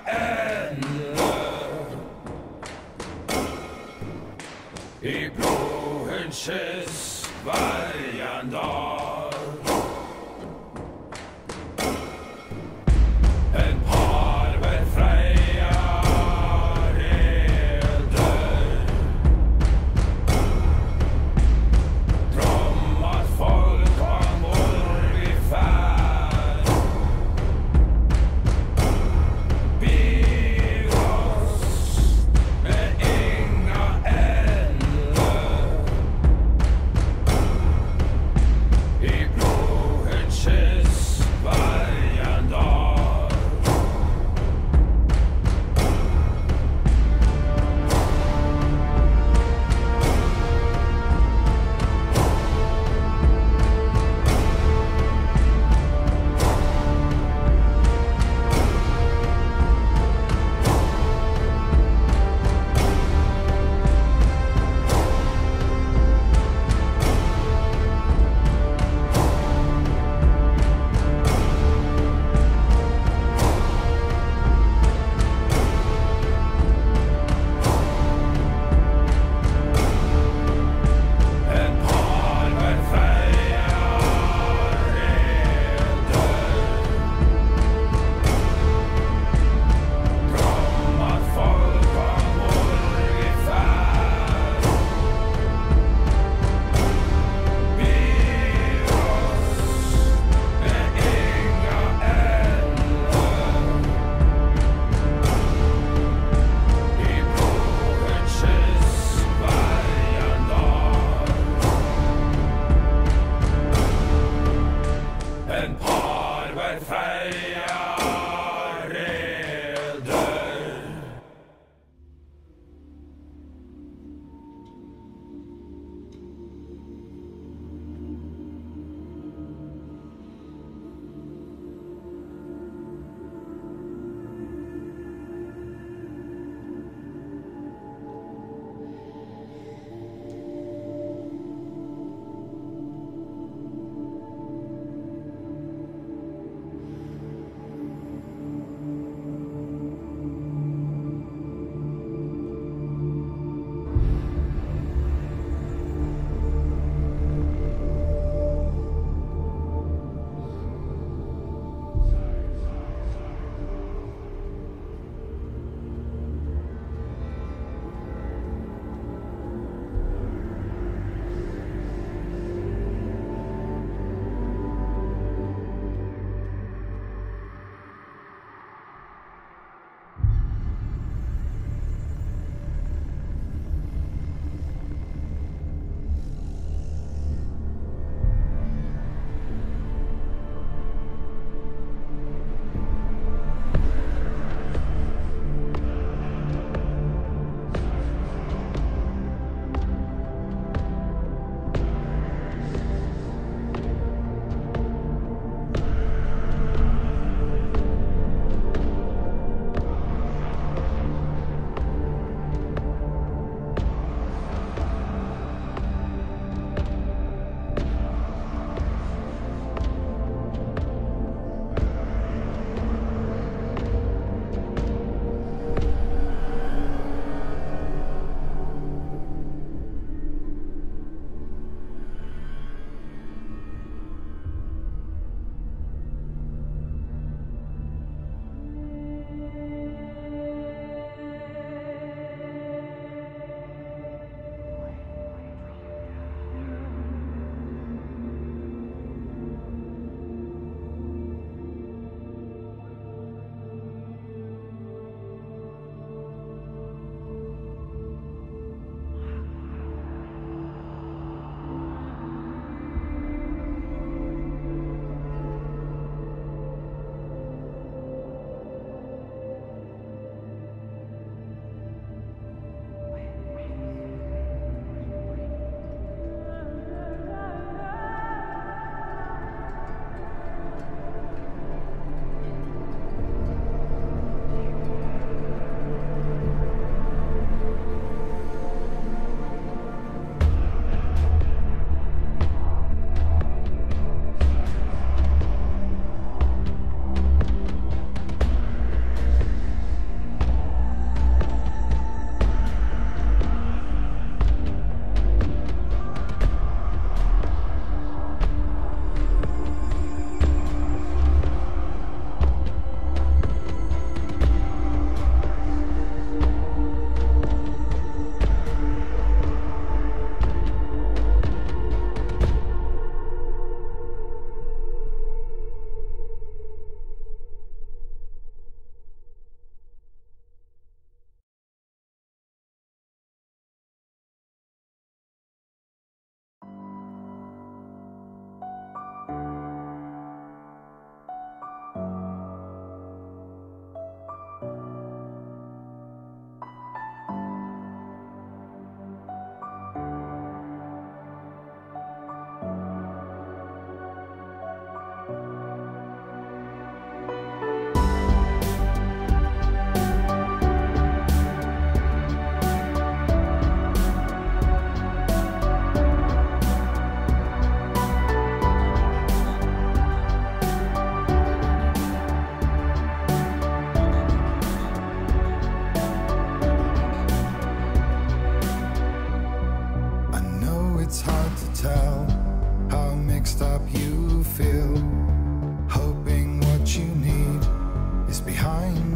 ände. I blodhundsets varje dag. En parvel Freja reder. Drömmat folk om vår färd. Biv oss med inga änder.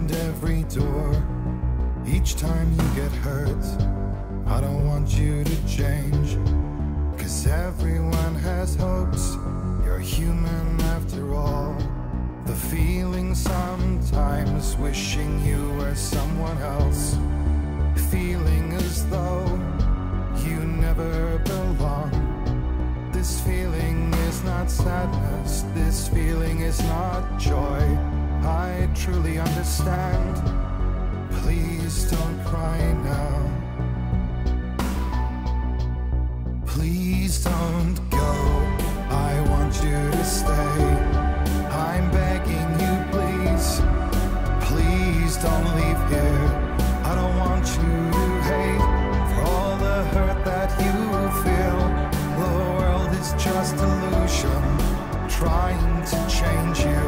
behind every door. Each time you get hurt, I don't want you to change, 'cause everyone has hopes. You're human after all. The feeling sometimes wishing you were someone else, feeling as though you never belong. This feeling is not sadness, this feeling is not joy. I truly understand. Please don't cry now. Please don't go. I want you to stay. I'm begging you, please. Please don't leave here. I don't want you to hate for all the hurt that you feel. The world is just illusion, trying to change you.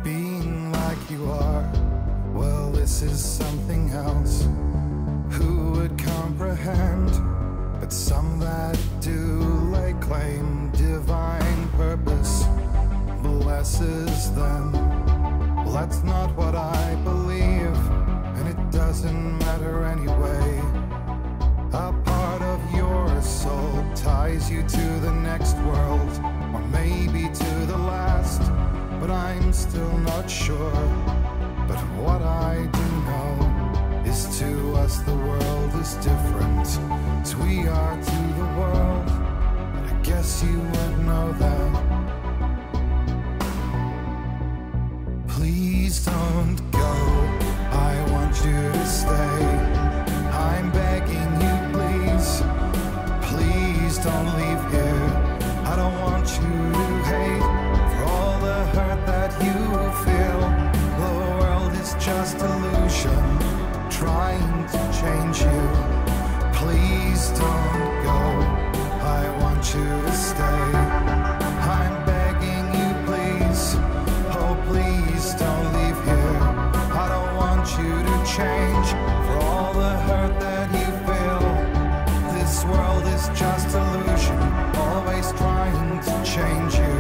Being like you are, well, this is something else. Who would comprehend? But some that do lay claim divine purpose blesses them. Well, that's not what I believe, and it doesn't matter anyway. A part of your soul ties you to the next world, or maybe to the last, but I'm still not sure. But what I do know is to us the world is different as we are to the world. But I guess you would know that. Please don't go. I want you to stay. I'm begging you, please. Please don't leave here. I don't want you to hate for all the hurt that you feel. The world is just illusion, trying to change you. Please don't go. I want you to stay. I'm begging you, please. Oh, please don't leave here. I don't want you to change for all the hurt that you feel. This world is just illusion, always trying to change you.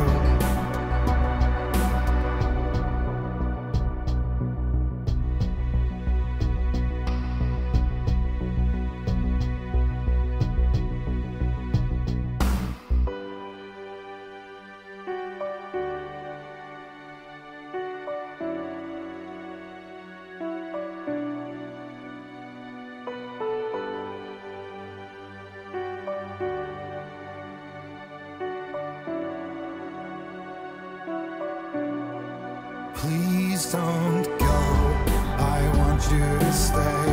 Please don't go. I want you to stay.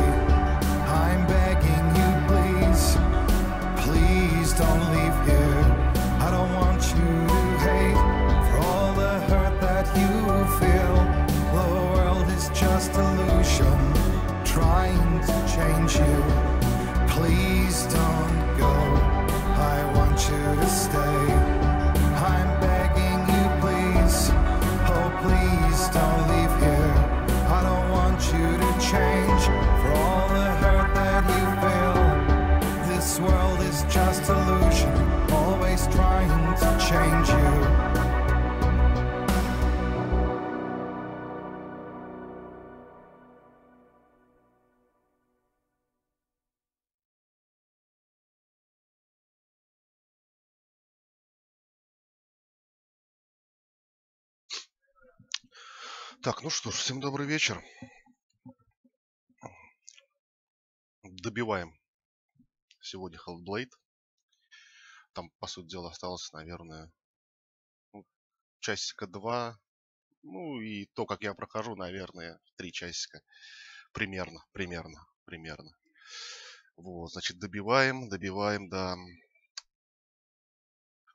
I'm begging you, please. Please don't leave here. I don't want you to hate for all the hurt that you feel. The world is just illusion, trying to change you. Please don't go. I want you to stay. I'm begging you, please. Oh, please don't leave here. I don't want you to change for all the hurt that you feel. This world is just illusion, always trying to change you. Так, ну что ж, всем добрый вечер. Добиваем сегодня Hellblade. Там, по сути дела, осталось, наверное, часика 2. Ну и то, как я прохожу, наверное, 3 часика. Примерно. Вот, значит, добиваем, да.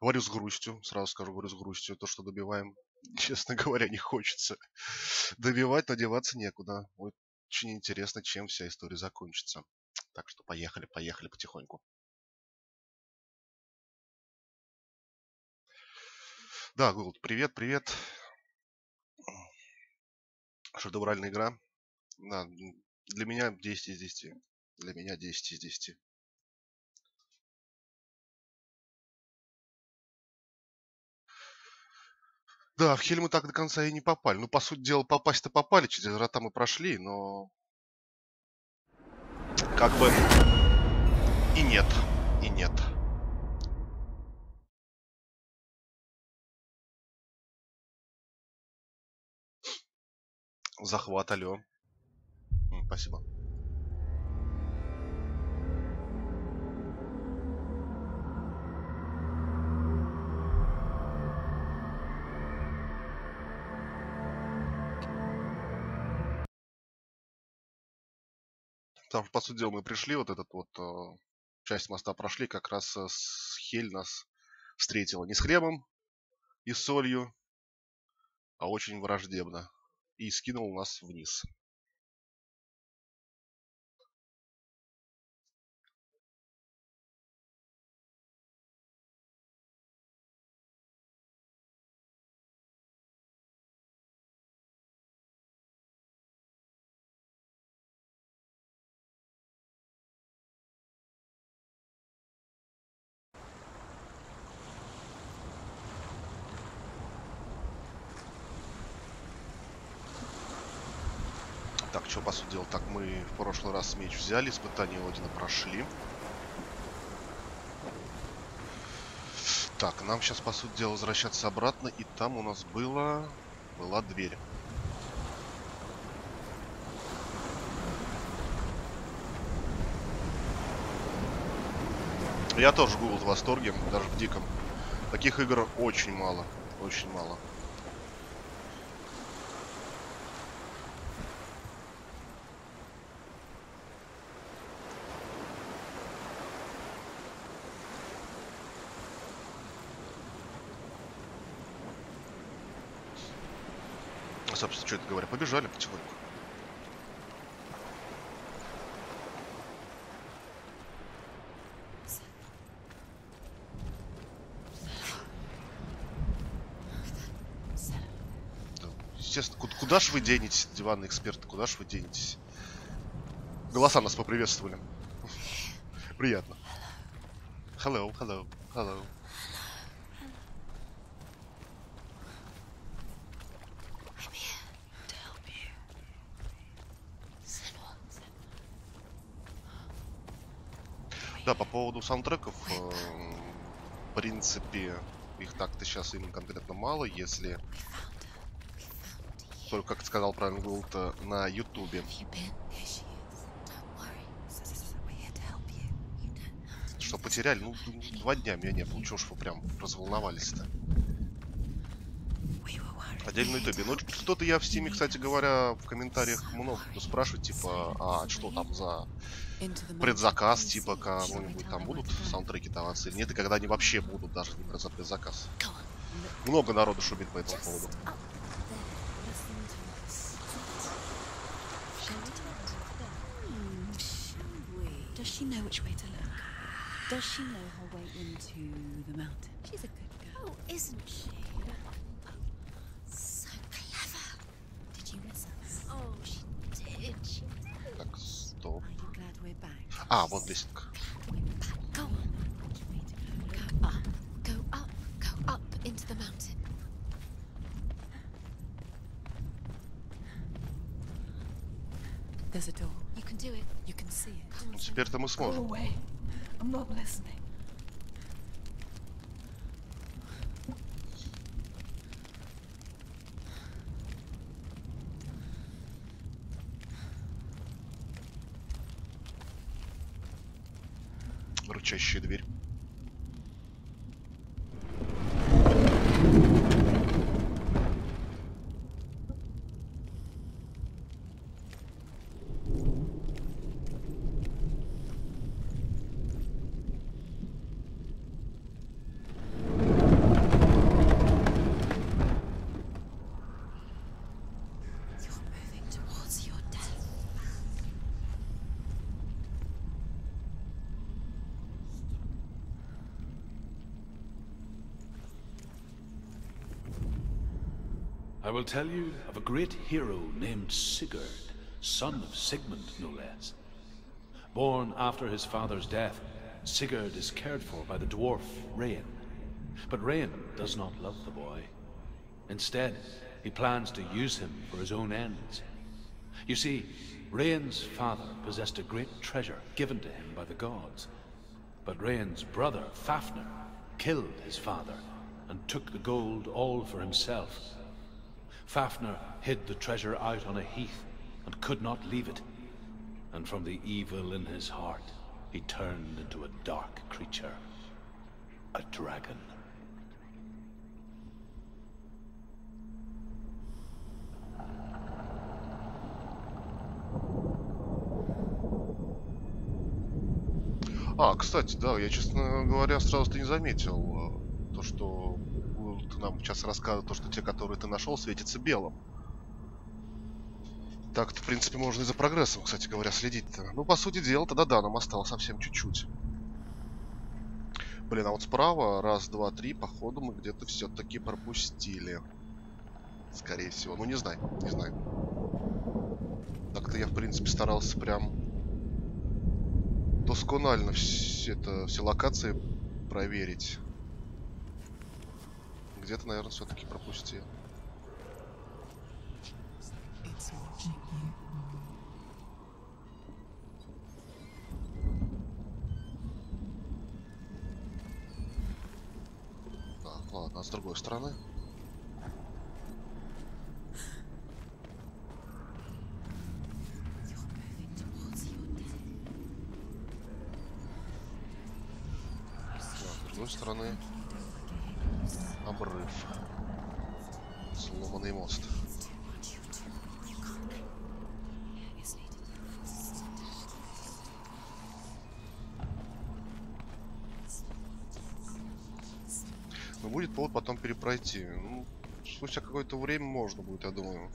Говорю с грустью, сразу скажу, говорю с грустью, то, что добиваем, честно говоря, не хочется. Добивать, но деваться некуда. Очень интересно, чем вся история закончится. Так что поехали потихоньку. Да, Голд, привет. Шедевральная игра. Да, для меня 10 из 10. Для меня 10 из 10. Да, в Хель мы так до конца и не попали. Ну, по сути дела, попасть-то попали, через врата мы прошли, но... Как бы... И нет, и нет. Захват, алло. Спасибо. Потому что, по сути дела, мы пришли, вот этот вот часть моста прошли, как раз с Хель нас встретила не с хлебом и солью, а очень враждебно. И скинул нас вниз. Так, что, по сути дела, так мы в прошлый раз меч взяли, испытание Одина прошли. Так, нам сейчас, по сути дела, возвращаться обратно, и там у нас была дверь. Я тоже был в восторге, даже в диком. Таких игр очень мало, очень мало. Собственно, что это говоря, побежали потихоньку. Да, естественно, куда ж вы денетесь, диванные эксперты, куда ж вы денетесь? Голоса нас поприветствовали. Приятно. Hello, hello, hello. Да, по поводу саундтреков, в принципе, их так-то сейчас именно конкретно мало, если только, как сказал правильно Гулт, на Ютубе. Что потеряли? Ну, 2 дня меня не было. Чего ж вы прям разволновались-то? Отдельно на Ютубе. Ну, что-то я в Стиме, кстати говоря, в комментариях много кто спрашивает, типа, а что там за предзаказ, типа, кому-нибудь там будут саундтреки даваться или нет, и когда они вообще будут, даже не за предзаказ. Много народу шумит по этому поводу. Does she know which way to look? Does she know her way into the mountain? She's a good girl. Oh, isn't she? So clever. Did you miss us? Oh, she did. She did. Так, стоп. Are you glad we're back? А, вот лестница. Go on. Which way to go? Go up. Go up. Go up into the mountain. There's a door. You can do it. You can see it. Теперь-то мы Go сможем. away. I'm not listening. Рычащая дверь. I will tell you of a great hero named Sigurd, son of Sigmund, no less. Born after his father's death, Sigurd is cared for by the dwarf Rain. But Rain does not love the boy. Instead, he plans to use him for his own ends. You see, Rain's father possessed a great treasure given to him by the gods. But Rain's brother, Fafnir, killed his father and took the gold all for himself. Fafnir hid the treasure out on a heath and could not leave it. And from the evil in his heart, he turned into a dark creature. A dragon. А, кстати, да, я, честно говоря, сразу-то не заметил то, что ты нам сейчас рассказывал, то, что те, которые ты нашел, светятся белым. Так-то, в принципе, можно и за прогрессом, кстати говоря, следить-то. Ну, по сути дела, тогда да, нам осталось совсем чуть-чуть. Блин, а вот справа, раз, два, три, походу мы где-то все-таки пропустили. Скорее всего. Ну, не знаю, не знаю. Так-то я, в принципе, старался прям досконально все локации проверить. Где-то, наверное, все-таки пропустил. Так, ладно, а с другой стороны. С другой стороны обрыв. Сломанный мост. Но будет повод потом перепройти. Ну, спустя какое-то время можно будет, я думаю.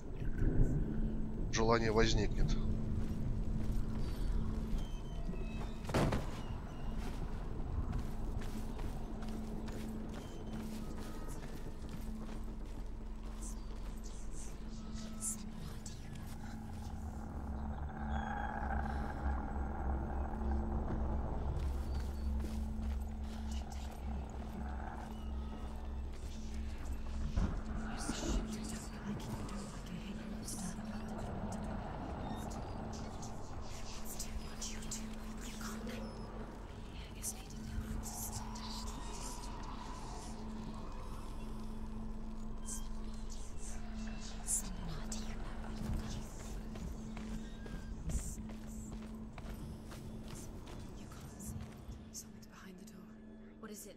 Желание возникнет.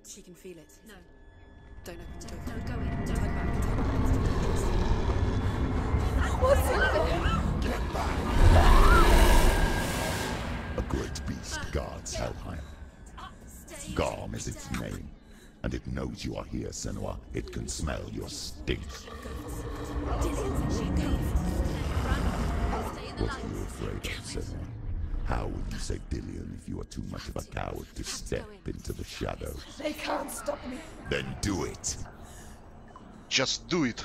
She can feel it. No. Don't open the door. No, go in. Don't Turn back. Get back! A great beast guards Helheim. Garm is its name, and it knows you are here, Senua. It can smell your stink. What are you afraid of, Senua? How would you save Dillion if you are too much of a coward to step into the shadows? They can't stop me. Then do it! Just do it!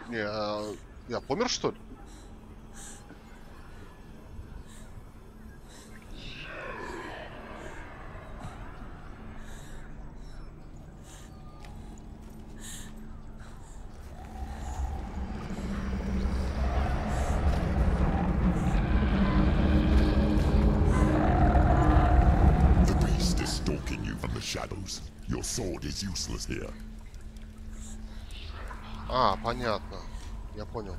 Не, я помер, что ли? The beast is stalking you from the shadows. Your sword is useless here. А, понятно. Я понял.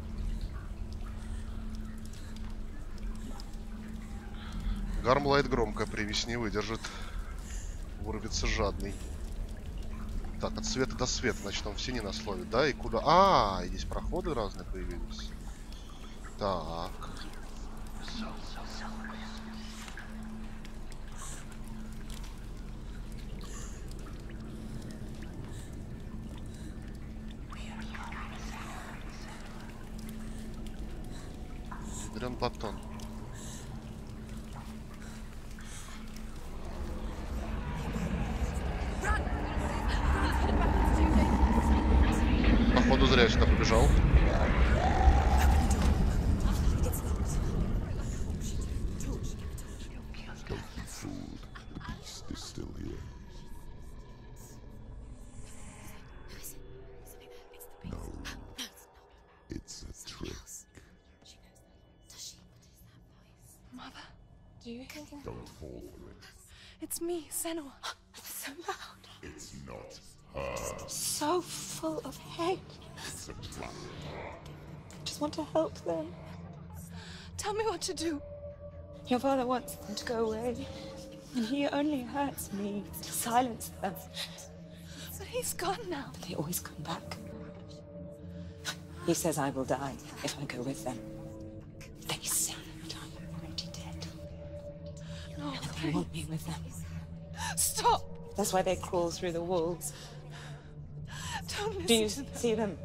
Гармлайт громко привязь не выдержит. Вырвется жадный. Так, от света до света, значит, он все не насловит, да? И куда? А, и здесь проходы разные появились. Так. Дрен батон. зря я сюда побежал. Don't be fooled. The beast is still here. No. It's a trick. Mother, do you hear that? Don't fall for it. It's me, Senua. So loud. It's not her. So full of hate. It's a trap. I just want to help them. Tell me what to do. Your father wants them to go away. And he only hurts me to silence them. But he's gone now. But they always come back. He says I will die if I go with them. They say that I'm already dead. No, they want me with them. Stop! That's why they crawl through the walls. Don't listen. Do you see them?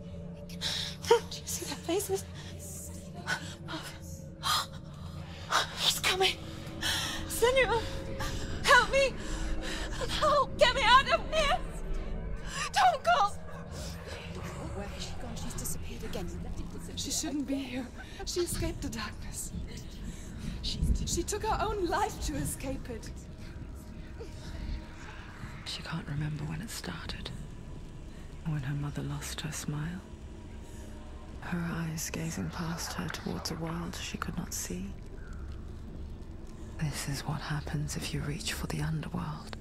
Do you see their faces? He's coming. Senua, help me! Help! Get me out of here! Don't go! Where has she gone? She's disappeared again. She shouldn't be here. She escaped the darkness. She took her own life to escape it. She can't remember when it started, or when her mother lost her smile. Her eyes gazing past her towards a world she could not see. This is what happens if you reach for the underworld,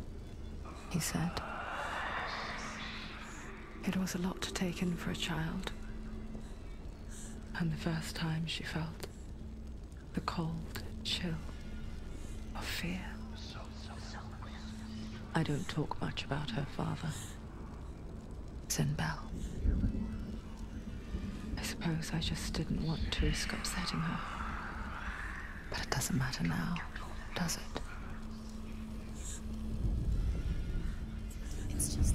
he said. It was a lot to take in for a child. And the first time she felt the cold chill of fear. I don't talk much about her father, Sinbel. I suppose I just didn't want to risk upsetting her. But it doesn't matter now, does it? It's just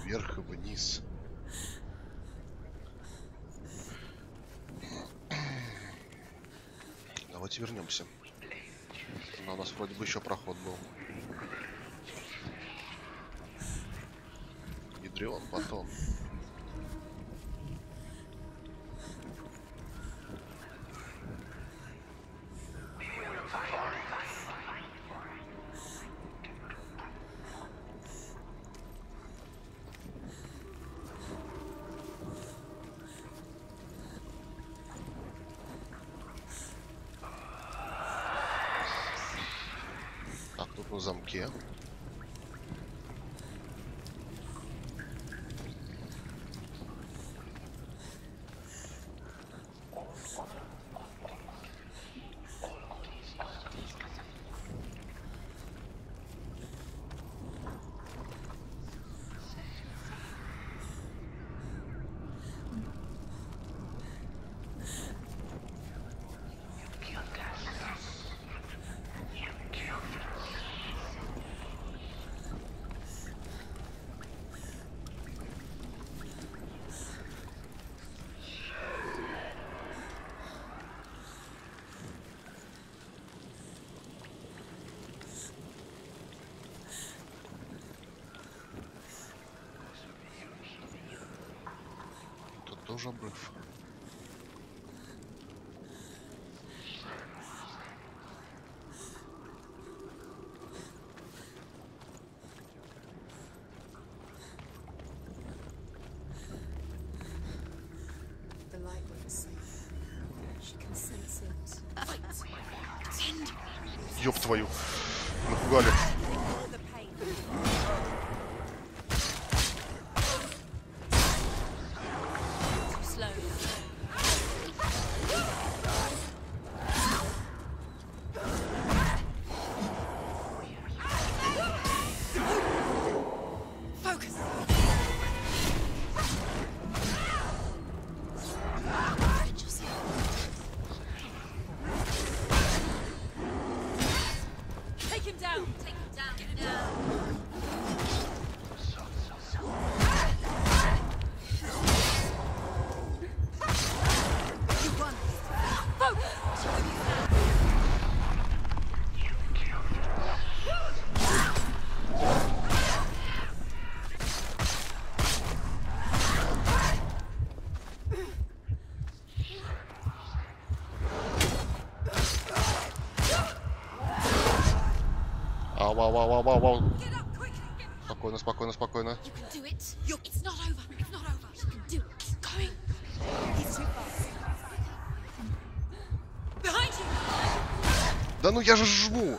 Вверх и вниз. Давайте вернемся. Но у нас вроде бы еще проход был. Ядрён батон. На замке. Тоже обрыв. the light was safe. She can sense it. Pretend. Ёб твою. Напугали. The pain. Slowly. Вау. Спокойно, спокойно, спокойно. Да ну я же жму!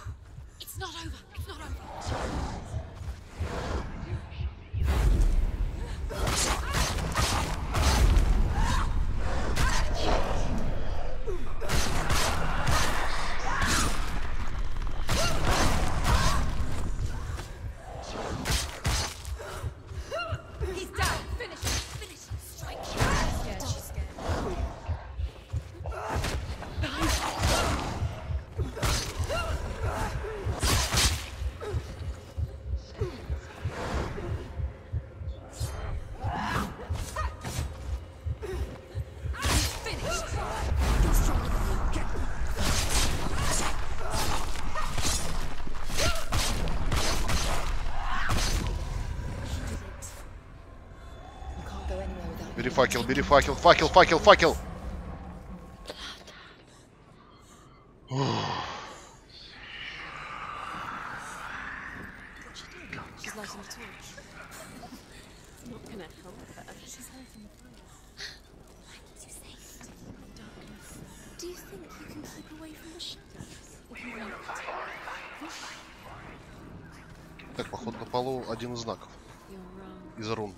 Бери факел, бери факел, факел. She's lighting the torch. It's not gonna help her. She's hurting the fire. Thanks, you saved. Darkness. Do you think you can keep away from the shadows? Так, походу на полу один из знаков. Из рун.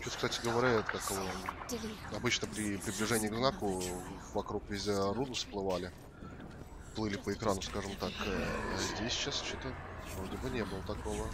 Кстати говоря, как обычно при приближении к знаку вокруг везде руны всплывали, плыли по экрану, скажем так. Здесь сейчас что-то вроде бы не было такого.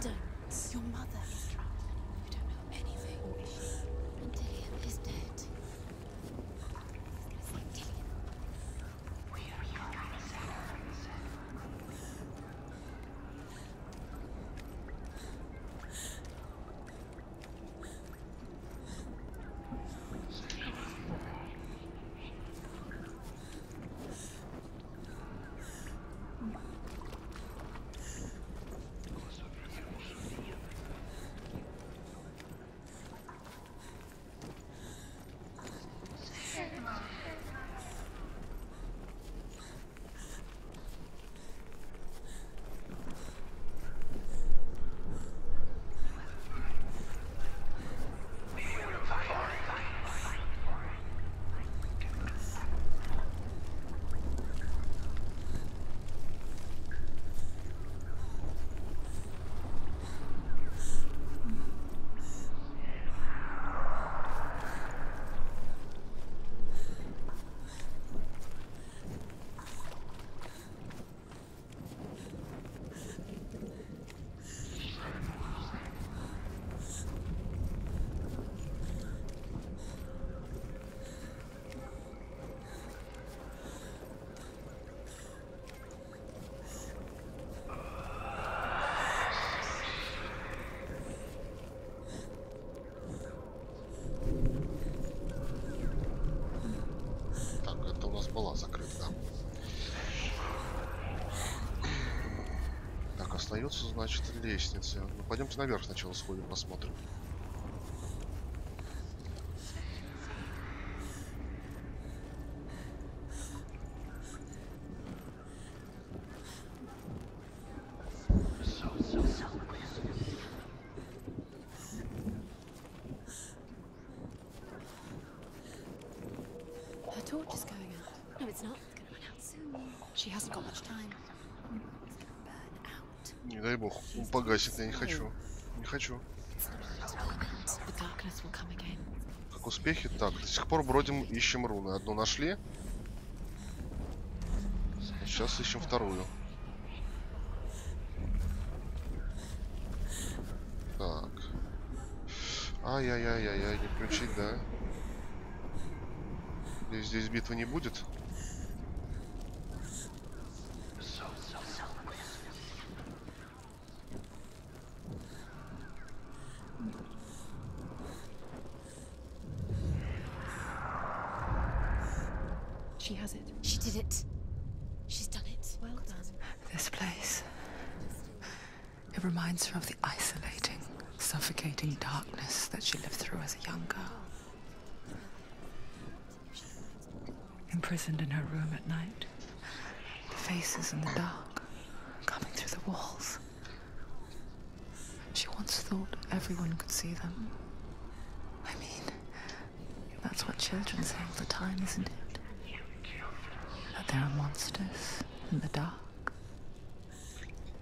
Была закрыта. Так, остается, значит, лестница. Ну, пойдемте наверх сначала сходим, посмотрим. Не дай бог, погасит, я не хочу. Не хочу. Как успехи? Так, до сих пор бродим, ищем руны. Одну нашли. сейчас ищем вторую. Так. Ай-яй-яй-яй-яй, не включить, да? Здесь битвы не будет? She has it. She did it. She's done it. Well done. This place. It reminds her of the isolating, suffocating darkness that she lived through as a young girl. Imprisoned in her room at night. The faces in the dark, coming through the walls. She once thought everyone could see them. I mean, that's what children say all the time, isn't it? That there are monsters in the dark.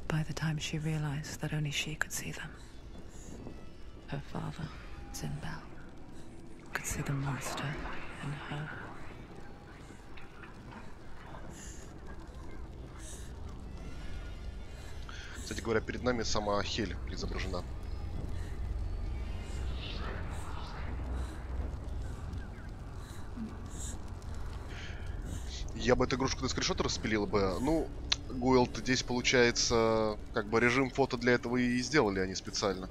By the time she realized that only she could see them, her father, Zinbel, could see the monster in her. Кстати говоря, перед нами сама Хель изображена. Я бы эту игрушку на скриншоты распилил бы. Ну, Гуэлд здесь получается, как бы режим фото для этого и сделали они специально.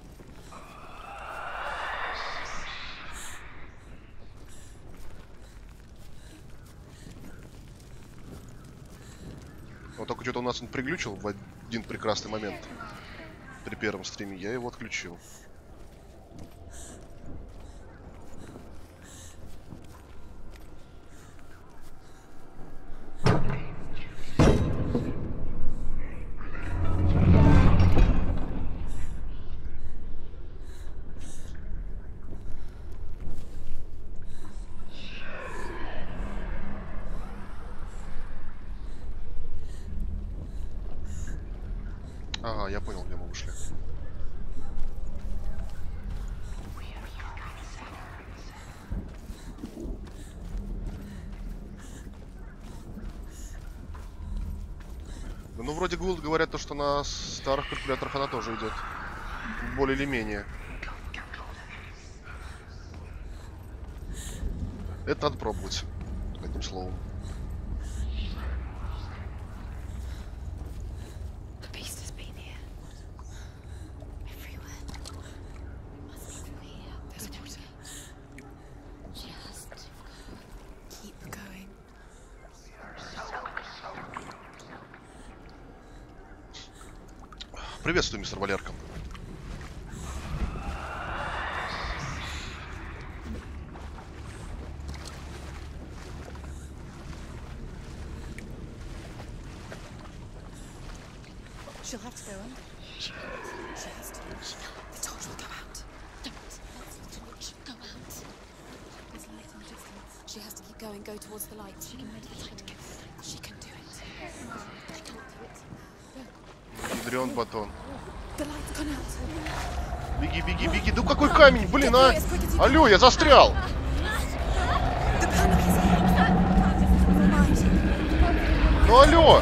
Вот только что-то у нас он приглючил в один прекрасный момент. При первом стриме я его отключил. Ага, я понял, где мы вышли. Ну, вроде Гуэлд говорят, то, что на старых калькуляторах она тоже идет. Более или менее. Это надо пробовать, одним словом. Приветствую, мистер Валерка. She'll have to go under. She has to. The torch will go out. Don't. Let the torch go out. There's light in the distance. She has to keep going. Go towards the light. She can make the light go. She can do it. She can't do it. Ядрён батон. The light's gone out. Беги, беги, беги. Да какой камень, блин, а? Алло, я застрял. The panic is here. Ну алло.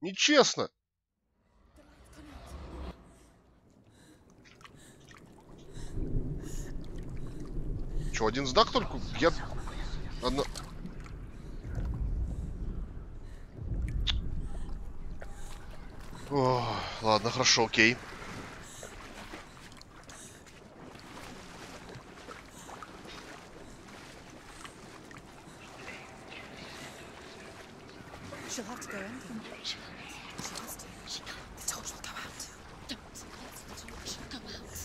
Нечестно. Чё, один знак только? Я... Одна... О, ладно, хорошо, окей. She'll have to go under. She has to. She can't. The torch will go out. Don't. Let the torch go out.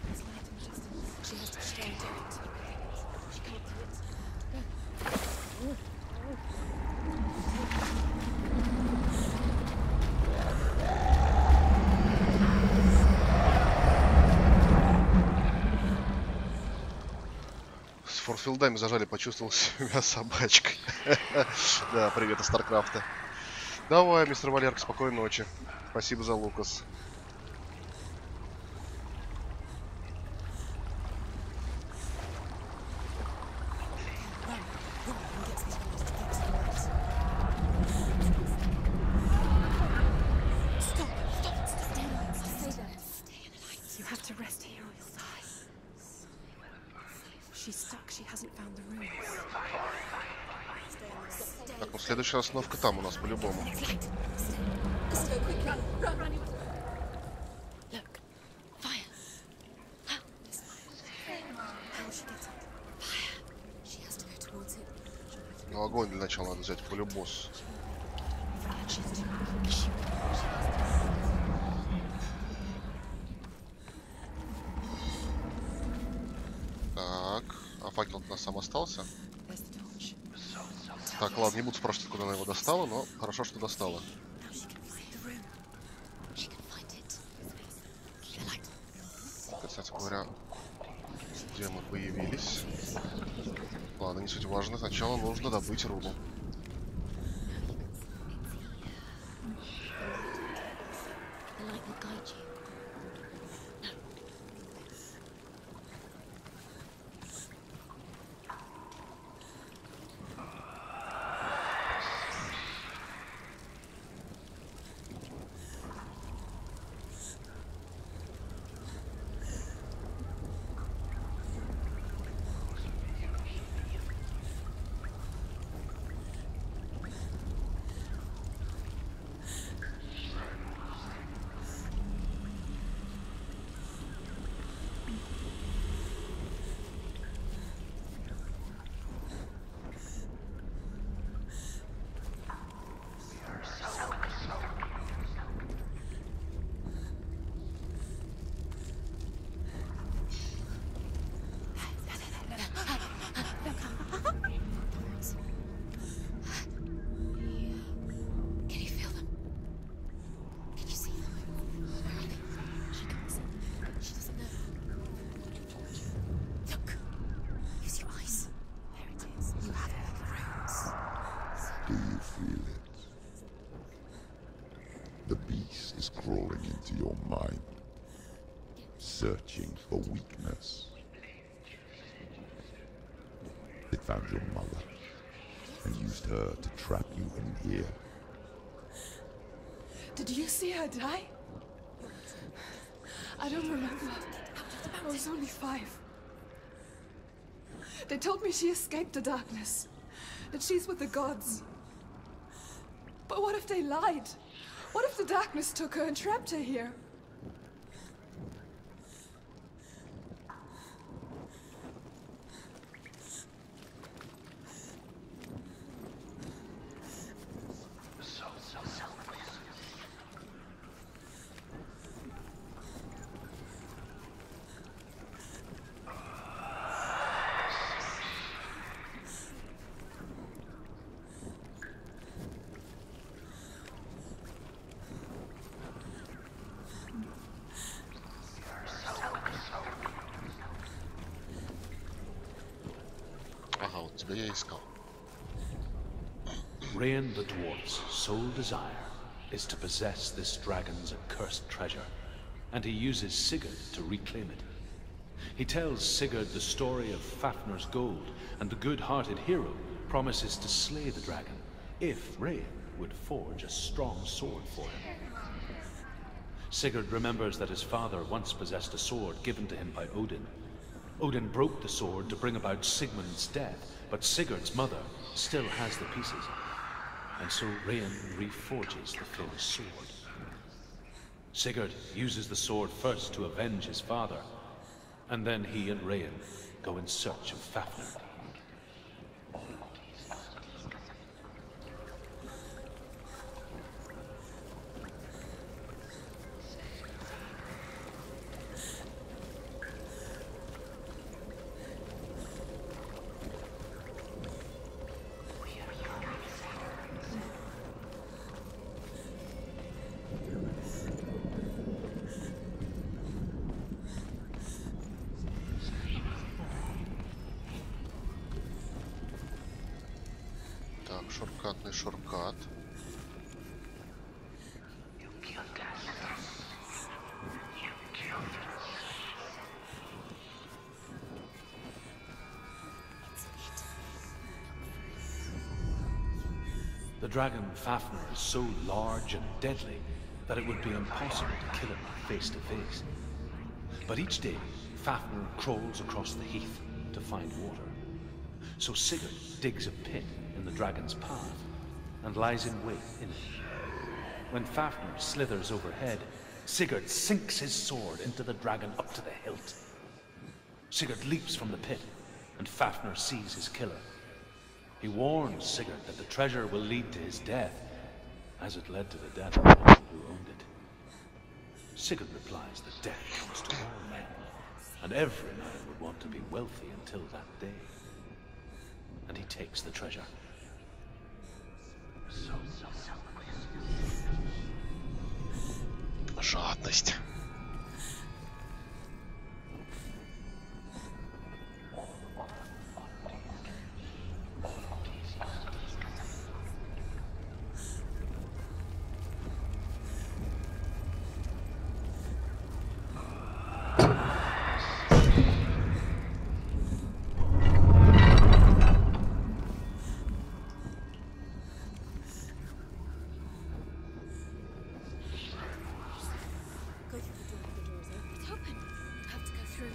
There's light in the distance. She has to stay and do it. She can't do it. С форсфилдами зажали, почувствовал себя собачкой. Да, привет из Старкрафта. Давай, мистер Валерк, спокойной ночи. Спасибо за Лукас. to rest here or you'll die. She's stuck. She hasn't found the ruins. Так, ну следующая остановка там у нас по-любому. Let's go quick. Run. Look, fire. How she gets up? Fire. She has to go towards it. Ну огонь для начала надо взять по-любому. Так, а факел у нас сам остался. Так, ладно, не буду спрашивать, откуда она его достала, но хорошо, что достала. Кстати говоря, где мы появились? Ладно, не суть важно. Сначала нужно добыть руду. Crawling into your mind, searching for weakness. It found your mother and used her to trap you in here. Did you see her die? I don't remember. I was only 5. They told me she escaped the darkness, that she's with the gods. But what if they lied? What if the darkness took her and trapped her here? Я искал. Rain the dwarf's sole desire is to possess this dragon's accursed treasure, and he uses Sigurd to reclaim it. He tells Sigurd the story of Fafnir's gold, and the good-hearted hero promises to slay the dragon if Rain would forge a strong sword for him. Sigurd remembers that his father once possessed a sword given to him by Odin. Odin broke the sword to bring about Sigmund's death, but Sigurd's mother still has the pieces, and so Rain reforges the famous sword. Sigurd uses the sword first to avenge his father, and then he and Rain go in search of Fafnir. Шорткатный шорткат. The dragon Fafnir is so large and deadly that it would be impossible to kill him face to face. But each day, Fafnir crawls across the heath to find water. So Sigurd digs a pit in the dragon's path and lies in wait in it. When Fafnir slithers overhead, Sigurd sinks his sword into the dragon up to the hilt. Sigurd leaps from the pit, and Fafnir sees his killer. He warns Sigurd that the treasure will lead to his death, as it led to the death of all who owned it. Sigurd replies that death comes to all men, and every man would want to be wealthy until that day. And he takes the treasure. Жадность. Go through the door. The door's open. It's open. Have to go through.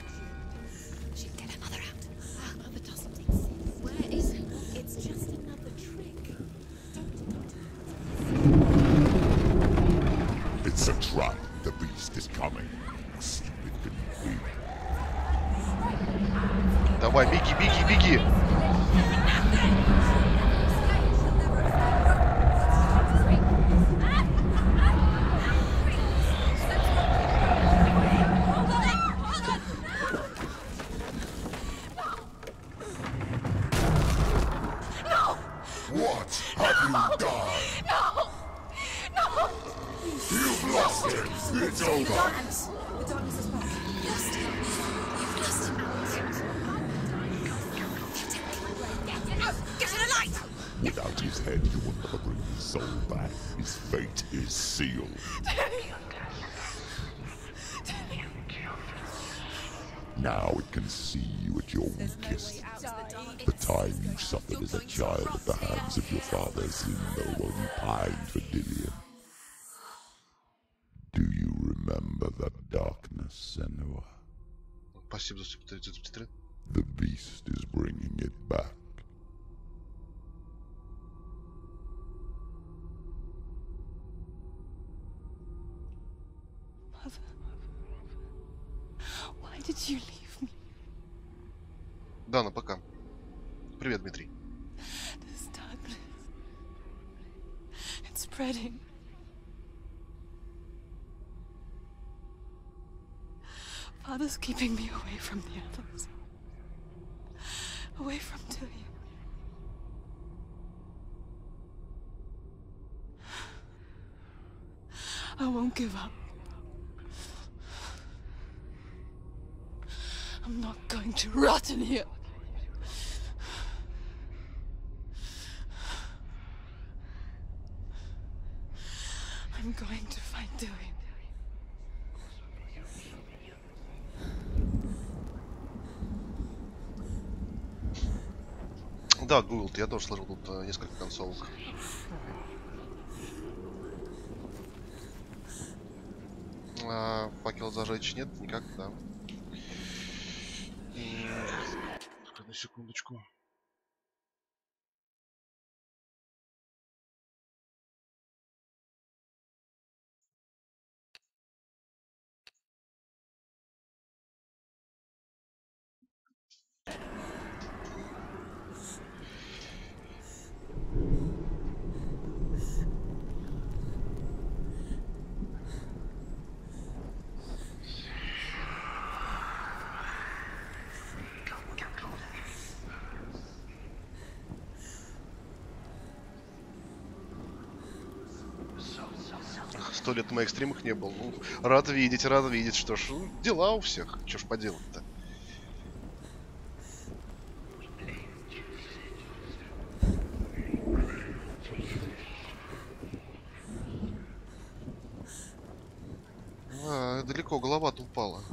She'd get her mother out. Our mother doesn't exist. Where is it? It's just another trick. It's a trap. The beast is coming. Stupid Guinea. Давай, беги, беги, беги! What have you done? No! No! You've lost it. It's over. The darkness is back. You've lost him. You've lost him. Get in a light! Without his head, you will never bring his soul back. His fate is sealed. Now it can see you at your weakest. The time you suffered as a child at the hands of your father seemed while you pined for Dillian. Do you remember that darkness, Senua? Спасибо за субтитры. The beast is bringing it back. Mother. Why did you leave me? Да, ну пока. Привет, Дмитрий. This darkness. It's spreading. Father's keeping me away from the others. Away from Dillian. I won't give up. I'm not going to rot in here. I'm going to find Dillian. Да, Google, я тоже сложил тут несколько концовок. Факел зажечь нет, никак, да. Одну секундочку. Сто лет на моих стримах не был. Ну, рад видеть, что ж, дела у всех. Что ж поделать-то? Далеко голова-то упала.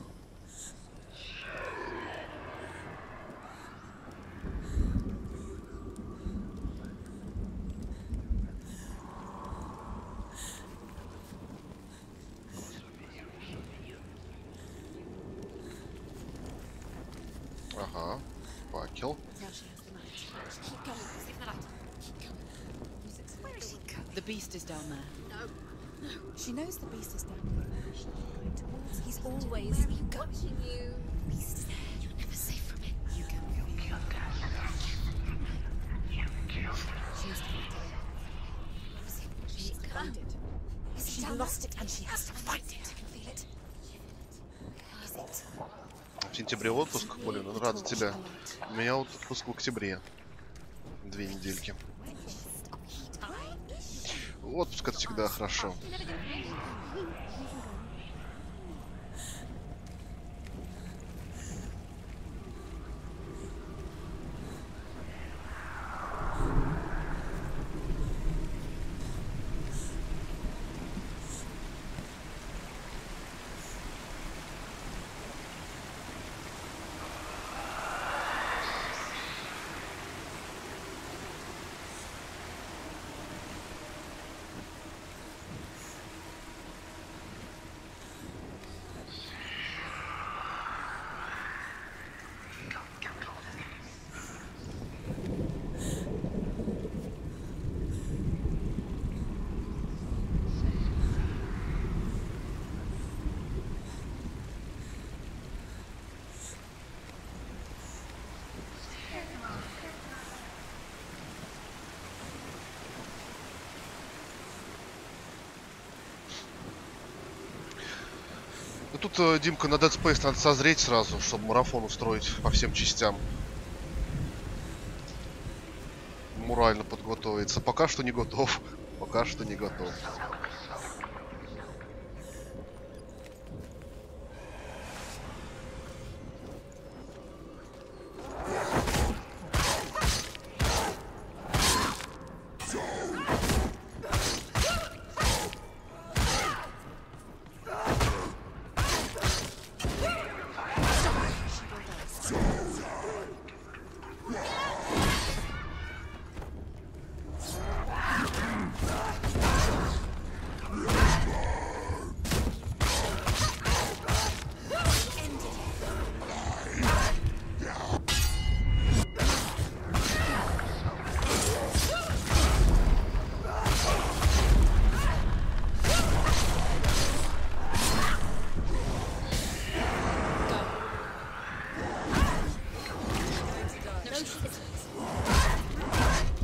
Ага, факел. The beast is down there. She knows the beast is down there. He's always watching you. Beast there. You're never safe from it. You can feel She's blinded. She lost it and she has to find it. I can feel it. Is it? В сентябре отпуск, блин, он рад за тебя. У меня отпуск в октябре. 2 недельки. Отпуск это всегда хорошо. Ну тут, Димка, на Dead Space надо созреть сразу, чтобы марафон устроить по всем частям. Морально подготовиться. Пока что не готов. Пока что не готов.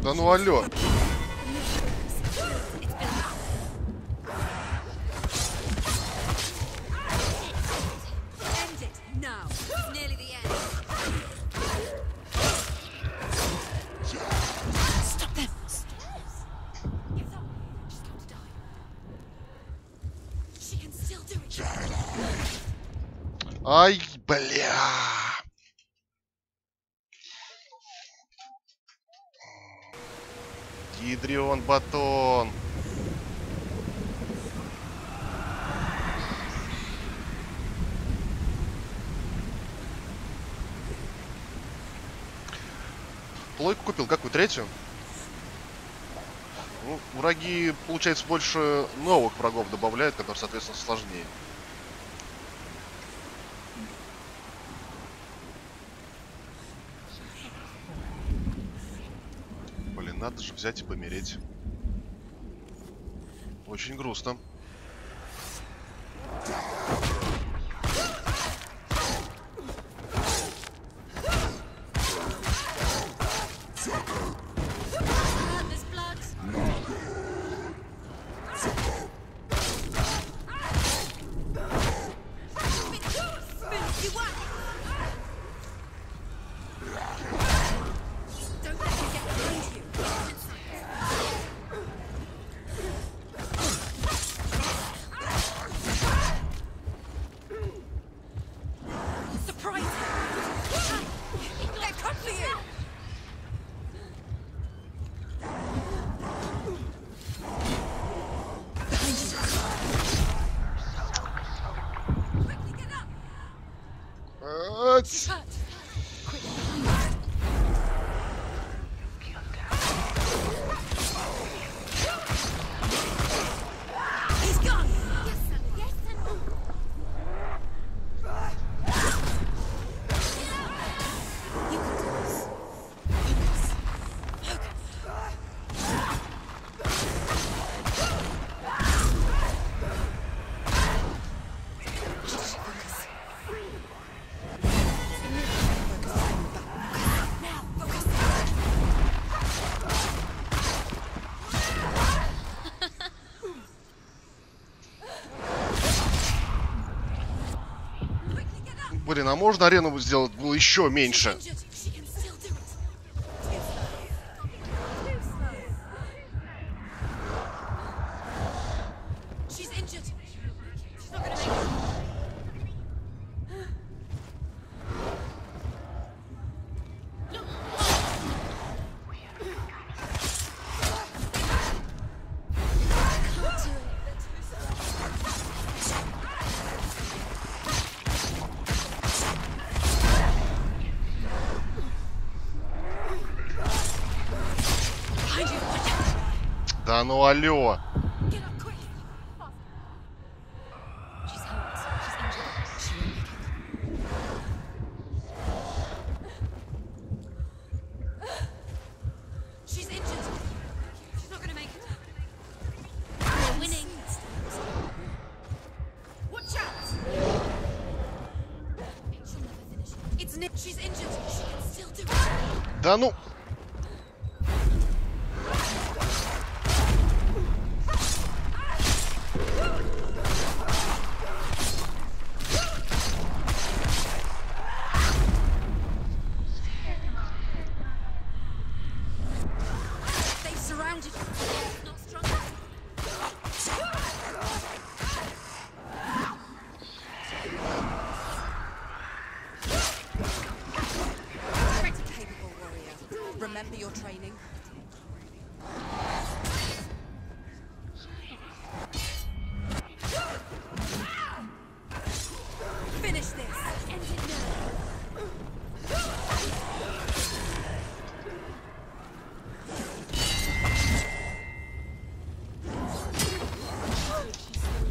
Да ну алло. Ай, бля. Гидрион батон. Плойку купил, какую, третью? Ну, враги, получается, больше новых врагов добавляют, которые, соответственно, сложнее. Блин, надо же взять и помереть. Очень грустно. Блин, а можно арену сделать было еще меньше? Injured. She can still do it. She's injured. She's not gonna make it. Да ну алло. Get up quick. She's hurt. She's injured. She won't make it. She's injured. She's not gonna make it. We're winning. Watch out! She'll never finish it. It's Nick. She's injured. She can still do it. Да ну. They've surrounded you. Not strong enough. Pretty capable warrior. Remember your training. Finish this. End it now.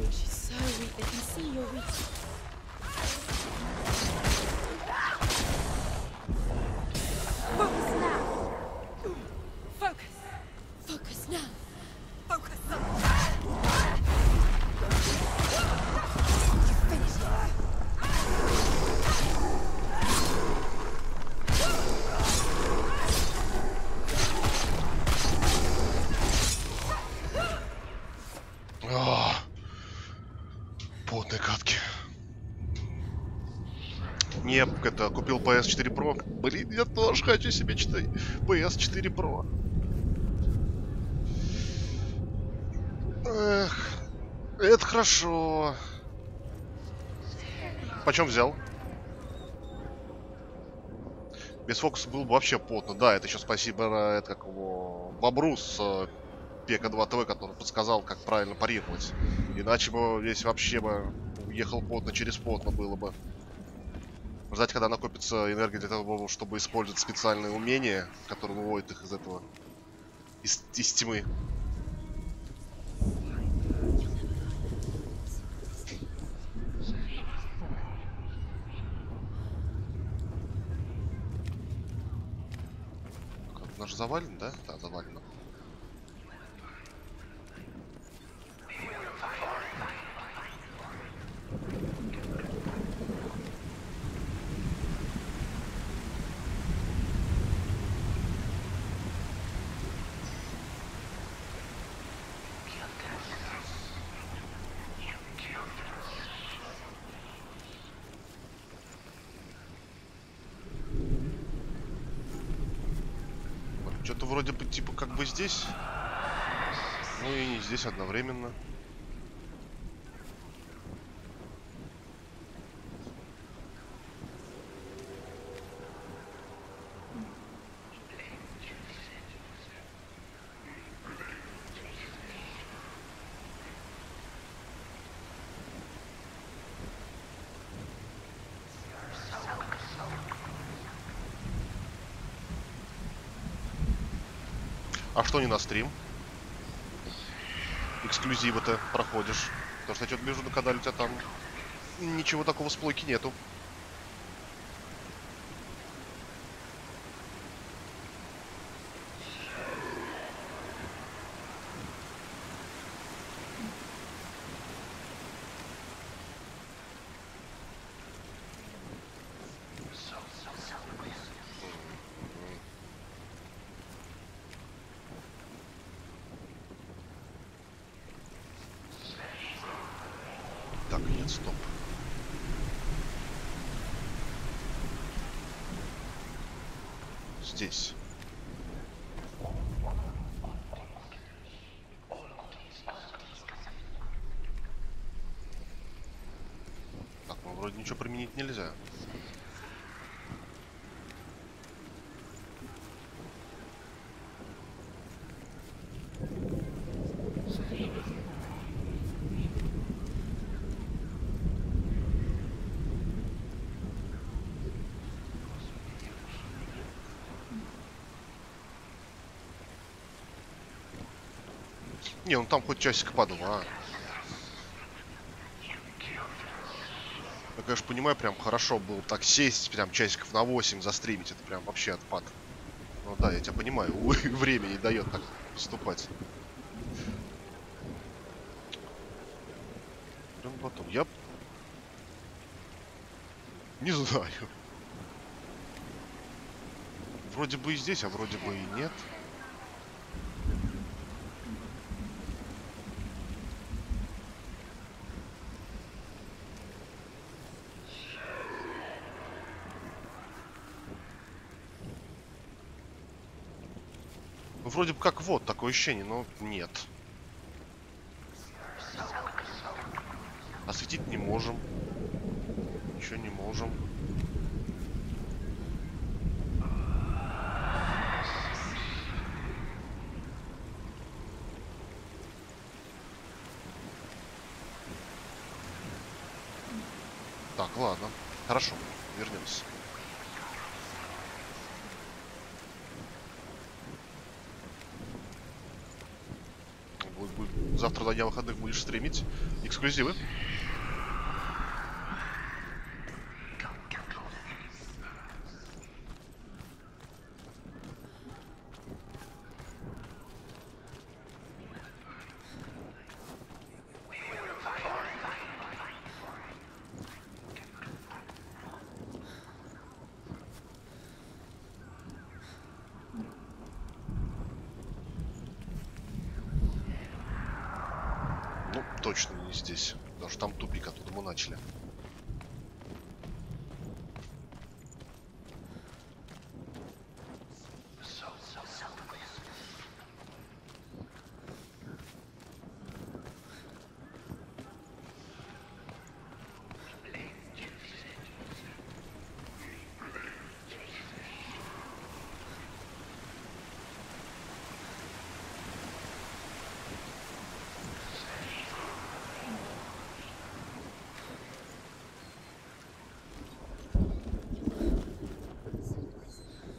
She's so weak. They can see you're weak. Focus now. Focus. Focus now. Focus. Finish it. А, потные катки. Не, это купил PS4 Pro. Блин, я тоже хочу себе PS4 Pro. Эх, это хорошо. Почем взял? Без фокуса было бы вообще потно. Да, это еще спасибо это, как его, Бобру с Пека 2 ТВ, который подсказал, как правильно парировать. Иначе бы весь вообще бы ехал потно через потно было бы. Ждать, когда накопится энергия для того, чтобы использовать специальные умения, которые выводят их из этого, из тьмы. Наш завален, да? Да, завалено. Что-то вроде бы типа как бы здесь, ну и не здесь одновременно. А что не на стрим? Эксклюзивы-то проходишь. Потому что я что-то вижу на канале у тебя там ничего такого с плойки нету. Так, нет, стоп. здесь. Так, ну вроде ничего применить нельзя. Не, он там хоть часик по 2. Я, конечно, понимаю, прям хорошо было так сесть, прям часиков на 8 застримить. Это прям вообще отпад. Ну да, я тебя понимаю, увы, время не дает так поступать. Прям потом. Я не знаю. Вроде бы и здесь, а вроде бы и нет. Ну, вроде бы как вот такое ощущение, но нет. Осветить не можем. Ничего не можем. Так, ладно. Хорошо, вернемся. Завтра на дня выходных будешь стримить эксклюзивы. Ну, точно не здесь. Даже там тупик, оттуда мы начали.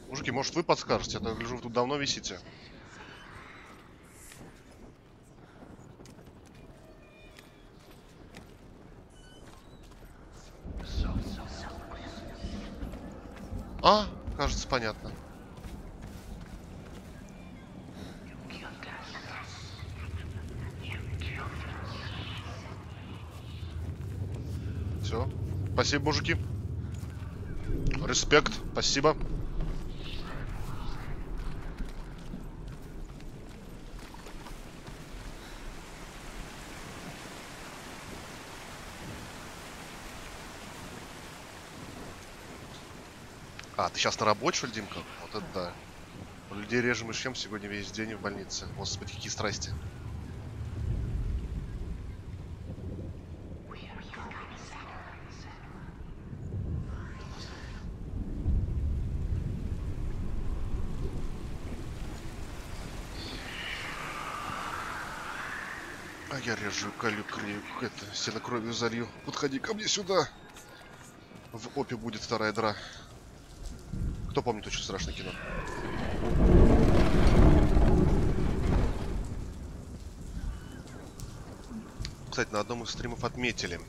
Мужики, может вы подскажете? Я гляжу, вы тут давно висите. А, кажется, понятно. Все. Спасибо, мужики. Респект. Спасибо. А, ты сейчас на работе, что ли, Димка? Вот это да. У людей режем и шьем сегодня весь день в больнице. Господи, какие страсти. А я режу, колю, это, стены кровью залью. Подходи ко мне сюда. В опе будет вторая дыра. Кто помнит очень страшное кино? Кстати, на одном из стримов отметили.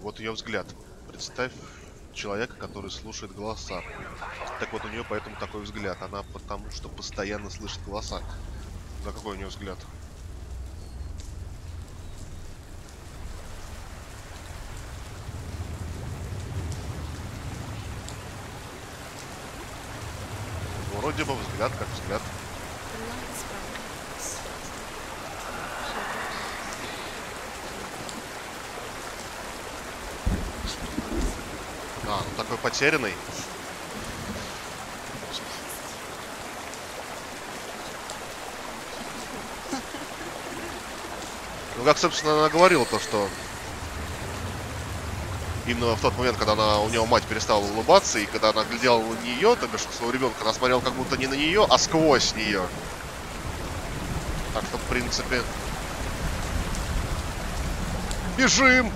Вот ее взгляд. Представь человека, который слушает голоса. Так вот, у нее поэтому такой взгляд. Она потому что постоянно слышит голоса. Да какой у нее взгляд? Вроде бы взгляд как взгляд. А, он такой потерянный. Ну, как, собственно, она говорила, то, что именно в тот момент, когда у нее мать перестала улыбаться, и когда она глядела на нее, то бишь своего ребенка, она смотрела как будто не на нее, а сквозь нее. Так что, в принципе... Бежим!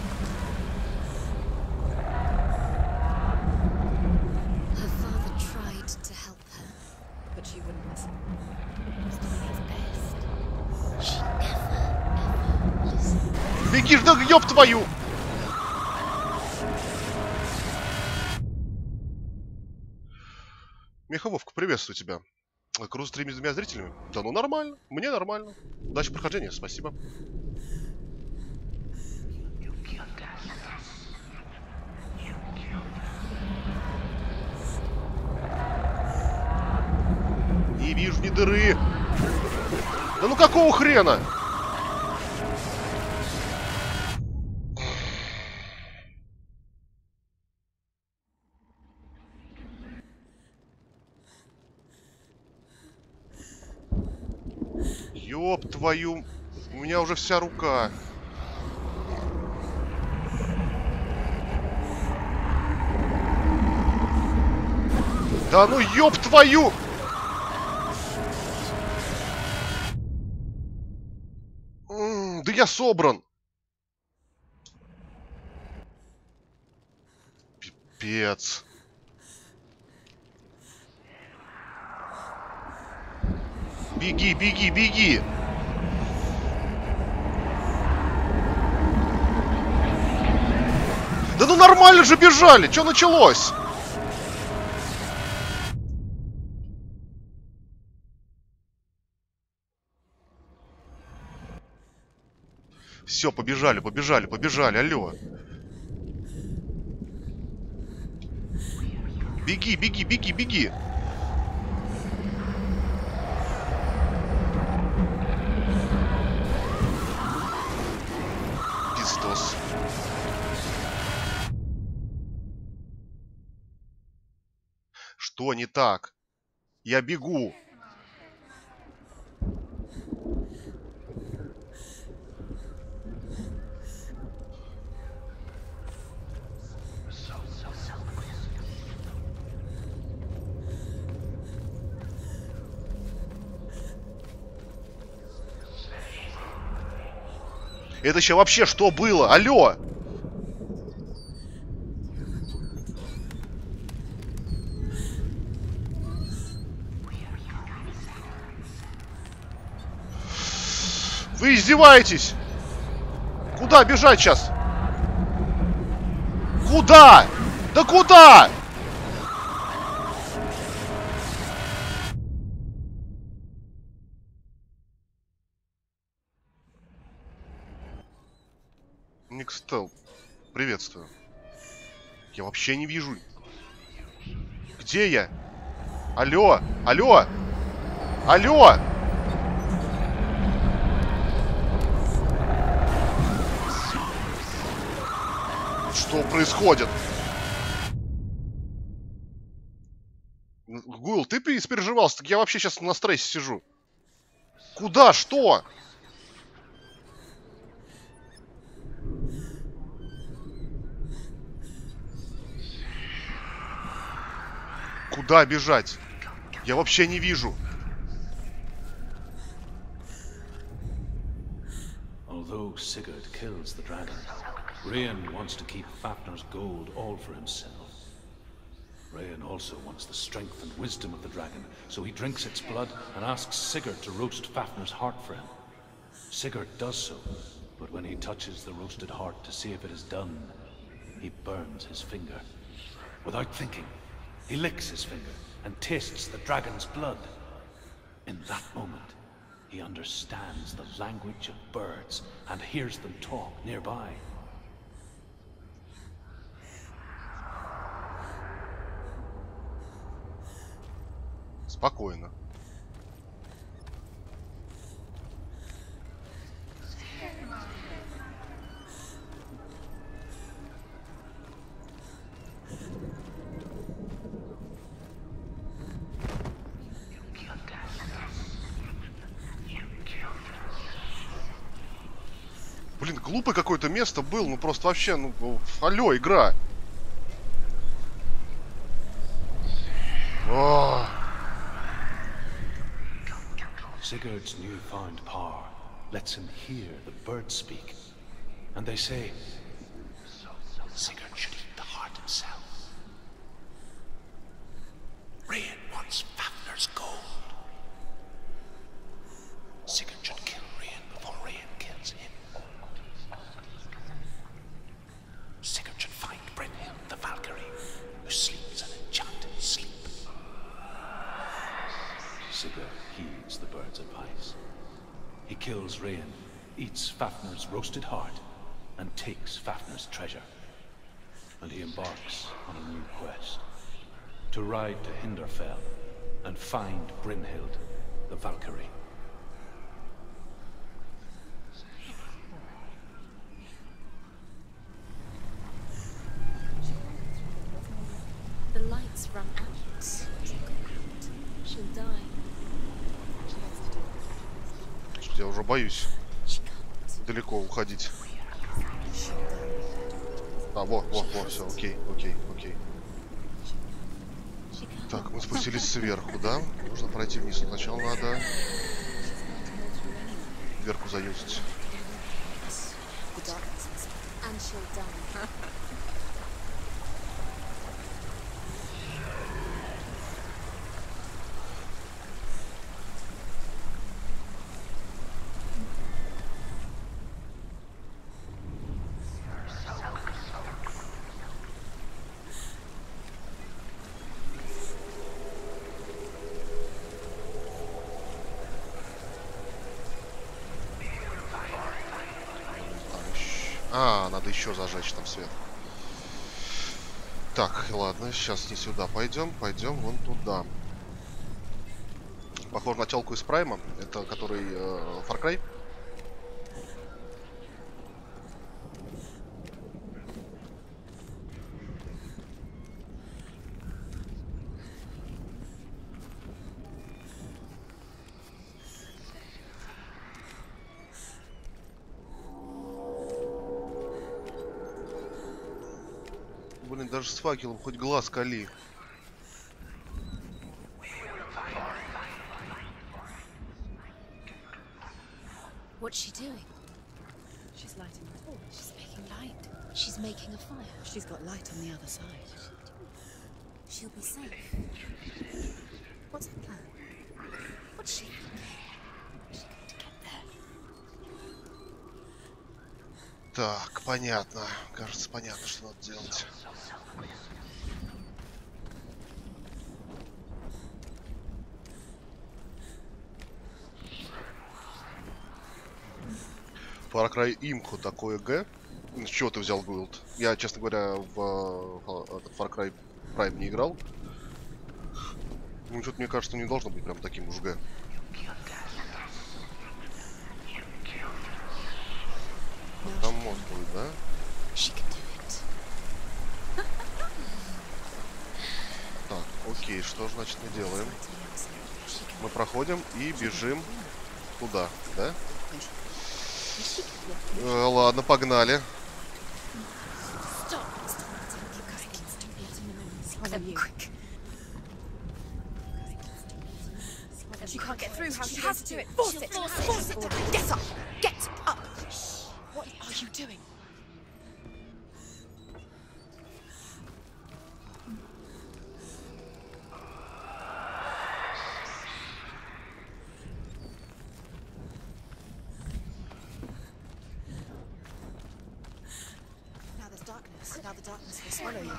Her father tried to help her, but she wouldn't listen. He was doing his best. She never, ever listened. Беги, да ёб твою! Мехововка, приветствую тебя. Круз с 3 зрителями? Да ну нормально, мне нормально. Удачи прохождения, спасибо. Не вижу ни дыры. Да ну какого хрена? Ёб твою... У меня уже вся рука. Да ну ёб твою! Да я собран! Пипец. Беги, беги, беги! Да ну нормально же бежали! Чё началось? Все, побежали, побежали, побежали, алло. Беги, беги, беги, беги. Пиздос. Что не так? Я бегу. Это еще вообще что было? Алло! Вы издеваетесь? Куда бежать сейчас? Куда? Да куда? Никстел, приветствую. Я вообще не вижу. Где я? Алло, алло, алло! Что происходит? Гуил, ты испереживался? Так я вообще сейчас на стрессе сижу. Куда? Что? Куда бежать? Я вообще не вижу. Although Sigurd kills the dragon, Rayan wants to keep Fafnir's gold all for himself. Rayan also wants the strength and wisdom of the dragon, so he drinks its blood and asks Sigurd to roast Fafnir's heart for him. Sigurd does so, but when he touches the roasted heart to see if it is done, he burns his finger. Without thinking, he licks his finger and tastes the dragon's blood. In that moment, he understands the language of birds and hears them talk nearby. Спокойно. Блин, глупое какое-то место было, ну просто вообще, ну, алло, игра. О! Sigurd's newfound power lets him hear the birds speak. And they say, Sigurd should eat the heart himself. Rian wants Fafnir's gold. Sigurd should kill Rian before Rian kills him. Sigurd should find Brynhild the Valkyrie, who sleeps an enchanted sleep. Sigurd heeds the bird's advice. He kills Rian, eats Fafnir's roasted heart, and takes Fafnir's treasure. And he embarks on a new quest, to ride to Hinderfell and find Brynhild the Valkyrie. The lights run out. She'll die. Я уже боюсь далеко уходить. А, во, все, окей. Так, мы спустились сверху, да? Нужно пройти вниз. Сначала надо дверку заюзать. And she'll die. А, надо еще зажечь там свет. Так, ладно, сейчас не сюда пойдем вон туда. Похоже на телку из Прайма. Это который Far Cry. Блин, даже с факелом хоть глаз кали. What's she doing? She's lighting the torch. She's making light. She's making a fire. She's got light on the other side. She'll be safe. What's her plan? What's she thinking? How's she going to get there? Так, понятно. Кажется, понятно, что надо делать. Far Cry имху такое Г. С чего ты взял Guild? Я, честно говоря, в Far Cry Prime не играл. Ну, что-то мне кажется, не должно быть прям таким уж Г. Там мост будет, да? Так, окей, что же, значит, мы делаем? Мы проходим и бежим туда, да? Ладно, погнали. She can't get through. How she has to do it. Force it. Force it. Get up. Get up. What are you doing? Now there's darkness. Now the darkness will swallow you.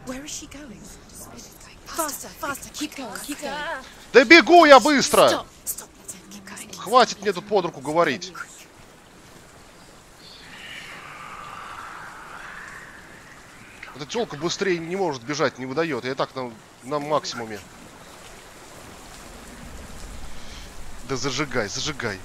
Where is she going? Faster, faster. Keep going. Keep going. Да бегу я быстро! Stop. Stop. Keep going. Хватит мне тут под руку говорить. Эта тёлка быстрее не может бежать, не выдает. Я и так на максимуме. Да зажигай, зажигай.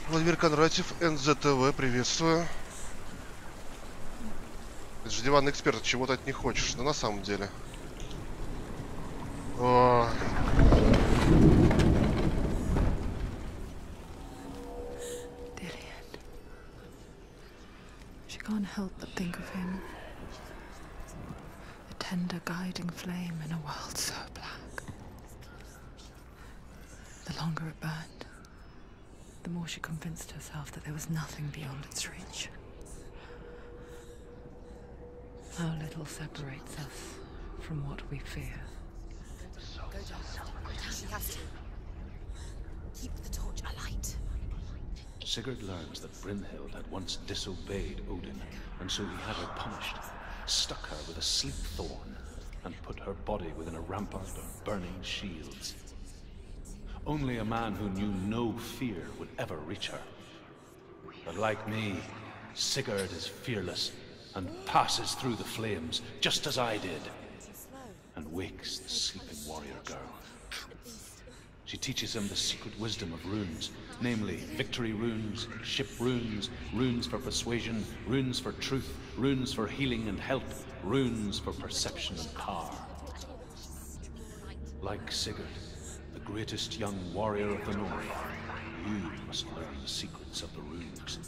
Владимир Кондратьев, НЗТВ, приветствую. Это же диванный эксперт, чего-то от них хочешь, но на самом деле. О. She can't help but think of him. A tender guiding flame in a world so black. The longer it burned, the more she convinced herself that there was nothing beyond its reach. How little separates us from what we fear. Go down. She has to. Keep the torch alight. Sigurd learns that Brynhild had once disobeyed Odin, and so he had her punished, stuck her with a sleep thorn, and put her body within a rampart of burning shields. Only a man who knew no fear would ever reach her. But like me, Sigurd is fearless and passes through the flames, just as I did, and wakes the sleeping warrior girl. She teaches him the secret wisdom of runes, namely victory runes, ship runes, runes for persuasion, runes for truth, runes for healing and help, runes for perception and power. Like Sigurd, the greatest young warrior of the North, you must learn the secrets of the runes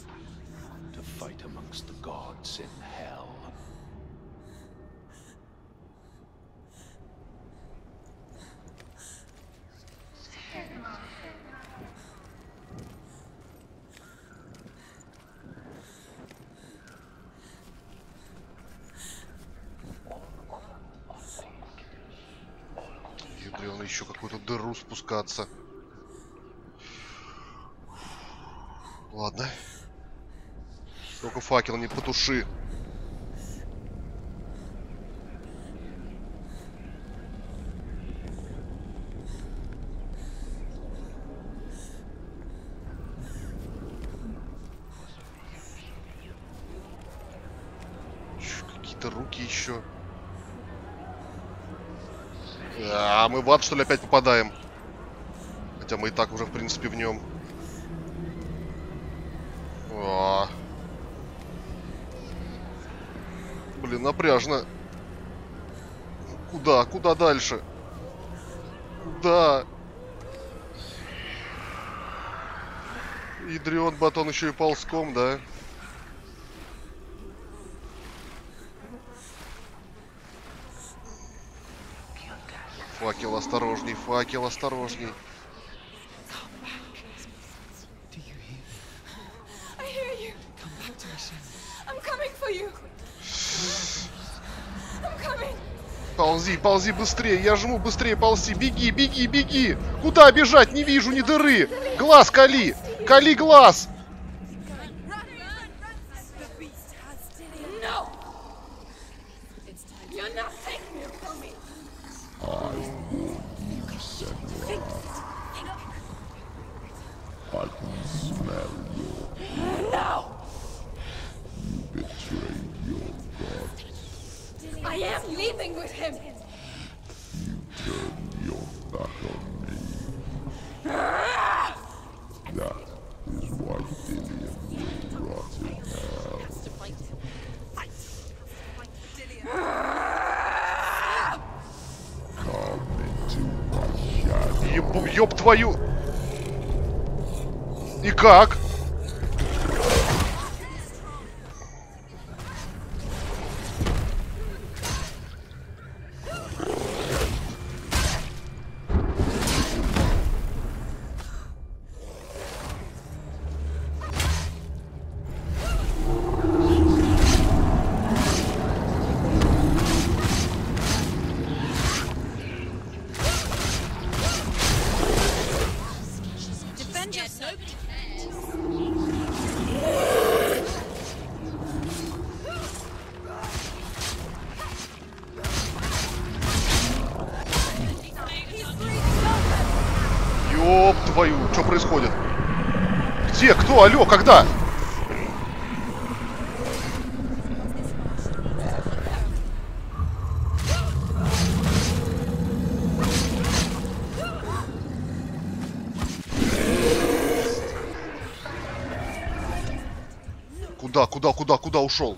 to fight amongst the gods in hell. Ядрёно, еще какую-то дыру спускаться. Ладно. Только факел не потуши. Какие-то руки еще. А мы в ад, что ли, опять попадаем? Хотя мы и так уже, в принципе, в нем. Блин, напряжно. Куда? Куда дальше? Куда? Ядрён батон еще и ползком, да? Факел осторожней, факел осторожней. Ползи, ползи быстрее, я жму, быстрее ползи, беги, беги, беги. Куда бежать? Не вижу ни дыры. Глаз кали, кали глаз. I can smell your blood. You betrayed your god. I am leaving with him. You turned your back on me. That is why Dillion will rot in hell. Come into my shadow. Ёб твою. И как? Ёб твою, что происходит? Где? Кто? Алло, когда? Куда ушел?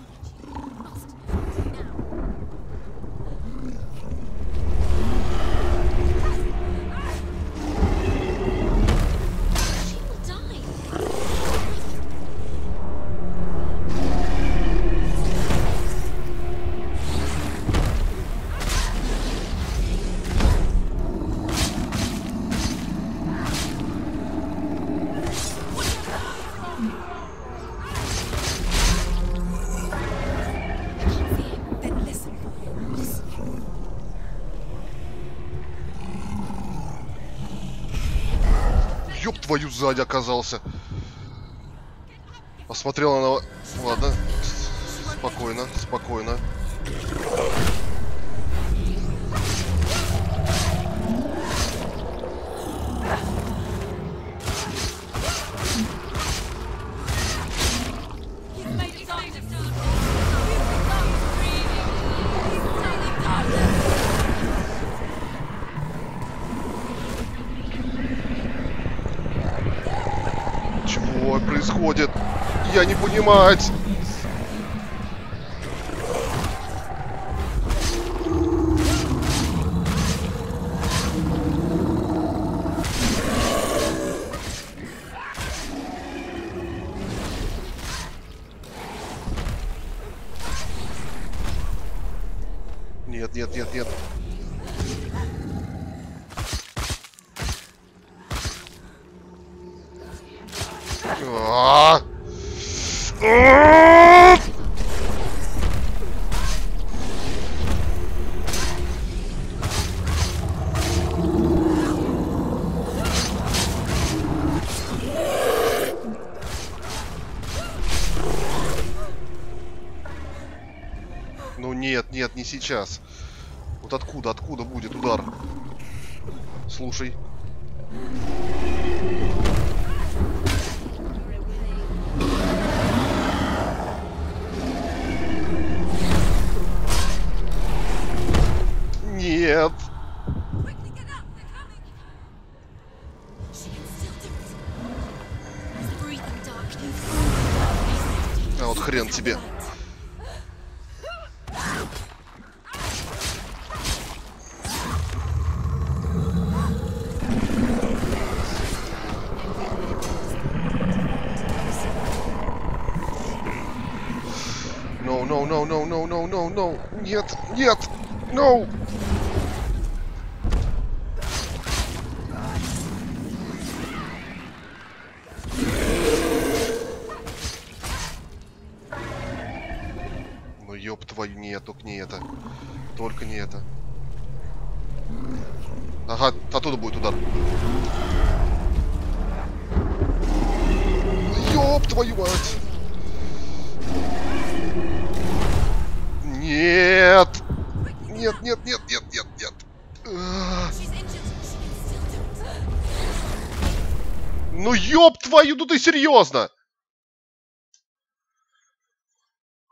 Ёб твою, сзади оказался. Посмотрела на... Ладно. Спокойно, спокойно. Чего происходит? Я не понимать. Нет, нет, нет, нет. Ну нет, нет, не сейчас. Вот откуда будет удар? Слушай. Нет. А вот хрен тебе. No, no, no, no, no, no, no, no. Нет, нет, no. Ну ёб твою, нет, только не это. Только не это. Ага, оттуда будет удар. Ёб твою мать. Нет! Нет, нет, нет, нет, нет, нет. Ну ёб твою, ну ты серьезно?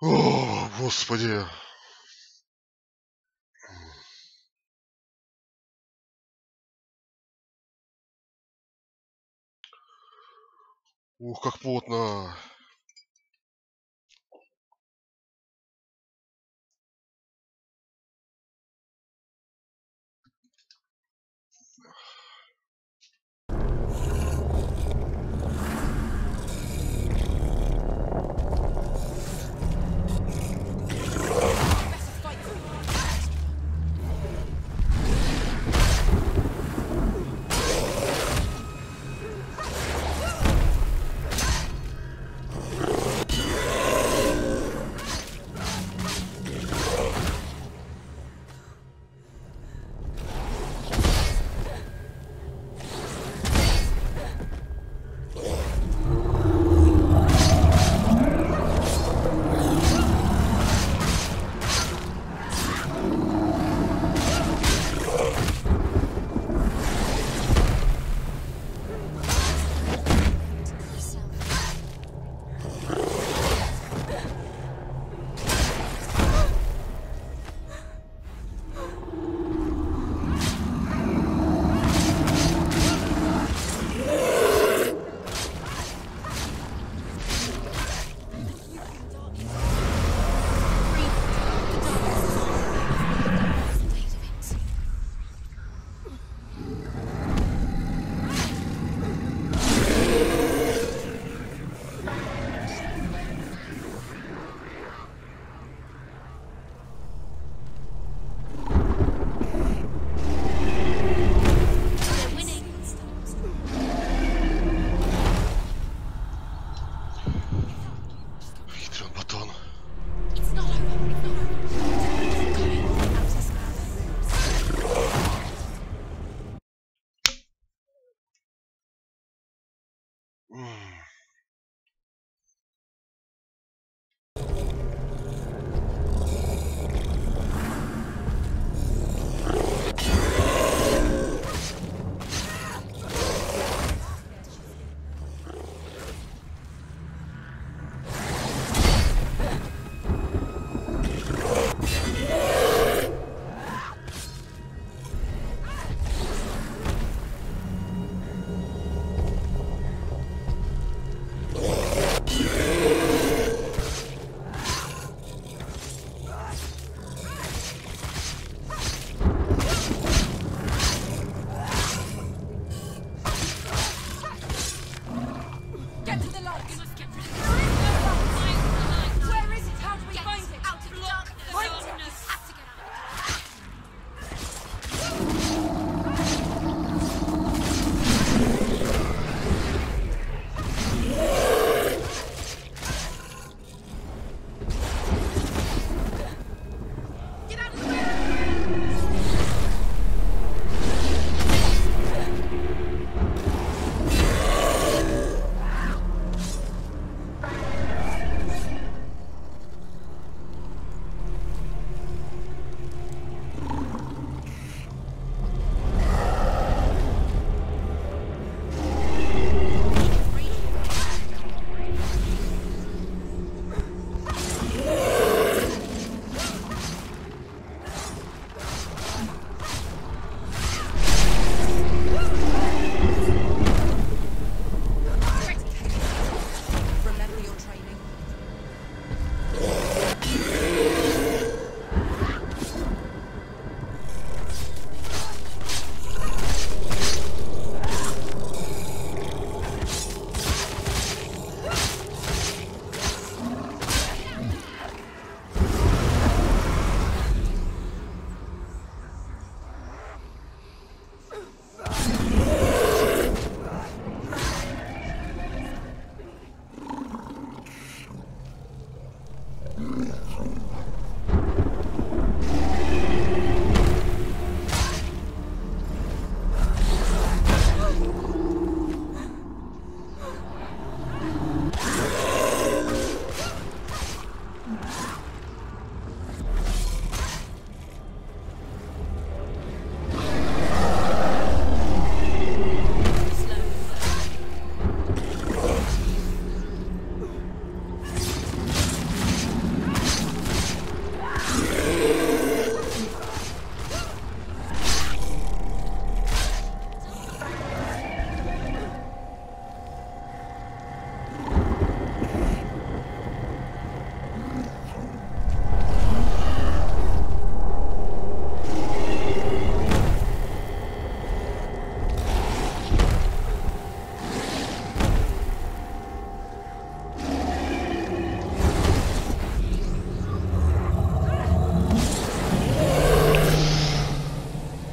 О, господи. Ух, как плотно. Get to the light! You must get rid of it! Where is it? How do we find it? Out of the darkness! Find it! You have to get out! Get out of the way! Remember your training.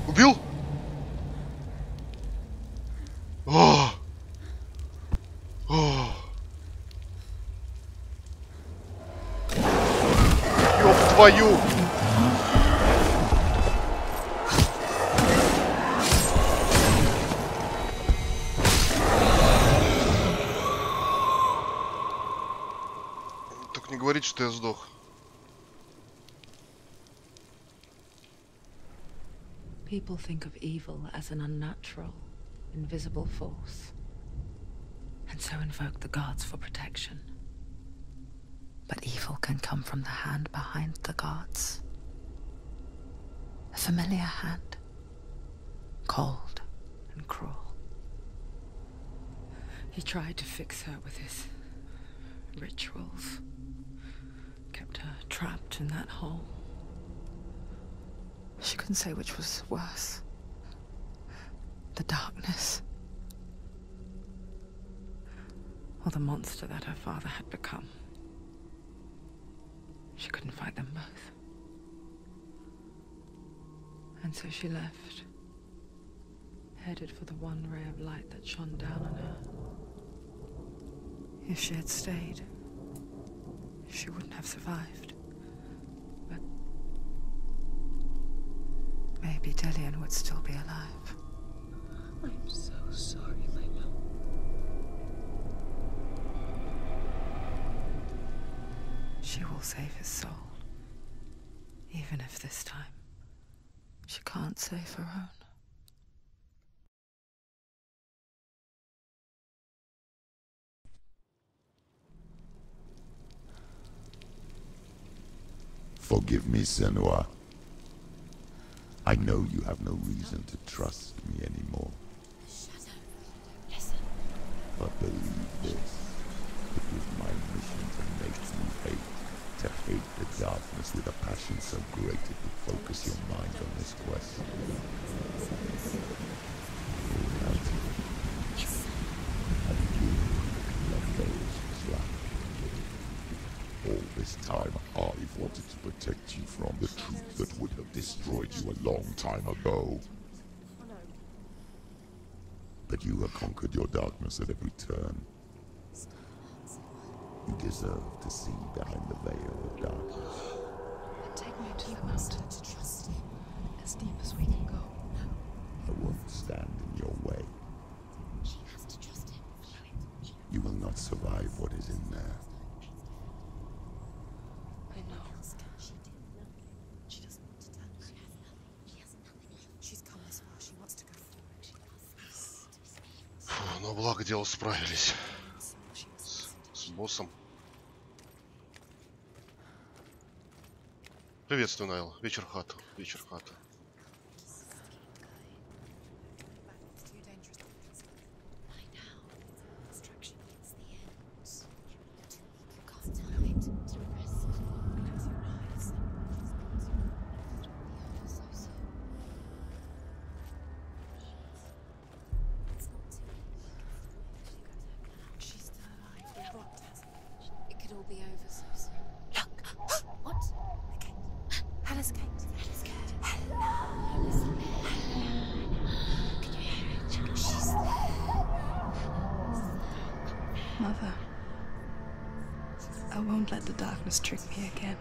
Убил? О! О! Ёб твою! Только не говорите, что я сдох. People think of evil as an unnatural, invisible force, and so invoke the gods for protection. But evil can come from the hand behind the gods. A familiar hand, cold and cruel. He tried to fix her with his rituals, kept her trapped in that hole. She couldn't say which was worse. The darkness. Or the monster that her father had become. She couldn't fight them both. And so she left. Headed for the one ray of light that shone down on her. If she had stayed, she wouldn't have survived. But maybe Delian would still be alive. I'm so sorry, my love. she will save his soul. Even if this time she can't save her own. Forgive me, Senua. I know you have no reason to trust me anymore. Listen. But believe this, it was my mission to make you hate. To hate the darkness with a passion so great it would focus your mind on this quest. Reality. Yes. And you love those slack. All this time, I've wanted to protect you from the truth that would have destroyed you a long time ago. But you have conquered your darkness at every turn. You deserve to see behind the veil of darkness. Take me to the mountain, as deep as we can go. I won't stand in your way. She has to trust him. You will not survive what is in there. I know. She doesn't want to tell. She has nothing. She has nothing. She's come this far. She wants to go forward. She does. Фу, ну благо дело справились с боссом. Приветствую, Найл. Вечер хата. Вечер хата. It could all be over so soon. Look! What? The gate. Hella's gate. Hella's gate. Hella. Hella's there. Can you hear it? She's there. Mother, I won't let the darkness trick me again.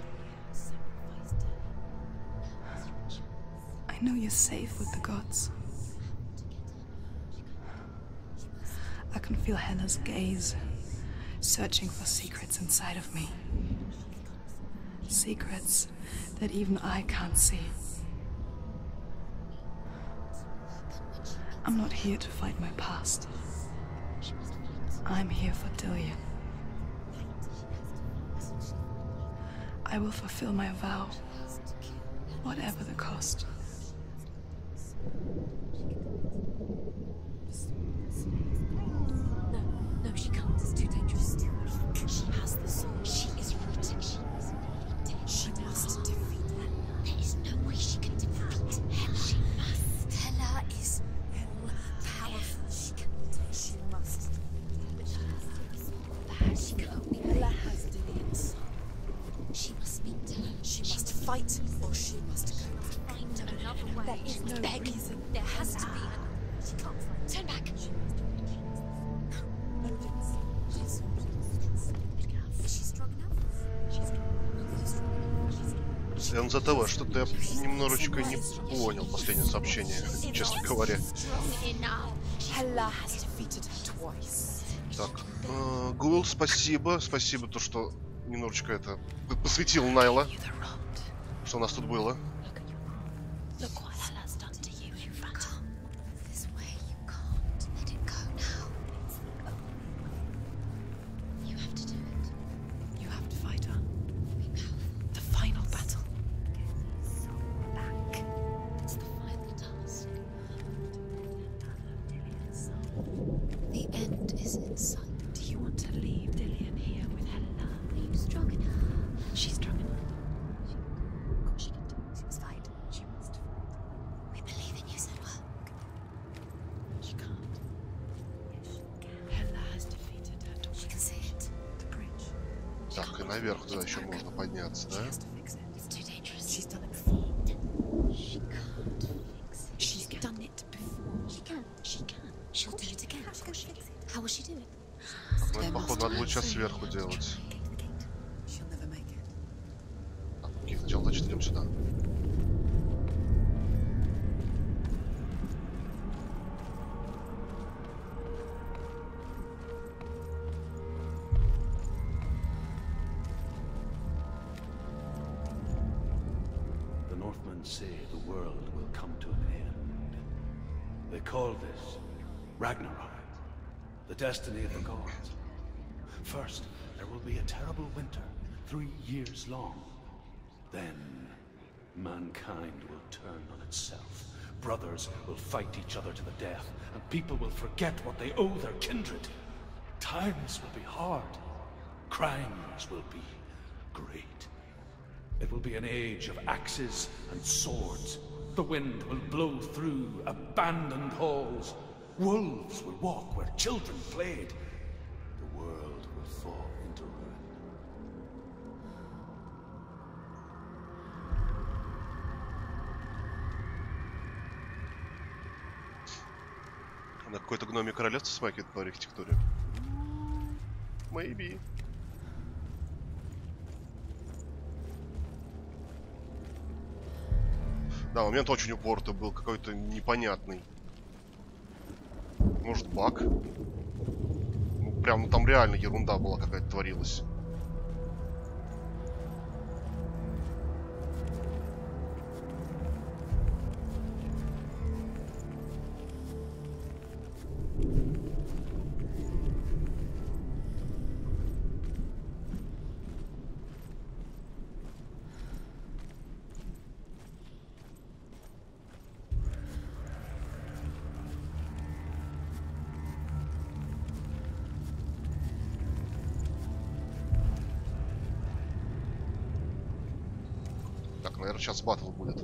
I know you're safe with the gods. I can feel Hella's gaze, searching for secrets inside of me. Secrets that even I can't see. I'm not here to fight my past. I'm here for Dillian. I will fulfill my vow, whatever the cost. No, she can't. It's too dangerous. She has the soul. She is rooted. She must defeat her. There is no way she can defeat Hella. She must. Hella is powerful. She must. She can only Hella has Dillian's soul. She must speak to her. She must fight, or she must go. Find another way. There is no reason. There has to be. She can't fight. Turn back. НЗТВ, что-то я немножечко не понял последнее сообщение, честно говоря. Так, Гуэлл, спасибо. Спасибо, то, что немножечко это посвятил Найла. Что у нас тут было. The end is in sight. Do you want to leave Dillian here with Hella? Are you strong enough? She's strong enough. Of course she can do it. She must fight. She must fight. We believe in you, Senua. She can't. Yes, she can. Hella has defeated her daughter. She can see it. The bridge. Так, и наверх туда еще можно подняться, да? It's too dangerous. She's done it before. She can't fix it. She's done it before. She can. She can. She'll do it again. Of course she can. How will she do it? Ну, это, походу, надо будет сейчас сверху делать. Так, окей, сначала, значит, идем сюда. say the world will come to an end. They call this Ragnarok, the destiny of the gods. First, there will be a terrible winter, 3 years long. Then, mankind will turn on itself. Brothers will fight each other to the death, and people will forget what they owe their kindred. Times will be hard. Crimes will be great. It will be an age of axes and swords. The wind will blow through abandoned halls. Wolves will walk where children played. The world will fall into ruin. На какое-то гномье королевство смакивает по архитектуре. Maybe. Да, момент очень упоротый был, какой-то непонятный. Может, баг? Ну, прям, ну там реально ерунда была какая-то творилась. Так, наверное, сейчас баттл будет.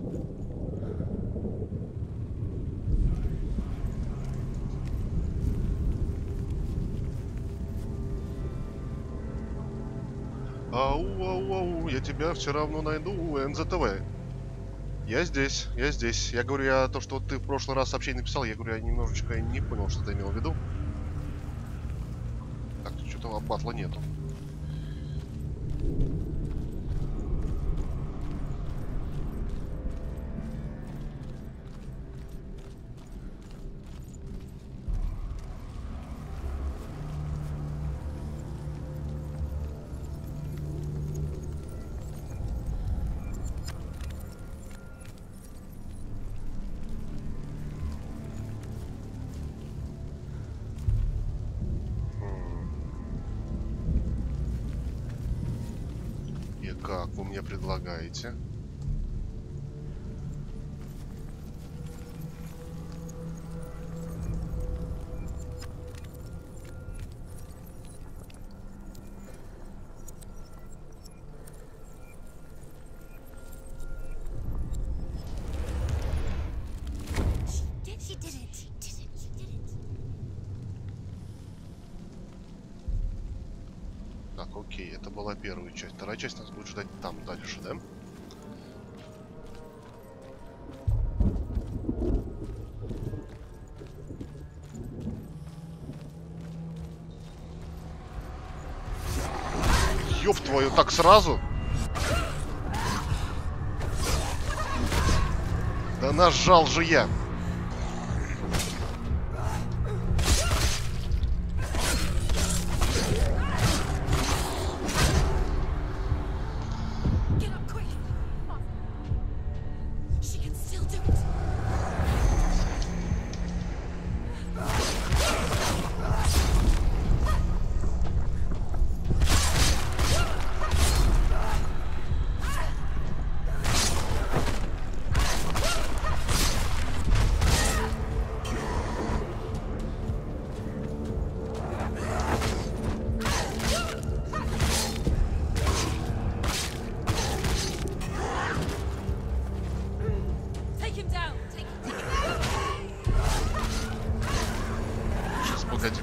Ау, я тебя все равно найду, НЗТВ. Я здесь, я здесь. Я говорю, я то, что ты в прошлый раз сообщение написал, я говорю, я немножечко не понял, что ты имел в виду. Так, что-то батла нету. Как вы мне предлагаете? Так, окей, это была первая часть. Вторая часть нас будет ждать там дальше, да? Ёб твою, так сразу? Да нажал же я.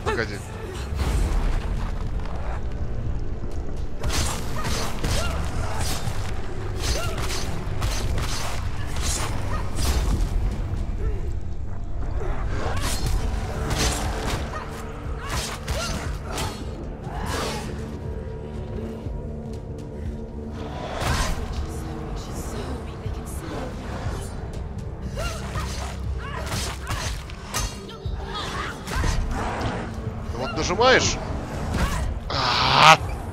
Погоди. Нажимаешь?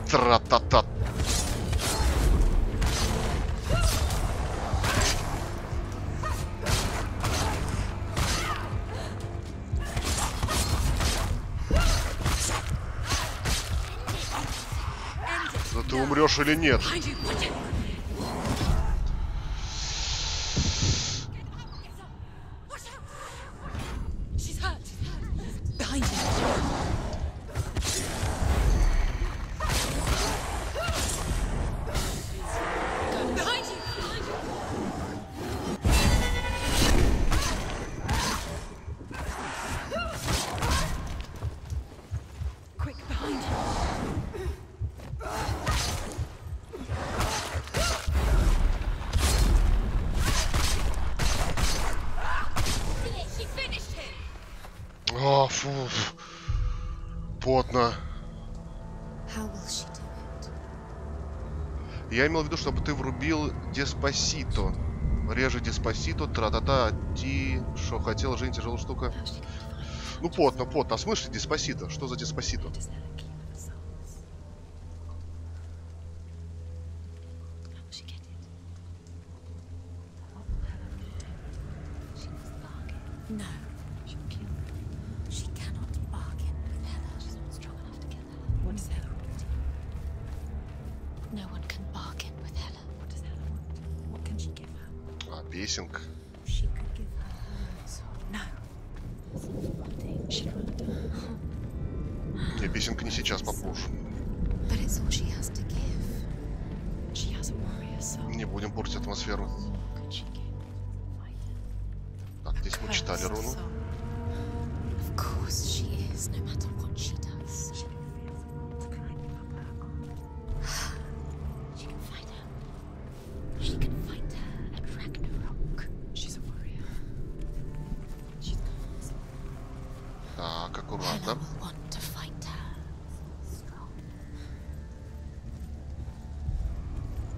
Тра-та-та. ты умрешь или нет. О, фу. Потно. Я имел в виду, чтобы ты врубил Деспасито. Реже Деспасито, тра-та-та, ти, что хотел, жизнь тяжелая штука. Ну, потно. А в смысле Деспасито? Что за Деспасито? No. She cannot bargain with Hella. She's not strong enough to get Hella. What does Hella want? No one can bargain with Hella. What does Hella want? What can she give her? А, песенка. She could give her her soul. No. She can't. Не, песенка не сейчас, попозже. But it's all she has to give. She has a warrior soul. Не будем портить атмосферу. What could she give? Так, здесь мы читали руну. Of course she is, no matter what she does. She can fight her. She can fight her at Ragnarok. She's a warrior. She's got Так, Hella аккуратно. will want to fight her. Strong.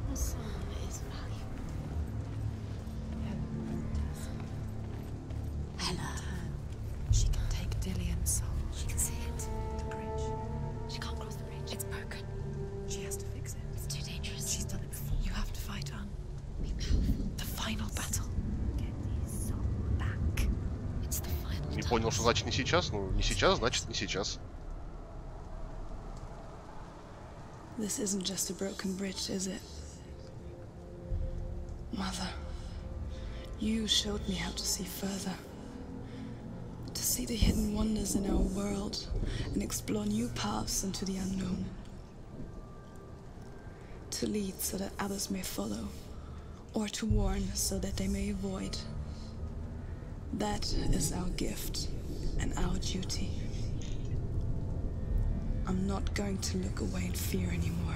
Her soul is valuable. Hella. She can take Dillion's soul. She can see it. The bridge. She can't cross the bridge. It's broken. She has to fix it. It's too dangerous. She's done it before. You have to fight on. Be powerful. The final battle. Get his soul back. It's the final Не понял, что значит не сейчас. Ну, не сейчас, значит не сейчас. This isn't just a broken bridge, is it? Mother, you showed me how to see further. To see the hidden wonders in our world and explore new paths into the unknown. To lead so that others may follow, or to warn so that they may avoid. That is our gift and our duty. I'm not going to look away in fear anymore.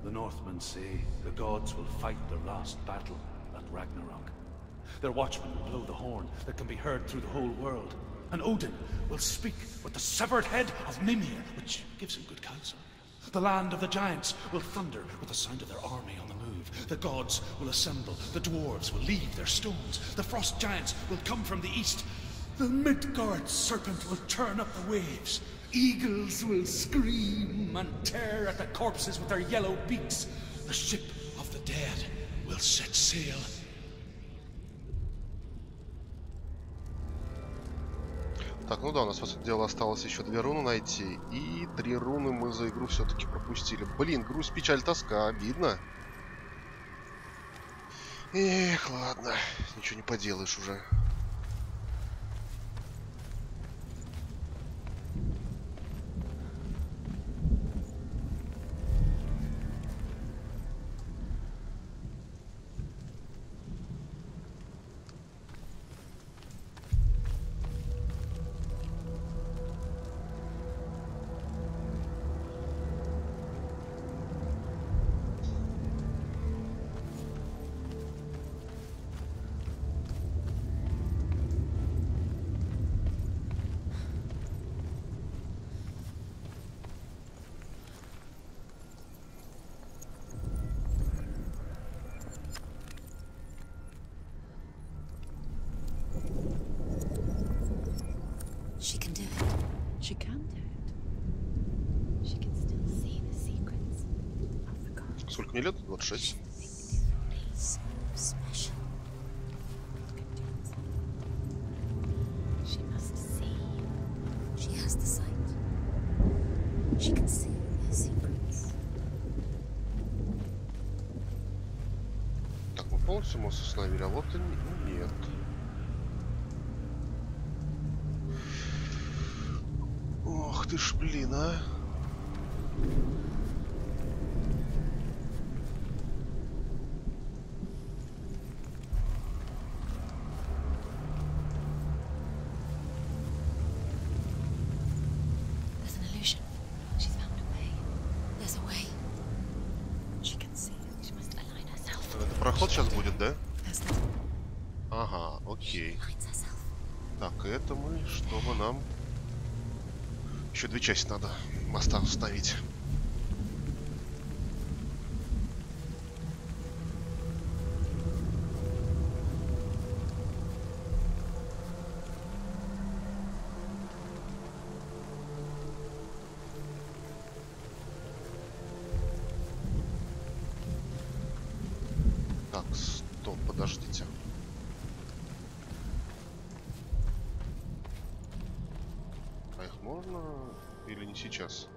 The Northmen say the gods will fight their last battle at Ragnarok. Their watchmen will blow the horn that can be heard through the whole world. And Odin will speak with the severed head of Mimir, which gives him good counsel. The land of the giants will thunder with the sound of their army on the move. The gods will assemble, the dwarves will leave their stones. The frost giants will come from the east. The Midgard serpent will turn up the waves. Eagles will scream and tear at the corpses with their yellow beaks. The ship of the dead will set sail. Так, ну да, у нас, по сути дела, осталось еще 2 руны найти. И 3 руны мы за игру все-таки пропустили. Блин, грусть, печаль, тоска. Обидно. Эх, ладно. Ничего не поделаешь уже. She can do it. She can do it. She can still see the secrets of the gods. Сколько мне лет? 26. special. She must see. She has the sight. She can see their secrets. Так, мы полностью мост установили, а вот и нет. Ох ты ж, блин, а. There's an illusion. She's found a way. There's a way. She can see. She must align herself. Это проход сейчас будет, да? There's the... Ага, окей. Aligns herself. Так, это мы, чтобы нам... Еще 2 части надо моста установить. Так, стоп, подождите. А их можно или не сейчас?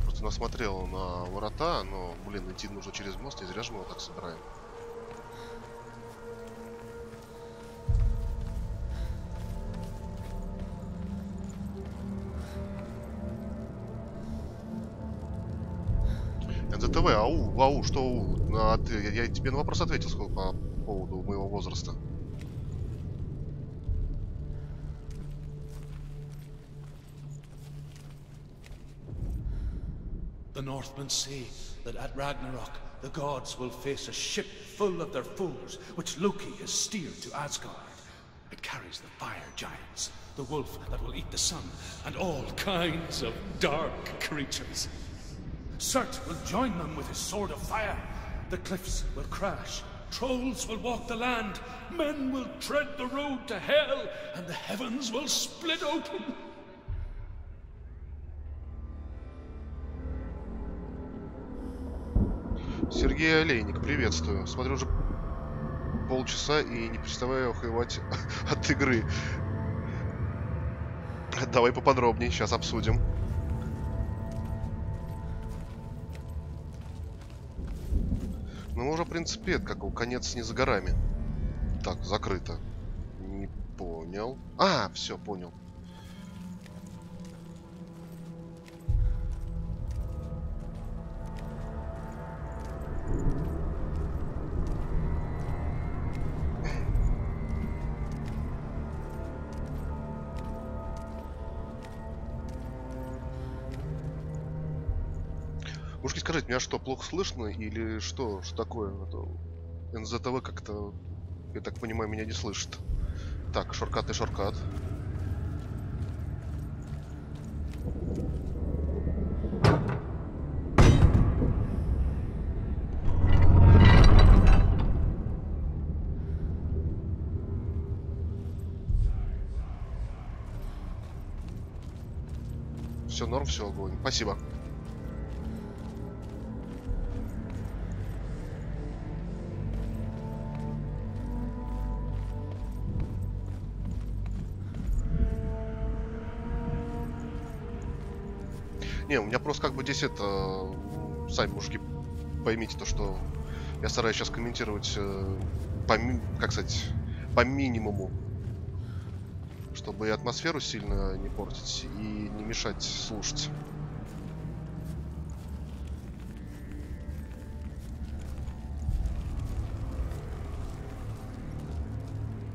Просто насмотрел на ворота, но, блин, идти нужно через мост, и зря же мы его так собираем. НЗТВ, ау, что ау? Я тебе на вопрос ответил, сколько по поводу моего возраста. The Northmen say that at Ragnarok, the gods will face a ship full of their foes, which Loki has steered to Asgard. It carries the fire giants, the wolf that will eat the sun, and all kinds of dark creatures. Surt will join them with his sword of fire. The cliffs will crash, trolls will walk the land, men will tread the road to hell, and the heavens will split open. Сергей Олейник, приветствую. Смотрю, уже полчаса и не переставаю охуевать от игры. Давай поподробнее, сейчас обсудим. Ну, уже, в принципе, как у конец не за горами. Так, закрыто. Не понял. А, все, понял. Мужики, скажите, меня что, плохо слышно или что? Что такое? НЗТВ как-то, я так понимаю, меня не слышит. Так, шоркат и шоркат. Все норм, все огонь. Спасибо. Не, у меня просто как бы здесь это... Сами, мужики, поймите то, что я стараюсь сейчас комментировать как сказать, по минимуму. Чтобы и атмосферу сильно не портить, и не мешать слушать.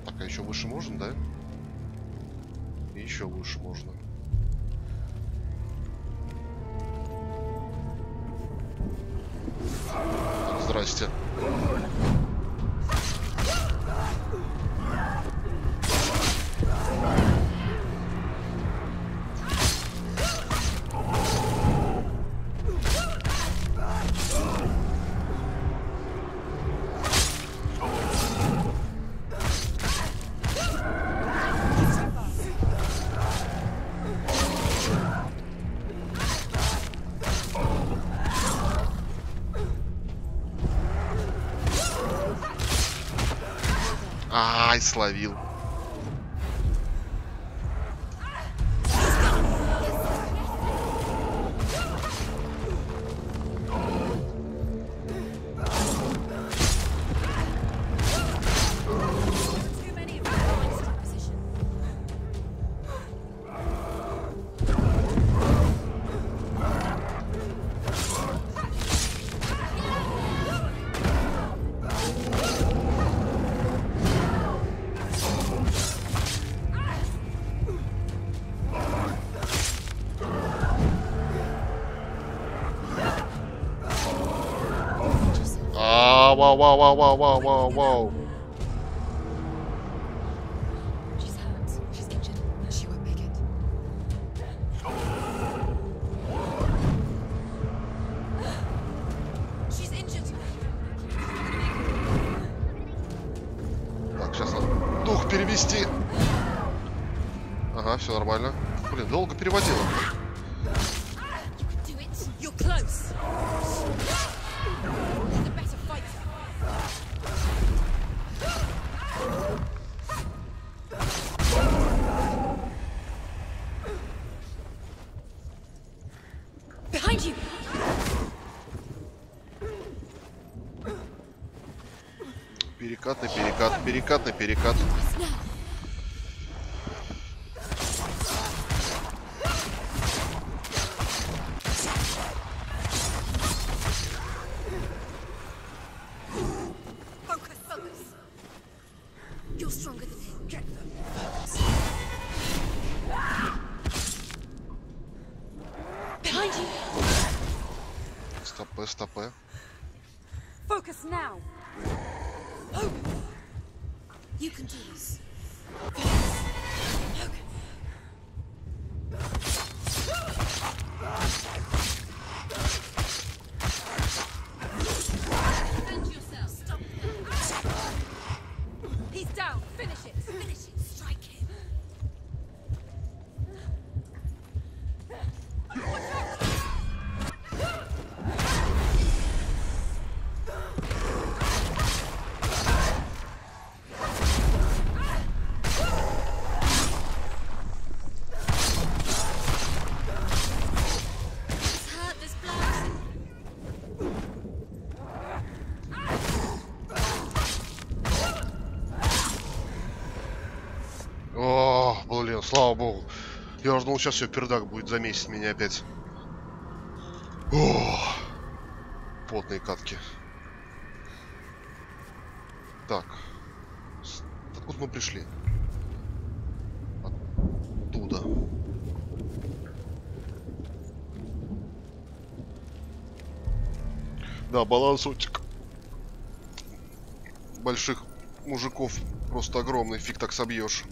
Так, а еще выше можно, да? И еще выше можно. Так, здрасте. Ай, словил. Too many of them are in strong position. Вау. She's hurt. She's injured. She won't make it. She's injured. Так, сейчас надо дух перевести. Ага, все нормально. Блин, долго переводила. You can do it. You're close. You're the better fighter. Behind you. Перекат на перекат, перекат на перекат. Focus now. Focus. You're stronger than him. Get them. Behind you. Стопе. Focus now. You can do this. Defend yourself. Stop. He's down. Finish it. Strike him. Hurt this blood. О, блин, слава богу. Я уже думал, сейчас все, пердак будет за месяц меня опять. О, потные катки. Так. Откуда мы пришли? Оттуда. Да, балансотик. Больших мужиков просто огромный, фиг так собьешь.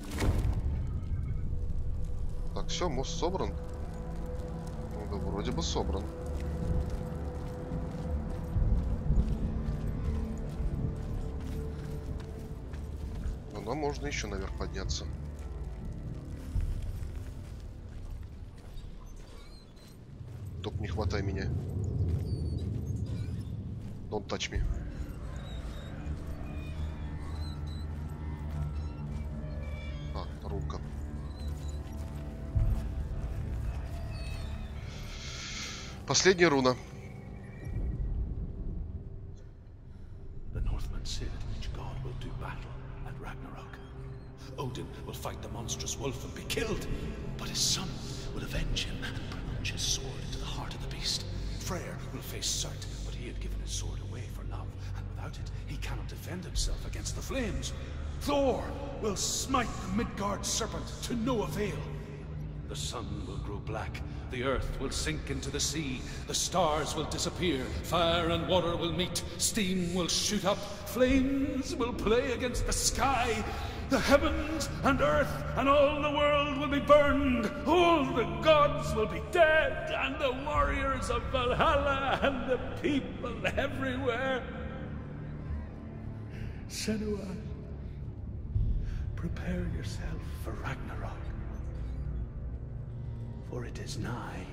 Так, все, мост собран. Ну, да, вроде бы собран. Но нам можно еще наверх подняться. Только не хватай меня. Don't touch me. А, рука. Последняя руна. The Northmen say that each god will do battle at Ragnarok. Odin will fight the monstrous wolf and be killed, but his son will avenge him and plunge his sword into the heart of the beast. Freyr will face Surt, but he had given his sword away for love, and without it, he cannot defend himself against the flames. Thor will smite the Midgard serpent to no avail. The sun will grow black, the earth will sink into the sea, the stars will disappear, fire and water will meet, steam will shoot up, flames will play against the sky, the heavens and earth and all the world will be burned, all the gods will be dead, and the warriors of Valhalla and the people everywhere. Senua, prepare yourself for Ragnarok. For it is nigh.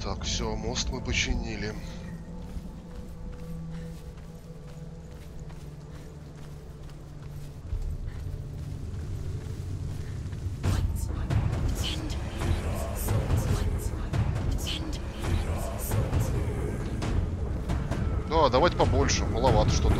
Так, все, мост мы починили. Да, давайте побольше, маловато что-то.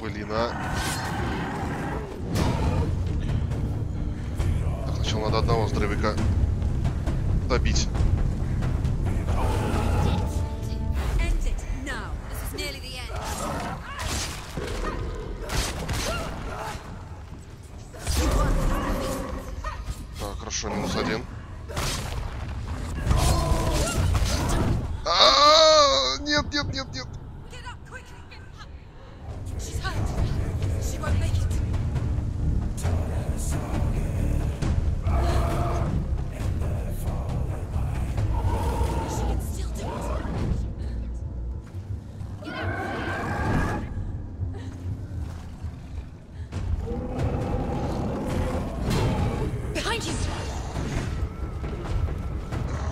Блин, а. Так, сначала надо одного здоровяка добить. Так, хорошо, минус один. Нет, нет, нет, нет.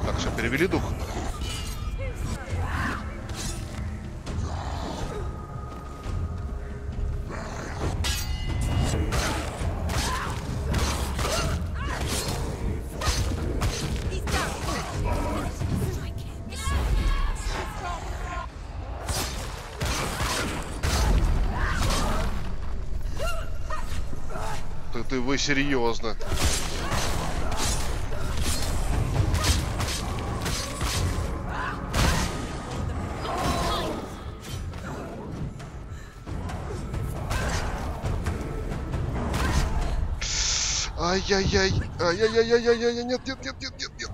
Так, все, перевели дух. Вы серьезно? Ай-яй-яй, ай-яй-яй-яй-яй, нет, нет, нет, нет, нет, нет.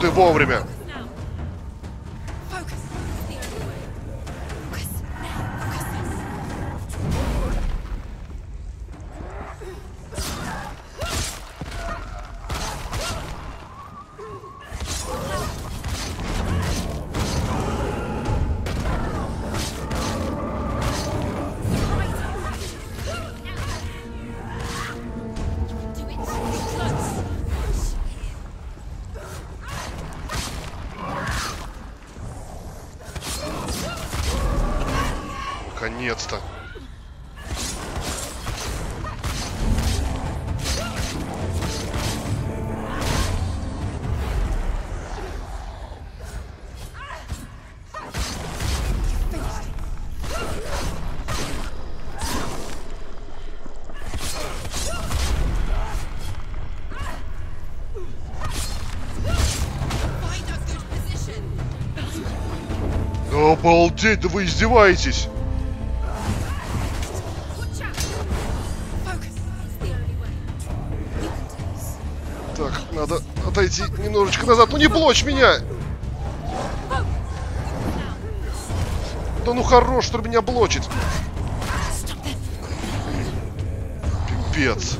Ты вовремя. Наконец-то. Обалдеть, да вы издеваетесь! Так, надо отойти немножечко назад. Ну не блочь меня! Да ну хорош, что меня блочить! Пипец!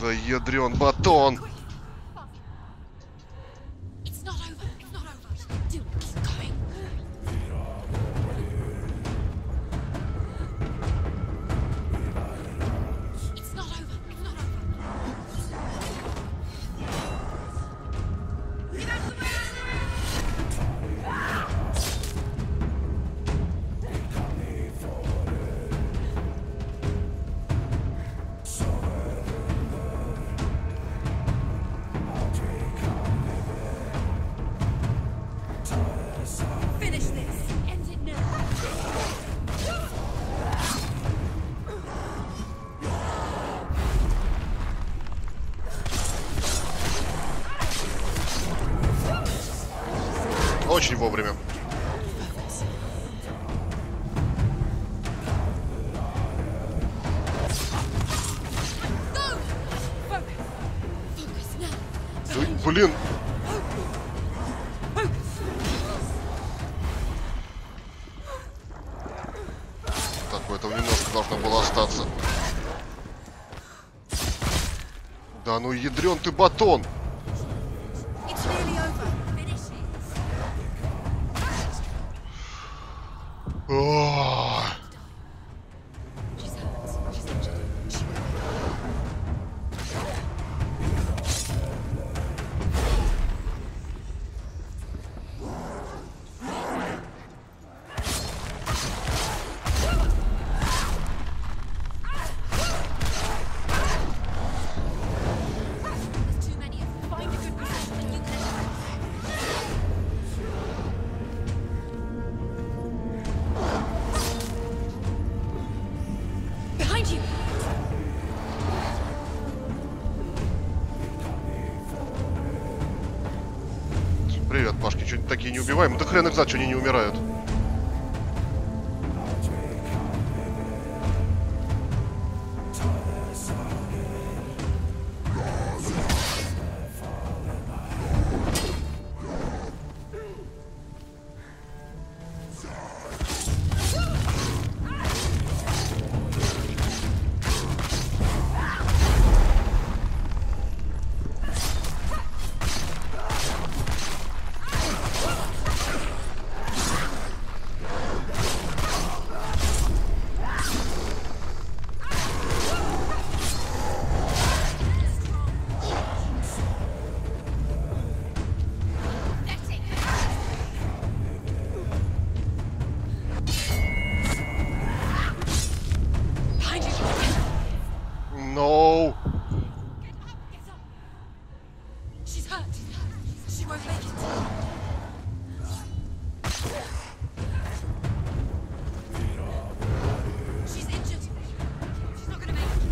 Да ядрен батон! Очень вовремя. Да, блин. Так, у этого немножко должно было остаться. Да ну ядрен ты батон. Привет, Пашки, что-нибудь такие не убиваем? Да хрен их знает, что они не умирают. No. She's hurt. She won't make it. She's injured. She's not gonna make it.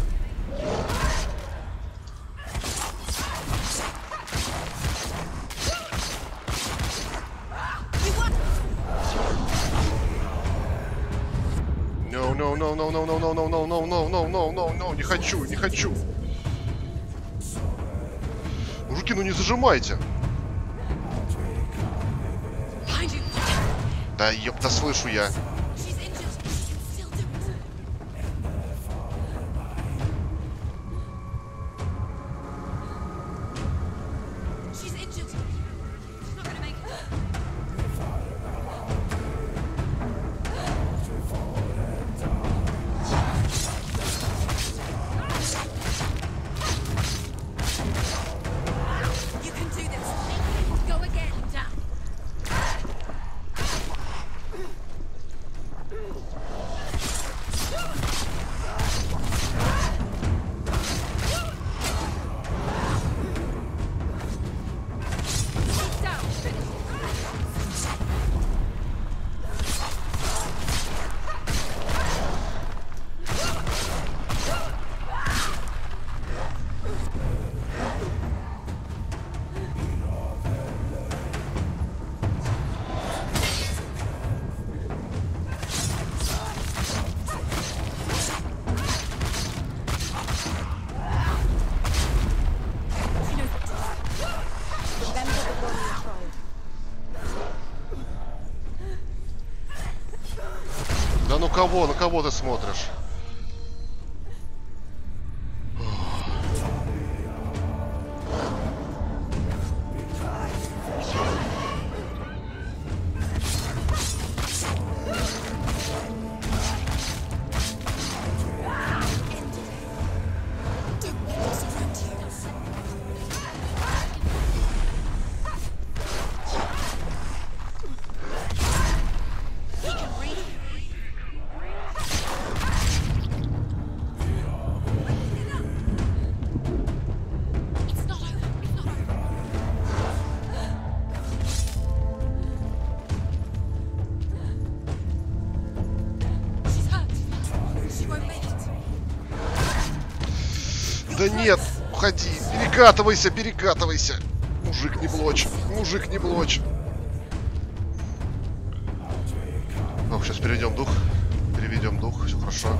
You won. No, no, no, no, no, no, no, no, no, no, no, no, no, no, no, не хочу, не хочу. Мужики, ну не зажимайте. Да ёпта, слышу я. кого? На кого ты смотришь? Да нет, уходи, перекатывайся, перекатывайся. Мужик, не блочь, мужик, не блочь. Ну, сейчас переведем дух, все хорошо.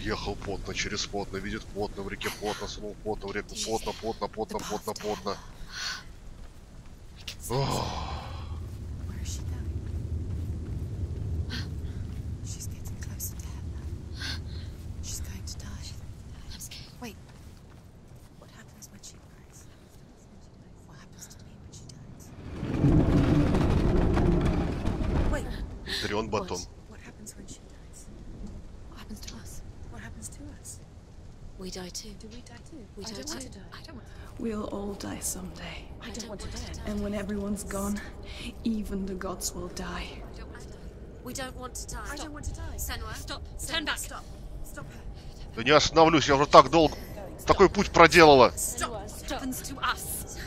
Ехал плотно, через плотно, видит плотно, в реке плотно, сунул плотно, в реку плотно, плотно, плотно, плотно, плотно. Дрен батон. We die too. Do we die too? We die too. I don't want to. We'll all die someday. I don't want to die. And when everyone's gone, even the gods will die. We don't want to die. I don't want to die. Senua, stop. Turn back. Stop. Stop her. Да не остановлюсь, я уже так долго такой путь проделала. Stop. What happens to us?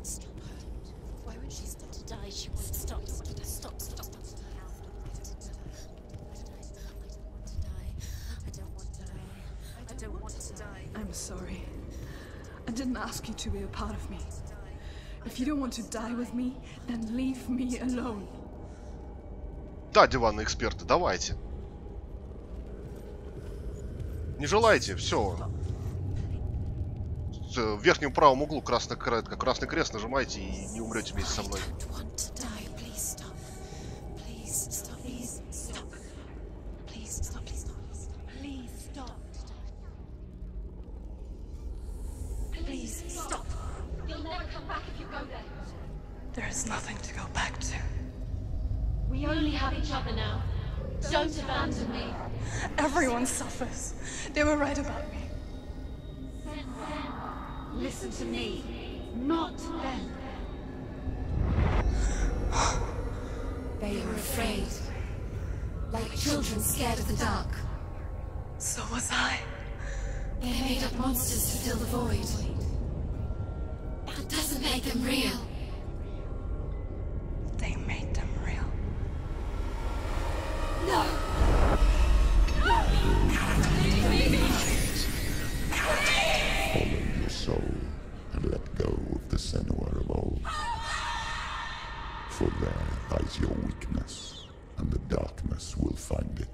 Stop her. Why would she stop to die? She won't stop. Stop. Stop. I don't want to die. I'm sorry. I didn't ask you to be a part of me. If you don't want to die with me, then leave me alone. Да, диванные эксперты, давайте. Не желаете? Все. В верхнем правом углу красный крест нажимайте и не умрете вместе со мной. There is nothing to go back to. We only have each other now. Don't abandon me. Everyone suffers. They were right about me. Listen to me, not them. They were afraid. Like children scared of the dark. So was I. They made up monsters to fill the void. That doesn't make them real. They made them real. No! Follow your soul and let go of the Senua of old. For there lies your weakness, and the darkness will find it.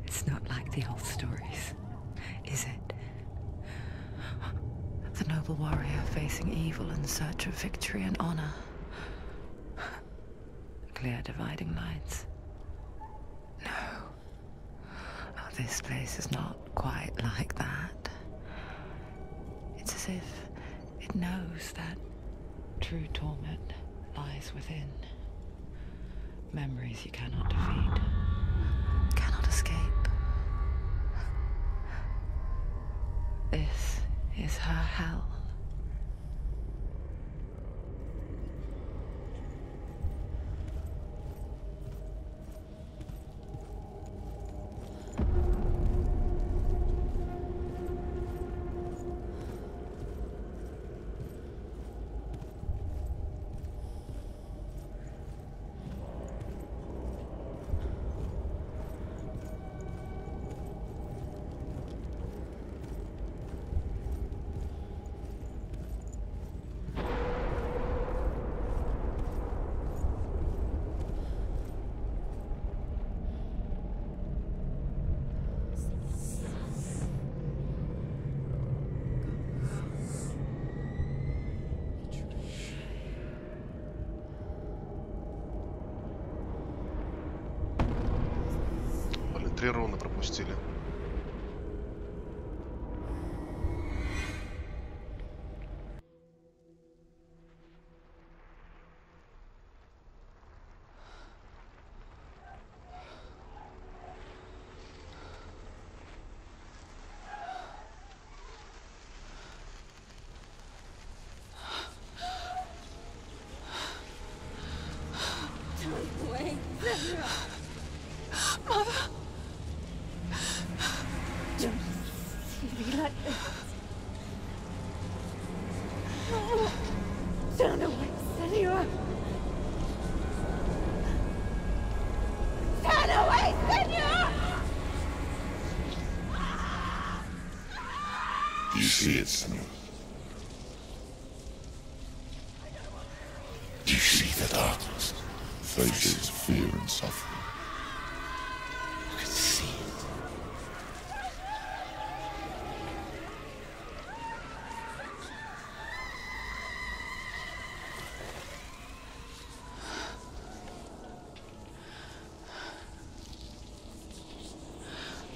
It's not like the old stories, is it? The noble warrior facing evil in search of victory and honor, clear dividing lines. No. Oh, this place is not quite like that. It's as if it knows that true torment lies within. Memories you cannot defeat, cannot escape. This is her hell. Блин, 3 руны пропустили. Wait, Mother! Don't be like this. No! Turn away, Senua! Turn away, Senua! Do you see it, Senua? Do you see the darkness? Faces fear and suffering. You can see it.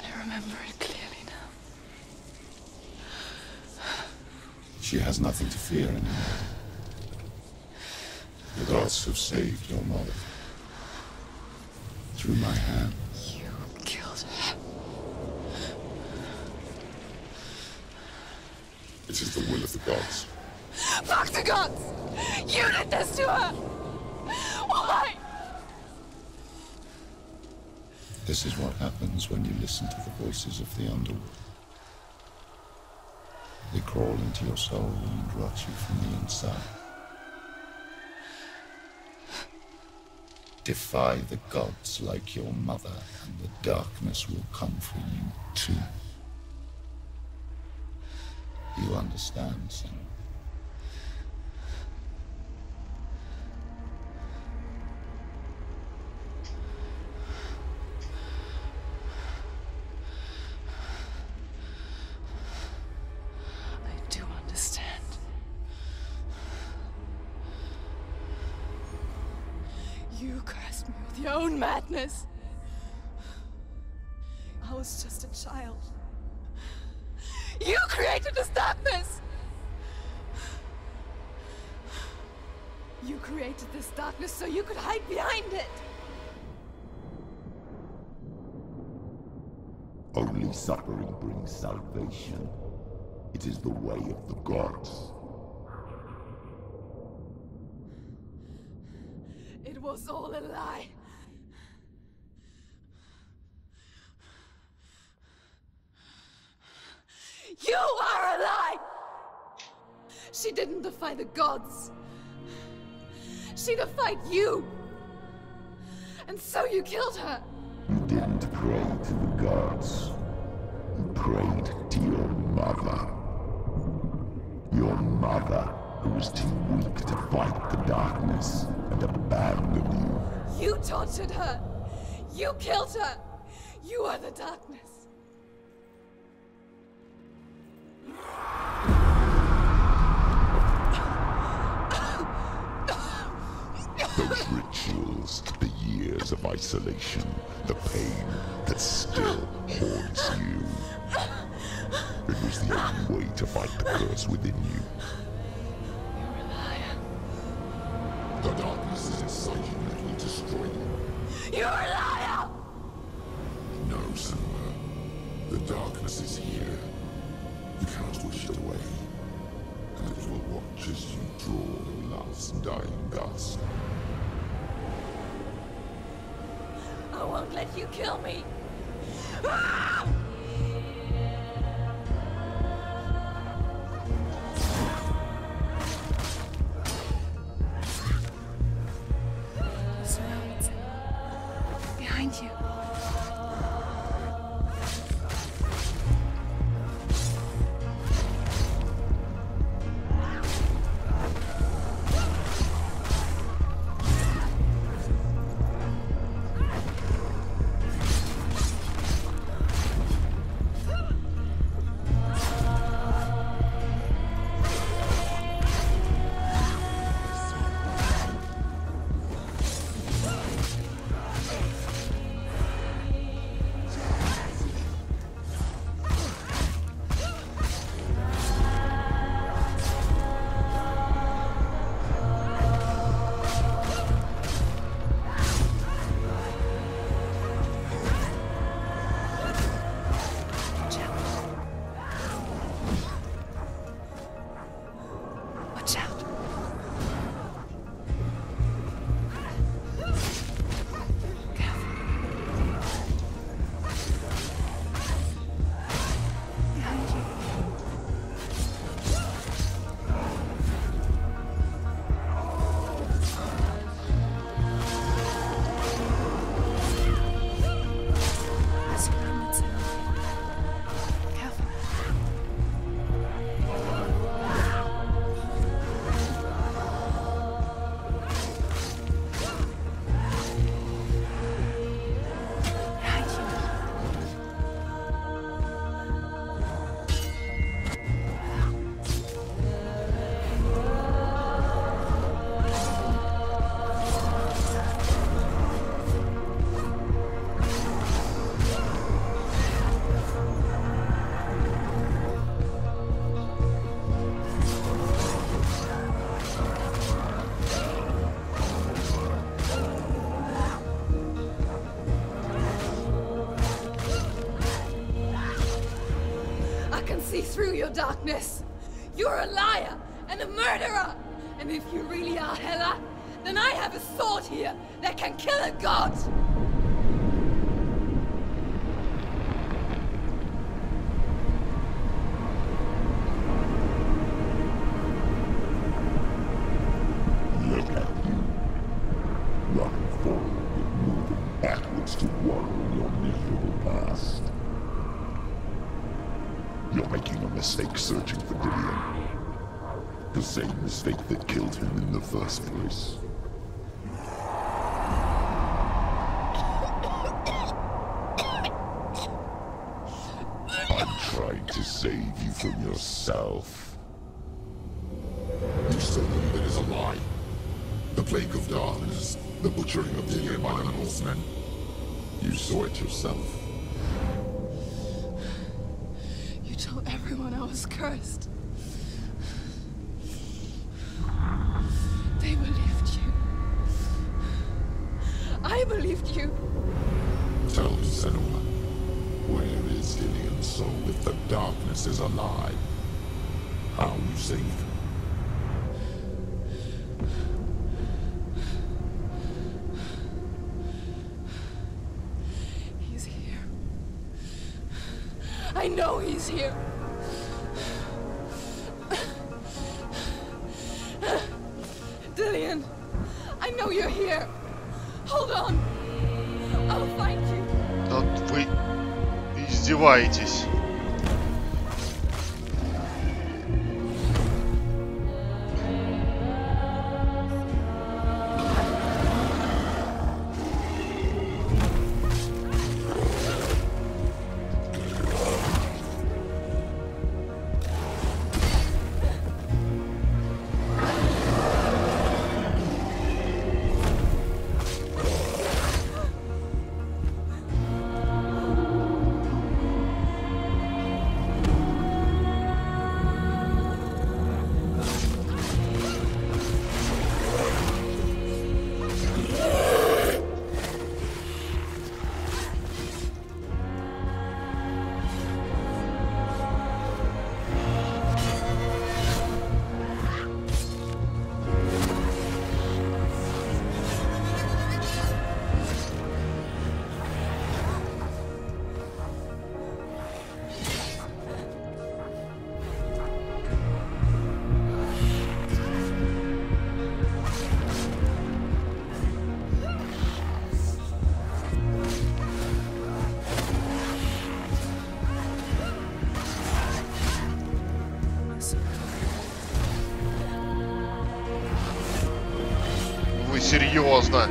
I remember it clearly now. She has nothing to fear anymore. The gods have saved your mother. Through my hand. You killed her. It is the will of the gods. Fuck the gods! You did this to her! Why? This is what happens when you listen to the voices of the underworld. They crawl into your soul and rot you from the inside. Defy the gods like your mother, and the darkness will come for you too. You understand, Senua? I do understand. You cursed me with your own madness. I was just a child. You created this darkness! You created this darkness so you could hide behind it! Only suffering brings salvation. It is the way of the gods. It was all a lie. You are a lie! She didn't defy the gods. She defied you. And so you killed her. You didn't pray to the gods. You prayed to your mother. Your mother, who was too weak to fight the darkness and abandoned you. You tortured her. You killed her. You are the darkness. Those rituals miles to the years of isolation, the pain that still haunts you. It was the only way to fight the curse within you. You're a liar. The darkness is inside you and it will destroy you. You're a liar! No, Senua. The darkness is here. You cannot wish it away. And it will watch as you draw your last dying gasp. I won't let you kill me! Surround. Behind you. Watch out. Careful. Behind you. Surrounded, Senua. Careful. Behind you. I can see through your darkness. You're a liar and a murderer. And if you really are Hela, then I have a sword here that can kill a god. Look at you. Running forward and moving backwards to wallow in your miserable past. You're making a mistake searching for Dillion. The same mistake that killed him in the first place. I'm trying to save you from yourself. You still believe it is a lie. The plague of darkness, the butchering of Dillion by the Norsemen. You saw it yourself. You told everyone I was cursed. They believed you. I believed you. Tell me, Senua, where is Dillion's soul if the darkness is a lie? How you saved him? He's here. I know he's here. Dillion, I know you're here. Hold on. I'll find you. Да вы издеваетесь. серьезно.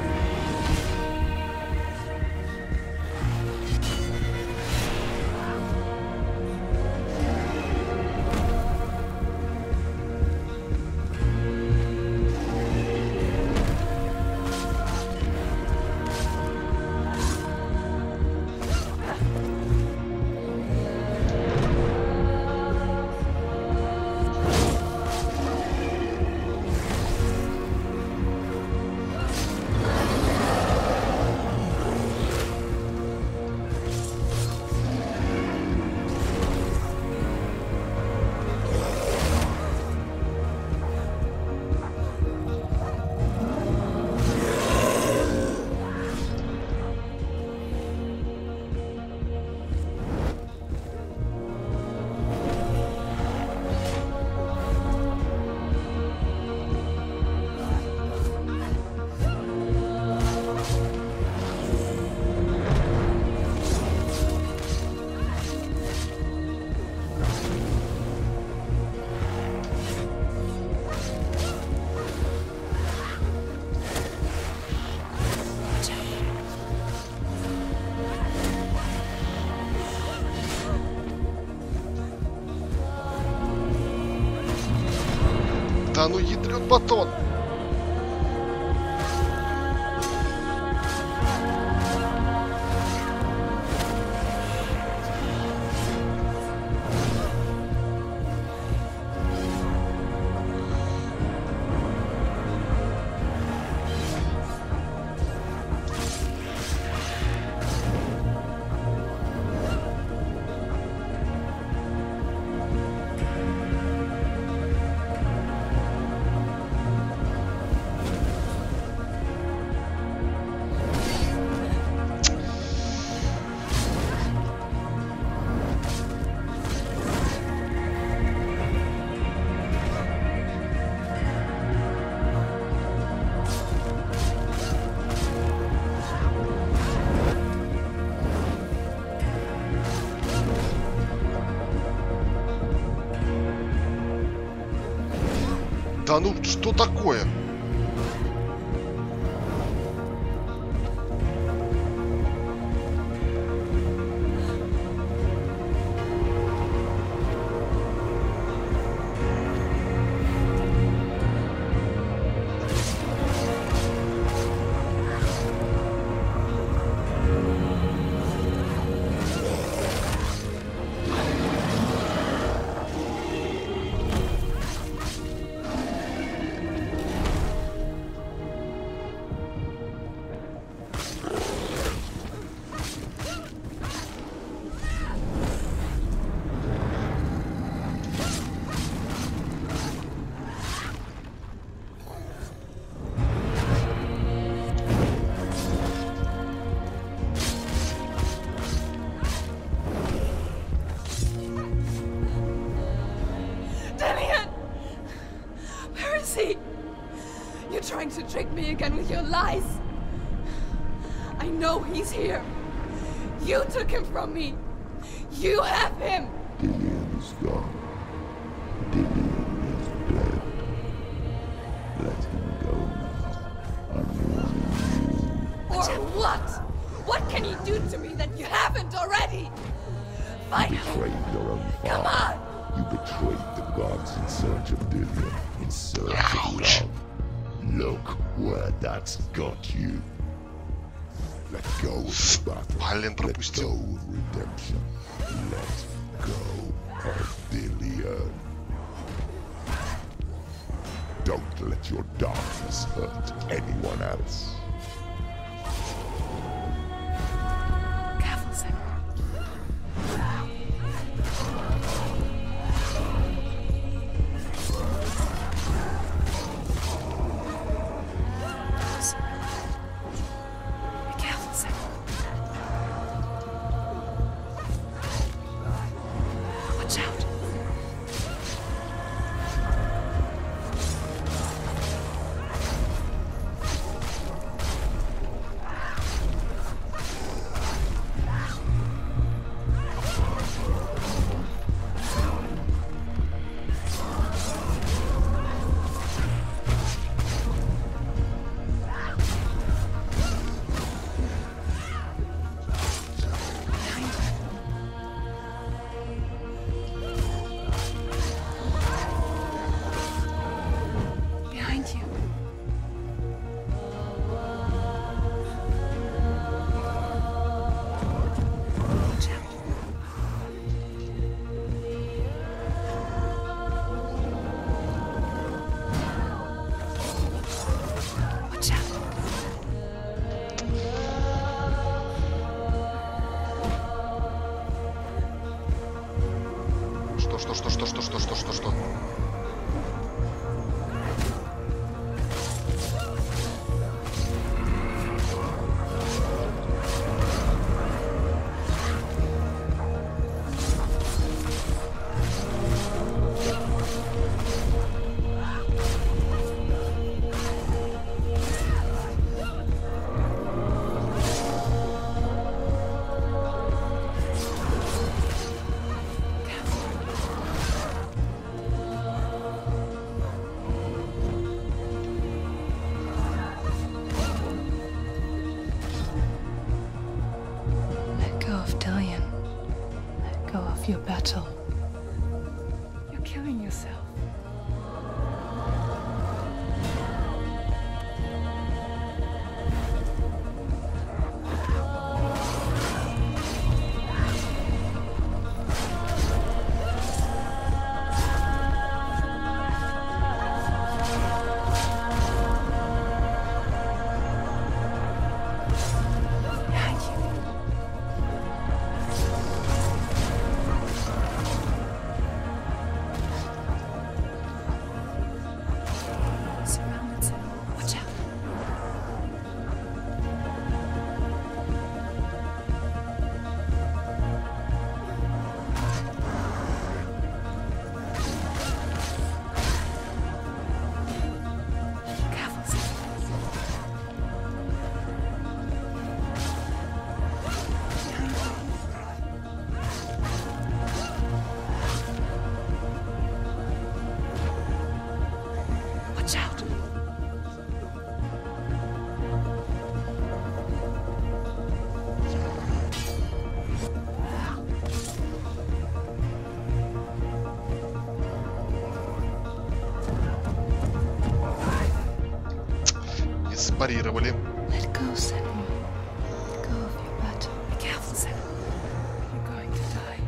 Да ну ядрёт батон. Да ну что такое? Trying to trick me again with your lies. I know he's here. You took him from me. You have him. Dillian is gone. Dillian is dead. Let him go now. I'm warning you. Or what? What can he do to me that you haven't already? Fight You him. betrayed your own Come father. on. You betrayed the gods in search of Dillian, in search of love. Look where that's got you. Let go of the battle. Блин, Let пропустил. go of redemption. Let go of Dillian. Don't let your darkness hurt anyone else. Careful, Senua. Что? Your battle. You're killing yourself. Парировали. Let go, Senua. Let go of your battle. Be careful, Senua. You're going to die.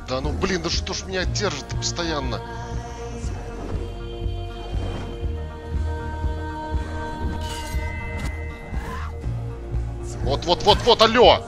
Да ну блин, да что ж меня держит постоянно? Вот, алло!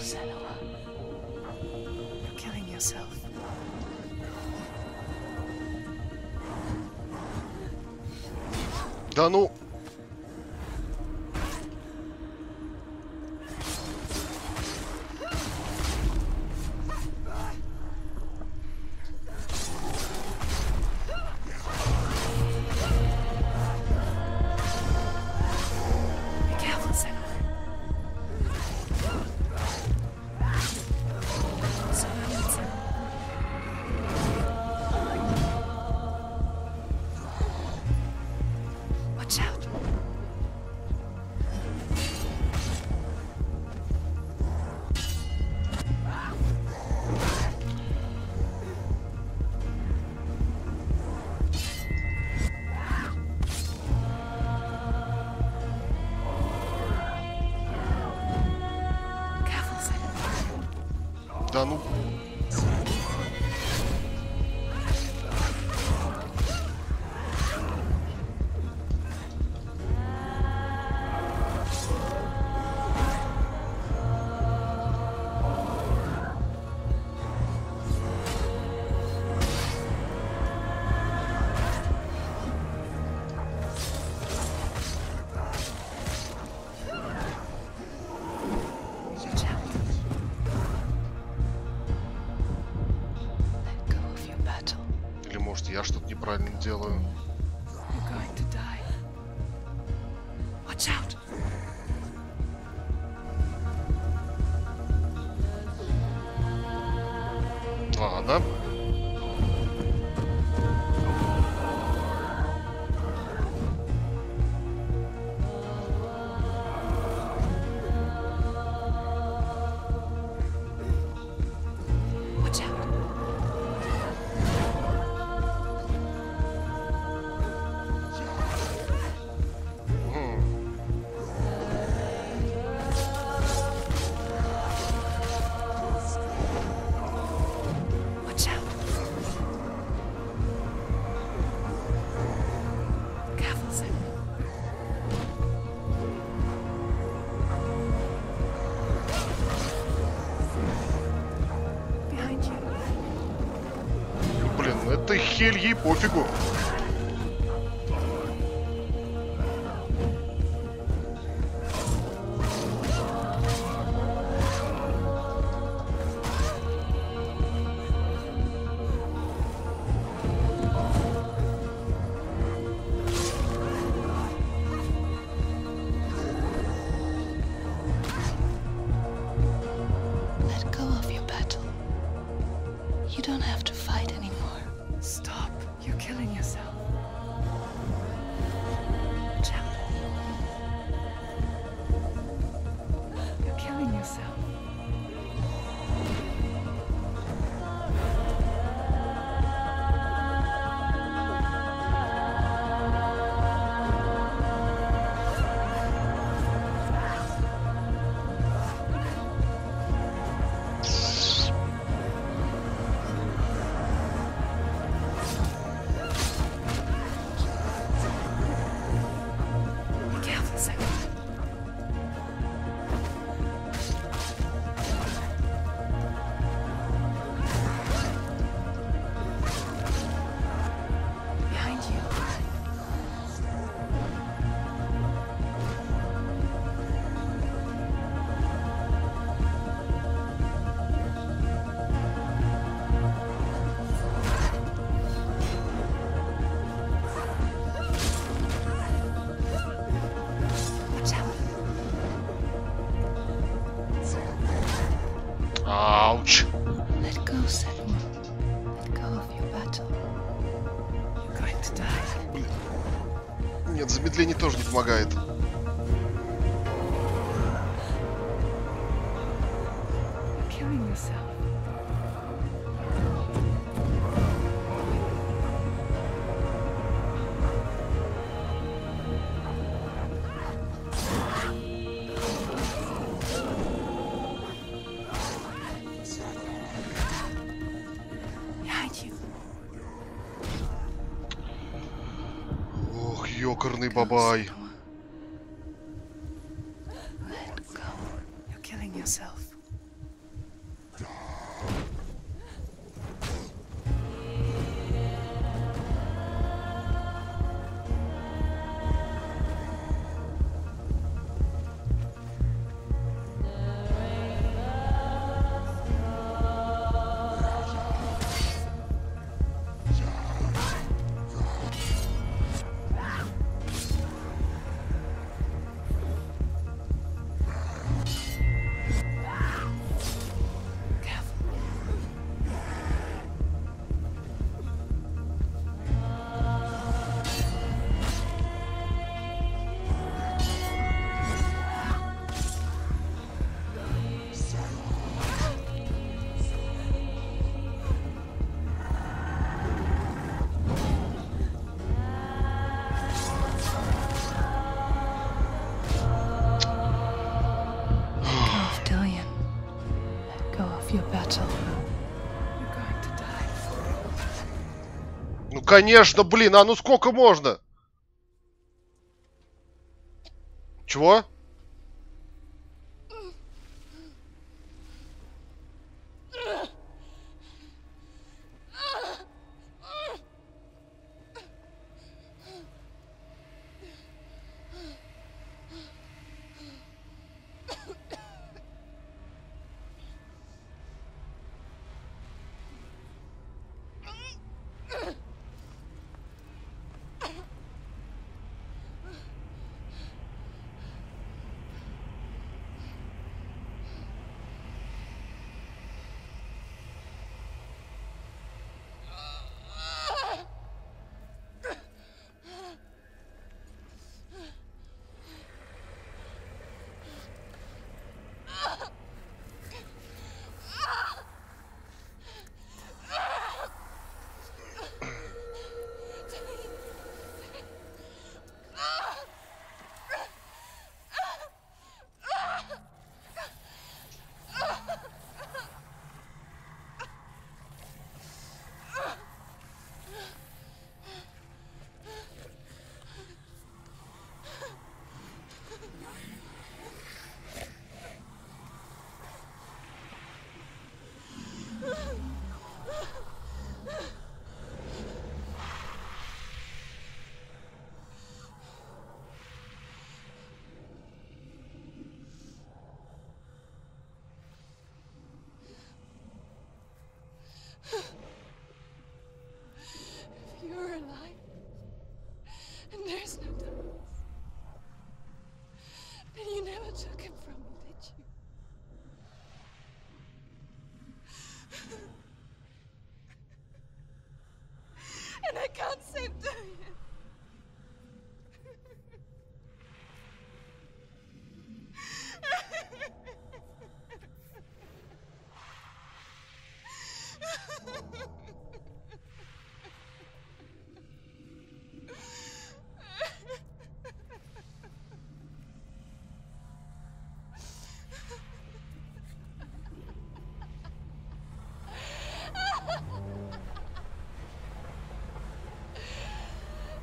Senua. You're killing yourself. Да ну! Да ну. Или может я что-то неправильно делаю? Ладно. Блин, ну это хель ей пофигу. Let go of your battle. You don't have to fight anymore. Stop. You're killing yourself. Jack. You're killing yourself. Ауч. Let go, Senua. Let go of your battle. You're going to die. Нет, замедление тоже не помогает. You're killing yourself. Ох, ёкарный бабай. Let go. You're killing yourself. конечно, блин, а ну сколько можно? Чего? If you're alive, and there's no darkness, then you never took him from me, did you? And I can't seem to yet.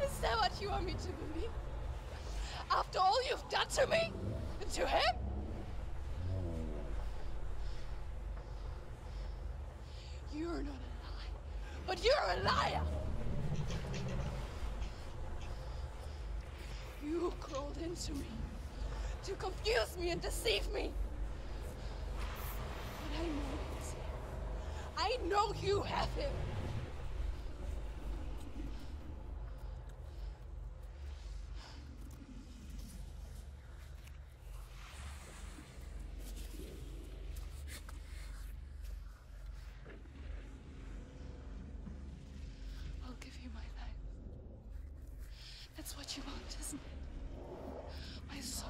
Is that what you want me to believe? After all you've done to me? And to him? You're not a lie, but you're a liar! You crawled into me to confuse me and deceive me. But I know he's here. I know you have him. I'll give you my life. That's what you want, isn't it? My soul.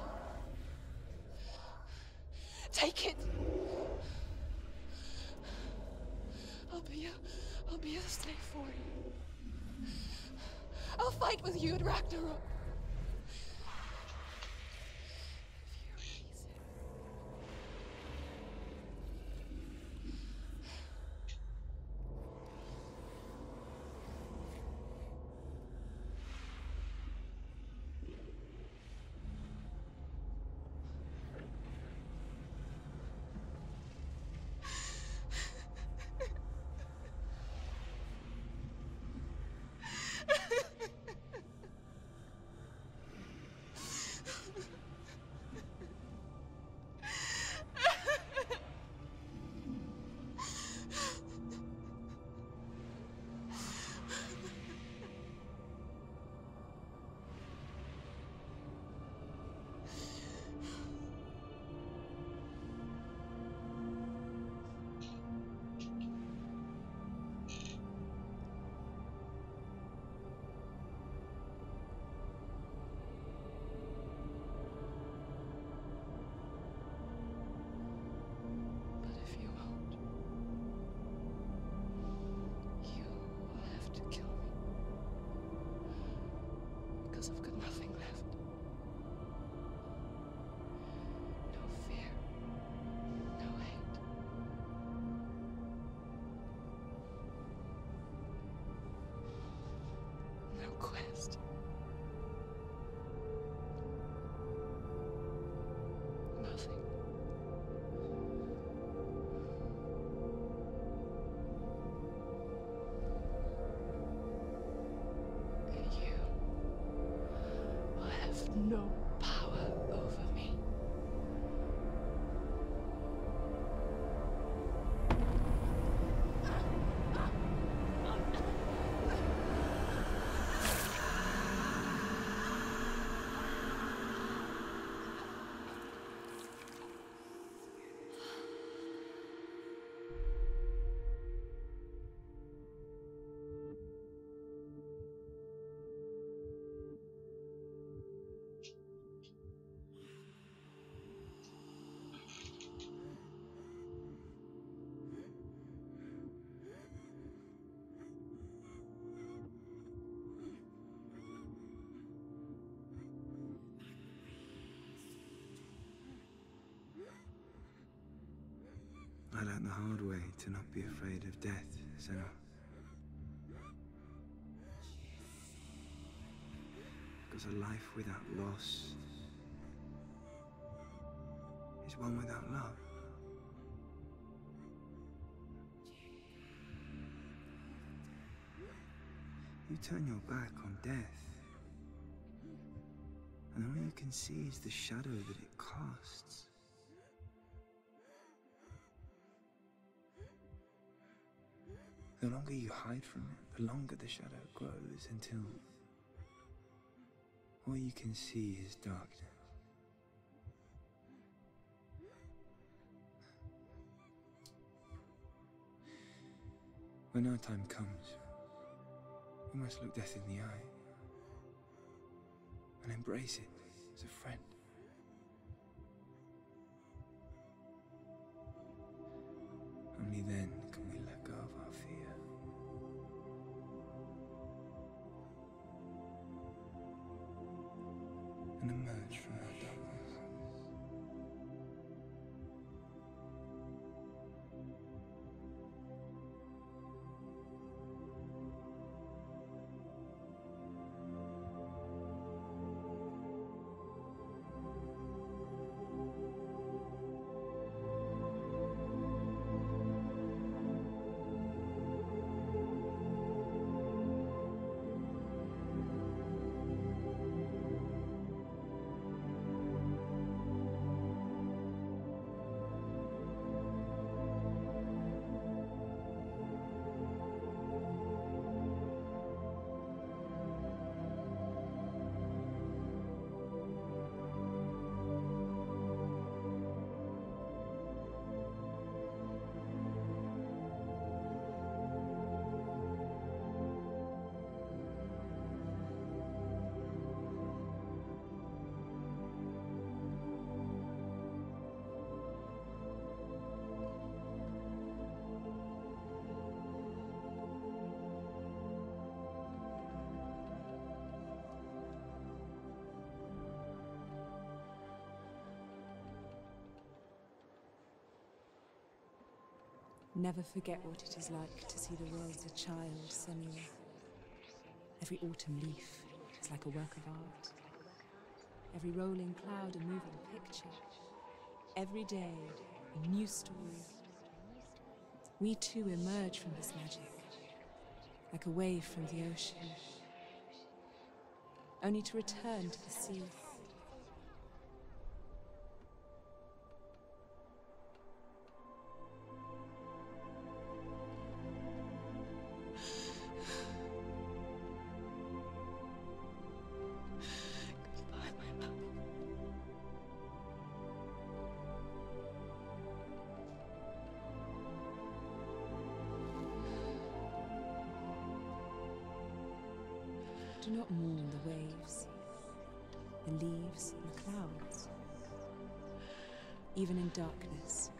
Take it. I'll be a slave for you. I'll fight with you at Ragnarok. If you release it. But if you won't, you will have to kill me. Because I've got nothing left. No fear. No hate. have no power over me. I learned the hard way to not be afraid of death, Senua. Because a life without loss is one without love. You turn your back on death, and all you can see is the shadow that it casts. The longer you hide from it, the longer the shadow grows until all you can see is darkness. When our time comes, we must look death in the eye and embrace it as a friend. Only then can we let go of our fear. And emerge from our darkness. Never forget what it is like to see the world as a child, Senua. Every autumn leaf is like a work of art. Every rolling cloud a moving picture. Every day a new story. We too emerge from this magic, like a wave from the ocean, only to return to the sea. Do not mourn the waves, the leaves and the clouds. Even in darkness,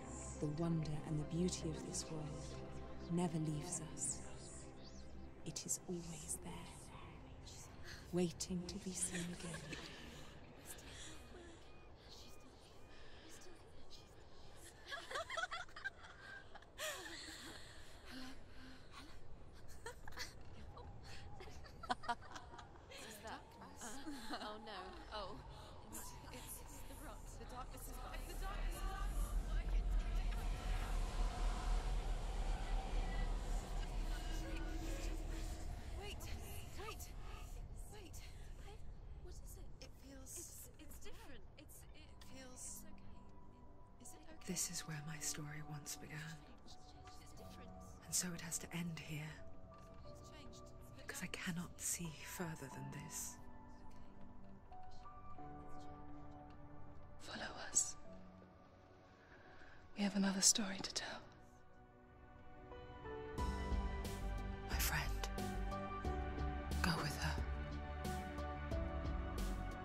the wonder and the beauty of this world never leaves us. It is always there, waiting to be seen again. Oh no. Oh. It's the rocks. The darkness is back. The darkness is working. Wait. What is it? It This is where my story once began. And so it has to end here. Because I cannot see further than this. Follow us. We have another story to tell. My friend, go with her.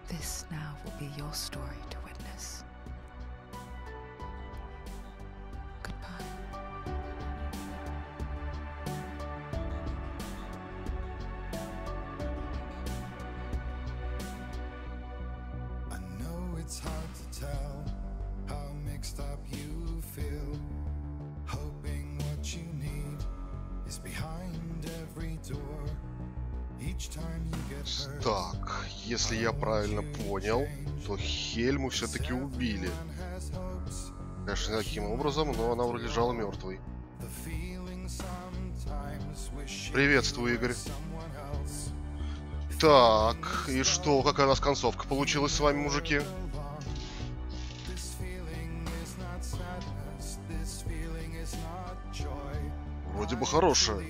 This now will be your story to witness. Goodbye. I know it's hard to tell how mixed up you feel. Hoping what you need is behind every door. Each time you get hurt. Так, если я правильно понял, то Хельму все-таки убили. Конечно, не таким образом, но она вроде лежала мертвой. Приветствую, Игорь. Так, и что, какая у нас концовка получилась с вами, мужики? Вроде бы хорошая.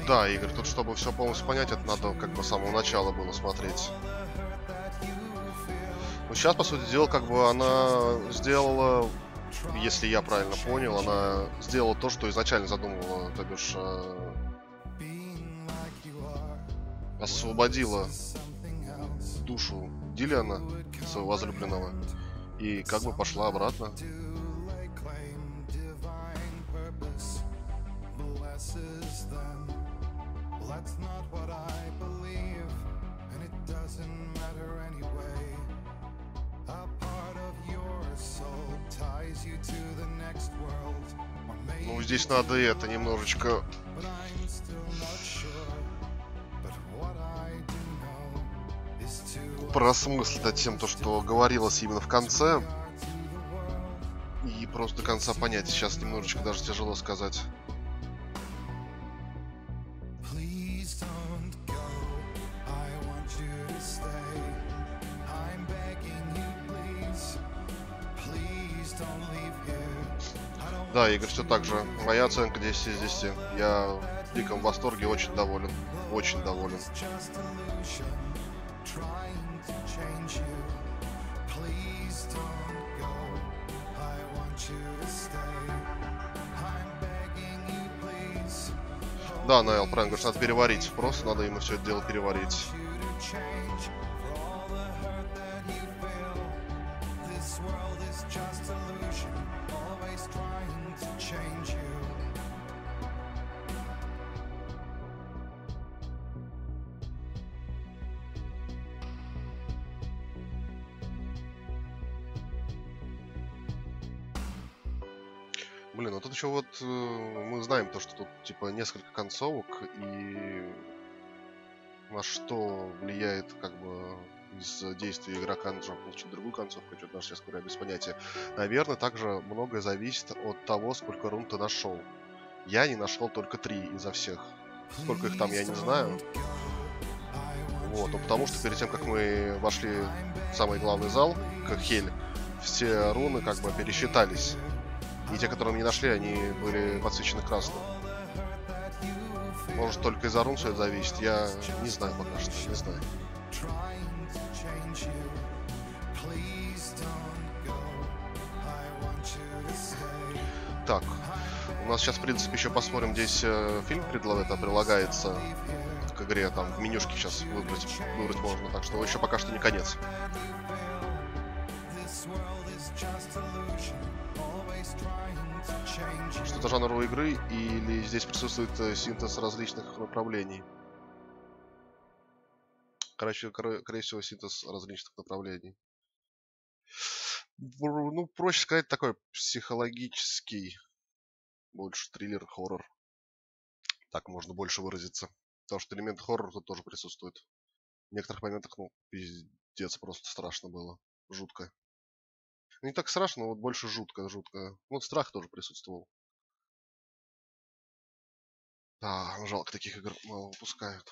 Да, Игорь, тут чтобы все полностью понять, это надо как бы с самого начала было смотреть. Ну, сейчас, по сути дела, как бы она сделала, если я правильно понял, она сделала то, что изначально задумывала, то бишь освободила душу Дилиана, своего возлюбленного, и как бы пошла обратно. Ну, здесь надо это немножечко просмыслить над тем, то, что говорилось именно в конце, и просто до конца понять. Сейчас немножечко даже тяжело сказать. Да, Игорь, все так же. Моя оценка 10 из 10. Я в диком восторге, очень доволен. Очень доволен. Да, Найл, правильно говоришь, надо переварить. Просто надо ему все это дело переварить. Блин, ну тут еще вот мы знаем то, что тут типа несколько концовок, и на что влияет как бы из действия игрока нужно получить другую концовку, что-то даже сейчас говорю без понятия. Наверное, также многое зависит от того, сколько рун ты нашел. Я не нашел только 3 изо всех. Сколько их там, я не знаю. Вот, ну потому что перед тем, как мы вошли в самый главный зал, как Хель, все руны как бы пересчитались. И те, которые мы не нашли, они были подсвечены красным. Может, только из-за рун все это зависит. Я не знаю пока что, не знаю. Так, у нас сейчас, в принципе, еще посмотрим. Здесь фильм прилагается к игре. Там в менюшке сейчас выбрать можно. Так что еще пока что не конец. Что-то жанр игры или здесь присутствует синтез различных направлений? Короче, скорее всего, синтез различных направлений. Ну, проще сказать, такой психологический, больше триллер, хоррор. Так можно больше выразиться. Потому что элемент хоррора тут тоже присутствует. В некоторых моментах, ну, пиздец, просто страшно было. Жутко. Не так страшно, но вот больше жутко. Вот страх тоже присутствовал. Да, жалко, таких игр мало выпускают.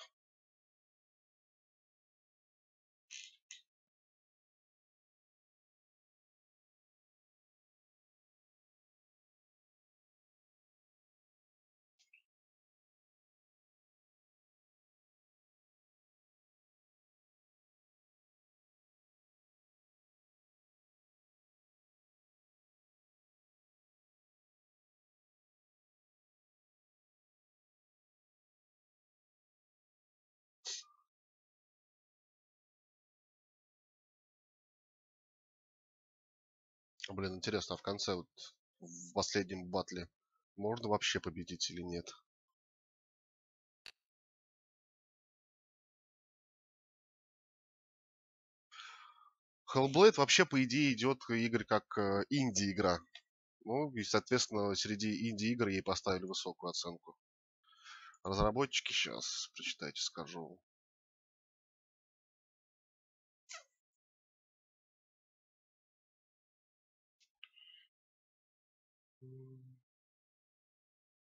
Блин, интересно, а в конце, вот, в последнем батле, можно вообще победить или нет? Hellblade вообще, по идее, идет, Игорь, как инди-игра. Ну, и, соответственно, среди инди-игр ей поставили высокую оценку. Разработчики, сейчас, прочитайте, скажу.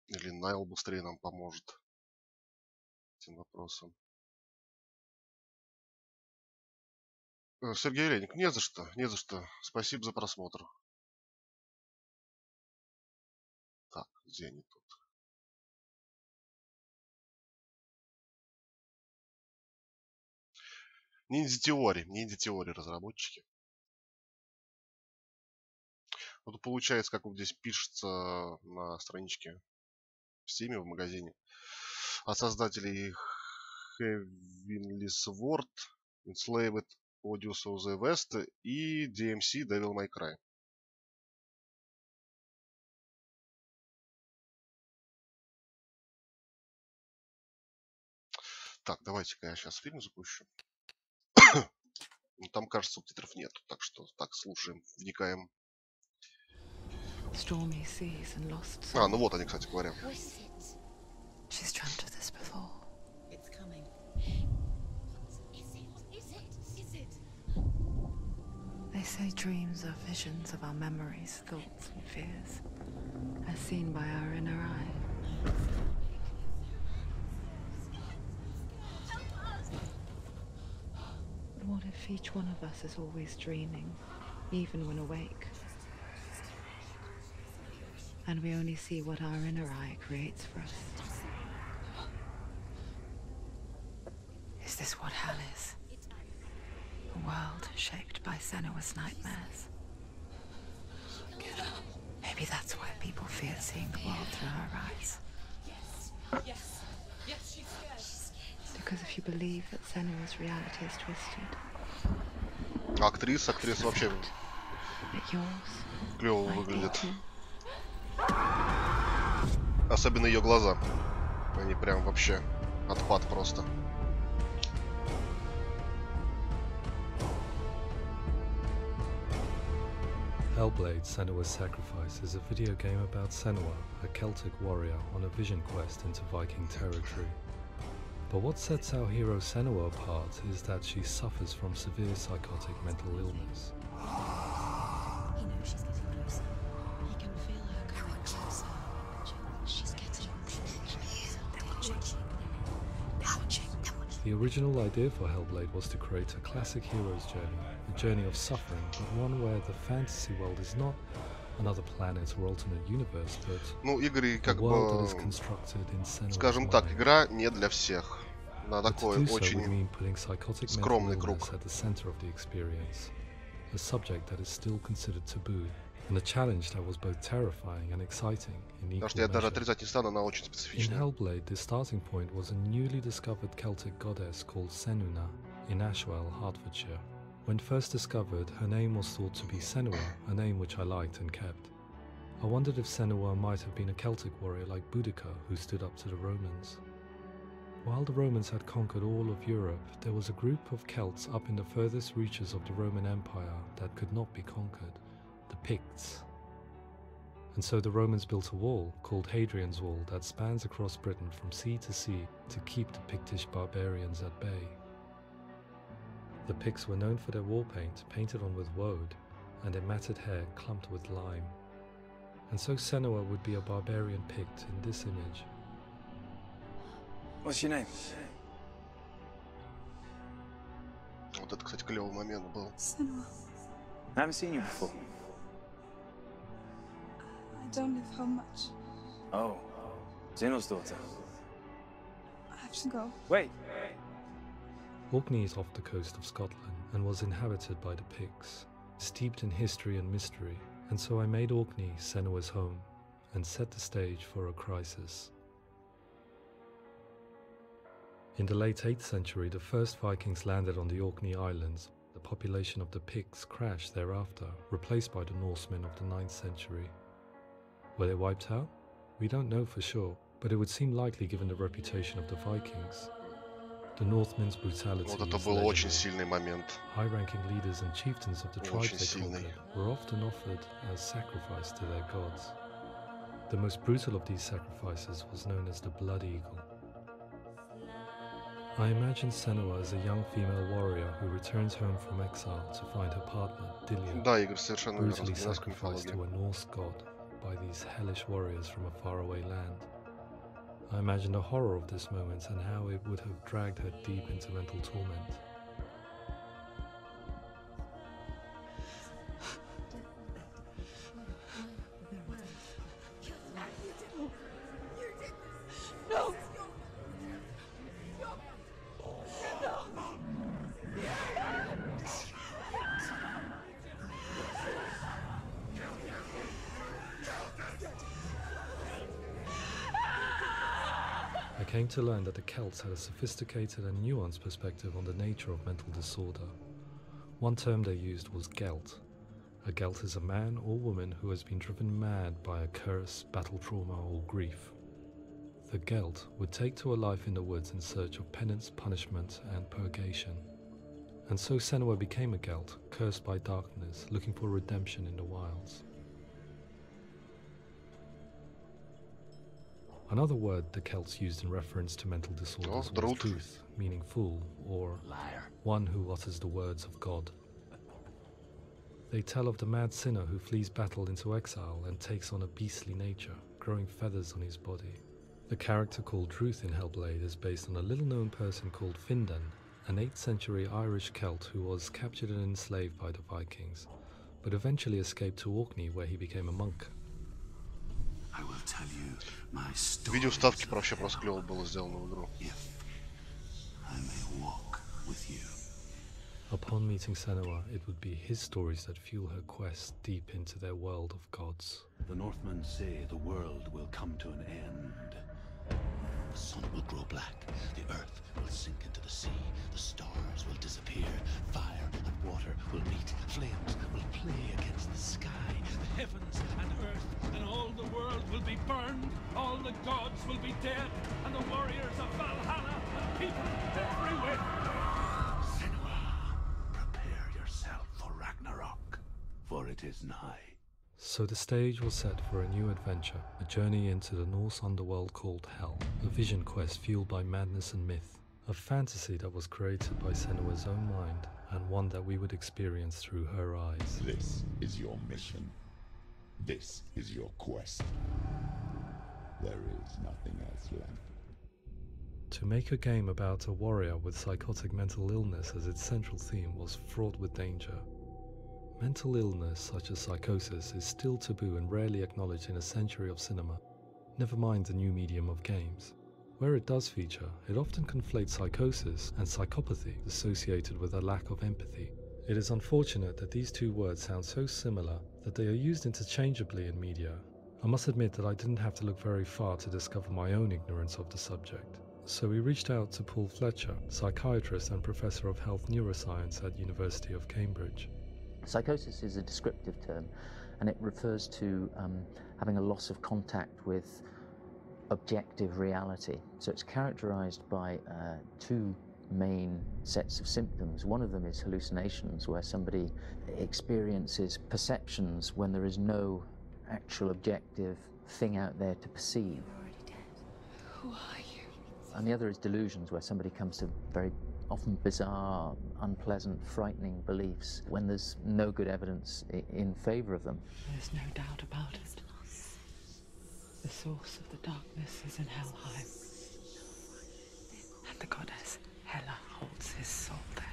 Или Найл быстрее нам поможет этим вопросом. Сергей Леник, не за что, не за что. Спасибо за просмотр. Так, где они тут? Ниндзя-теории разработчики. Вот получается, как вот здесь пишется на страничке в Steam, в магазине. От создателей Heavenly Sword, Enslaved Odious of the West и DMC Devil May Cry. Так, давайте-ка я сейчас фильм запущу. Там, кажется, субтитров нет, так что так, слушаем, вникаем. А, ну вот они, кстати говоря. She's dreamt of this before. It's coming. Is it? They say dreams are visions of our memories, thoughts and fears, as seen by our inner eye. But what if each one of us is always dreaming, even when awake? And we only see what our inner eye creates for us. Is this what hell is? A world shaped by Senua's nightmares. Maybe that's why people fear seeing the world through her eyes. Yes, she's scared. Because if you believe that Senua's reality is twisted, Актриса вообще that yours клево might be выглядит. too. Особенно ее глаза. Они прям вообще отпад просто. Hellblade: Senua's Sacrifice is a video game about Senua, a Celtic warrior on a vision quest into Viking territory. But what sets our hero Senua apart is that she suffers from severe psychotic mental illness. He knows she's getting closer. He can feel her coming closer. She's getting closer. They're watching. The original idea for Hellblade was to create a classic hero's journey, a journey of suffering, but one where the fantasy world is not another planet or alternate universe, but Ну, Игорь, a как world that бы, is constructed in Senua's скажем так, mind. игра не для всех. На But to такой do so would очень mean putting psychotic mental скромный illness круг. at the center of the experience, a subject that is still considered taboo, and a challenge that was both terrifying and exciting in Потому equal что я даже measure. отрицать не стану, она очень In специфичная. Hellblade, the starting point was a newly discovered Celtic goddess called Senua in Ashwell, Hertfordshire. When first discovered, her name was thought to be Senua, a name which I liked and kept. I wondered if Senua might have been a Celtic warrior like Boudica, who stood up to the Romans. While the Romans had conquered all of Europe, there was a group of Celts up in the furthest reaches of the Roman Empire that could not be conquered, the Picts. And so the Romans built a wall, called Hadrian's Wall, that spans across Britain from sea to sea to keep the Pictish barbarians at bay. The Picts were known for their war paint, painted on with woad, and a matted hair clumped with lime. And so Senua would be a barbarian picked in this image. What's your name? Вот это, кстати, клевый момент был. Senua. I haven't seen you before. I don't live home much. Oh, Zeno's daughter. I have to go. Wait. Orkney is off the coast of Scotland and was inhabited by the Picts, steeped in history and mystery, and so I made Orkney Senua's home and set the stage for a crisis. In the late 8th century, the first Vikings landed on the Orkney Islands. The population of the Picts crashed thereafter, replaced by the Norsemen of the 9th century. Were they wiped out? We don't know for sure, but it would seem likely given the reputation of the Vikings. The Northmen's brutality Вот это is был очень legendary. сильный момент. High-ranking leaders and chieftains of the tribes Очень they сильный. conquered were often offered as sacrifice to their gods. The most brutal of these sacrifices was known as the Blood Eagle. I imagine Senua as a young female warrior who returns home from exile to find her partner, Dillion, Да, Игорь, совершенно верно. brutally Скандинавская sacrificed мифология. to a Norse god by these hellish warriors from a faraway land. I imagine the horror of this moment and how it would have dragged her deep into mental torment. No! I came to learn that the Celts had a sophisticated and nuanced perspective on the nature of mental disorder. One term they used was Gelt. A Gelt is a man or woman who has been driven mad by a curse, battle trauma, or grief. The Gelt would take to a life in the woods in search of penance, punishment, and purgation. And so Senua became a Gelt, cursed by darkness, looking for redemption in the wilds. Another word the Celts used in reference to mental disorders was Drut. truth, meaning fool, or Liar. one who utters the words of God. They tell of the mad sinner who flees battle into exile and takes on a beastly nature, growing feathers on his body. The character called Druth in Hellblade is based on a little-known person called Findan, an 8th century Irish Celt who was captured and enslaved by the Vikings, but eventually escaped to Orkney where he became a monk. I will tell you my story. Видео вставки вообще просто клево было сделано в игру. If I may walk with you. Upon meeting Senua, it would be his stories that fuel her quest deep into their world of gods. The Northmen say the world will come to an end. The sun will grow black, the earth will sink into the sea, the stars will disappear, fire and water will meet, flames will play against the sky. The heavens and earth and all the world will be burned, all the gods will be dead, and the warriors of Valhalla and people everywhere. Senua, prepare yourself for Ragnarok, for it is nigh. So the stage was set for a new adventure, a journey into the Norse underworld called Hell, a vision quest fueled by madness and myth, a fantasy that was created by Senua's own mind, and one that we would experience through her eyes. This is your mission. This is your quest. There is nothing else left. To make a game about a warrior with psychotic mental illness as its central theme was fraught with danger. Mental illness, such as psychosis, is still taboo and rarely acknowledged in a century of cinema, never mind the new medium of games. Where it does feature, it often conflates psychosis and psychopathy associated with a lack of empathy. It is unfortunate that these two words sound so similar that they are used interchangeably in media. I must admit that I didn't have to look very far to discover my own ignorance of the subject. So we reached out to Paul Fletcher, psychiatrist and professor of health neuroscience at University of Cambridge. Psychosis is a descriptive term, and it refers to having a loss of contact with objective reality. So it's characterized by two main sets of symptoms. One of them is hallucinations, where somebody experiences perceptions when there is no actual objective thing out there to perceive. You're already dead. Who are you? And the other is delusions, where somebody comes to very often bizarre, unpleasant, frightening beliefs when there's no good evidence in favour of them. There's no doubt about it. The source of the darkness is in Helheim, and the goddess Hela holds his soul there.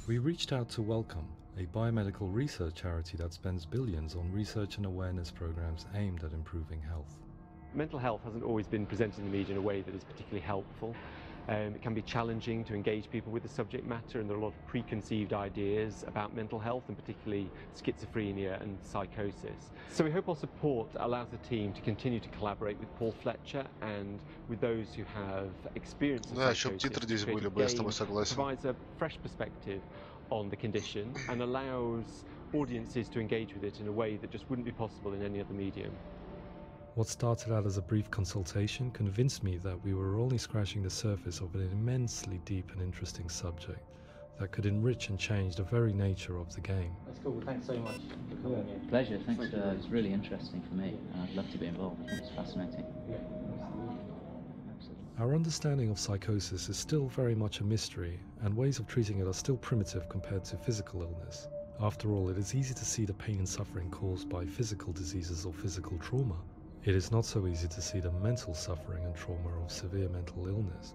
We reached out to Welcome, a biomedical research charity that spends billions on research and awareness programs aimed at improving health. Mental health hasn't always been presented in the media in a way that is particularly helpful. It can be challenging to engage people with the subject matter, and there are a lot of preconceived ideas about mental health, and particularly schizophrenia and psychosis. So we hope our support allows the team to continue to collaborate with Paul Fletcher and with those who have experienced psychosis, provides a fresh perspective on the condition and allows audiences to engage with it in a way that just wouldn't be possible in any other medium. What started out as a brief consultation convinced me that we were only scratching the surface of an immensely deep and interesting subject that could enrich and change the very nature of the game. That's cool. Thanks so much for coming here. Pleasure. Thanks. It's really interesting for me. I'd love to be involved. I think it's fascinating. Our understanding of psychosis is still very much a mystery, and ways of treating it are still primitive compared to physical illness. After all, it is easy to see the pain and suffering caused by physical diseases or physical trauma. It is not so easy to see the mental suffering and trauma of severe mental illness.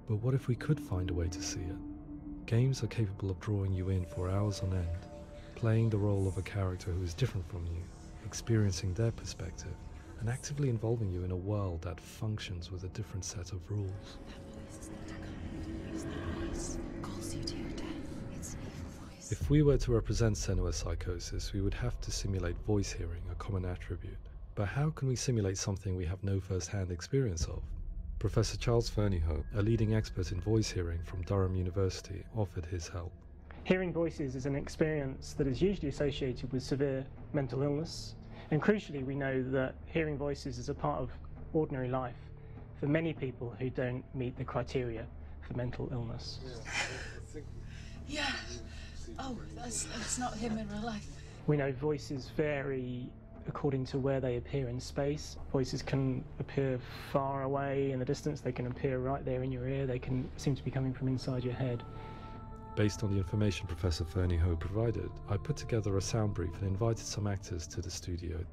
But what if we could find a way to see it? Games are capable of drawing you in for hours on end, playing the role of a character who is different from you, experiencing their perspective, and actively involving you in a world that functions with a different set of rules. If we were to represent Senua's psychosis, we would have to simulate voice hearing, a common attribute. But how can we simulate something we have no first-hand experience of? Professor Charles Fernyhough, a leading expert in voice hearing from Durham University, offered his help. Hearing voices is an experience that is usually associated with severe mental illness, and crucially we know that hearing voices is a part of ordinary life for many people who don't meet the criteria for mental illness. Yeah. Oh, that's not him in real life. We know voices vary according to where they appear in space. Voices can appear far away in the distance, they can appear right there in your ear, they can seem to be coming from inside your head. Based on the information Professor Fernyhough provided, I put together a sound brief and invited some actors to the studio.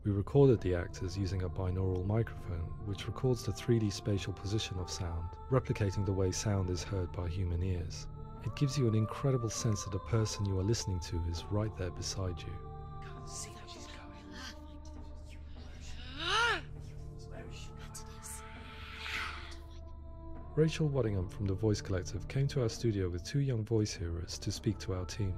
We recorded the actors using a binaural microphone, which records the 3D spatial position of sound, replicating the way sound is heard by human ears. It gives you an incredible sense that the person you are listening to is right there beside you. Can't see how she's going. Rachel Waddingham from the Voice Collective came to our studio with 2 young voice hearers to speak to our team.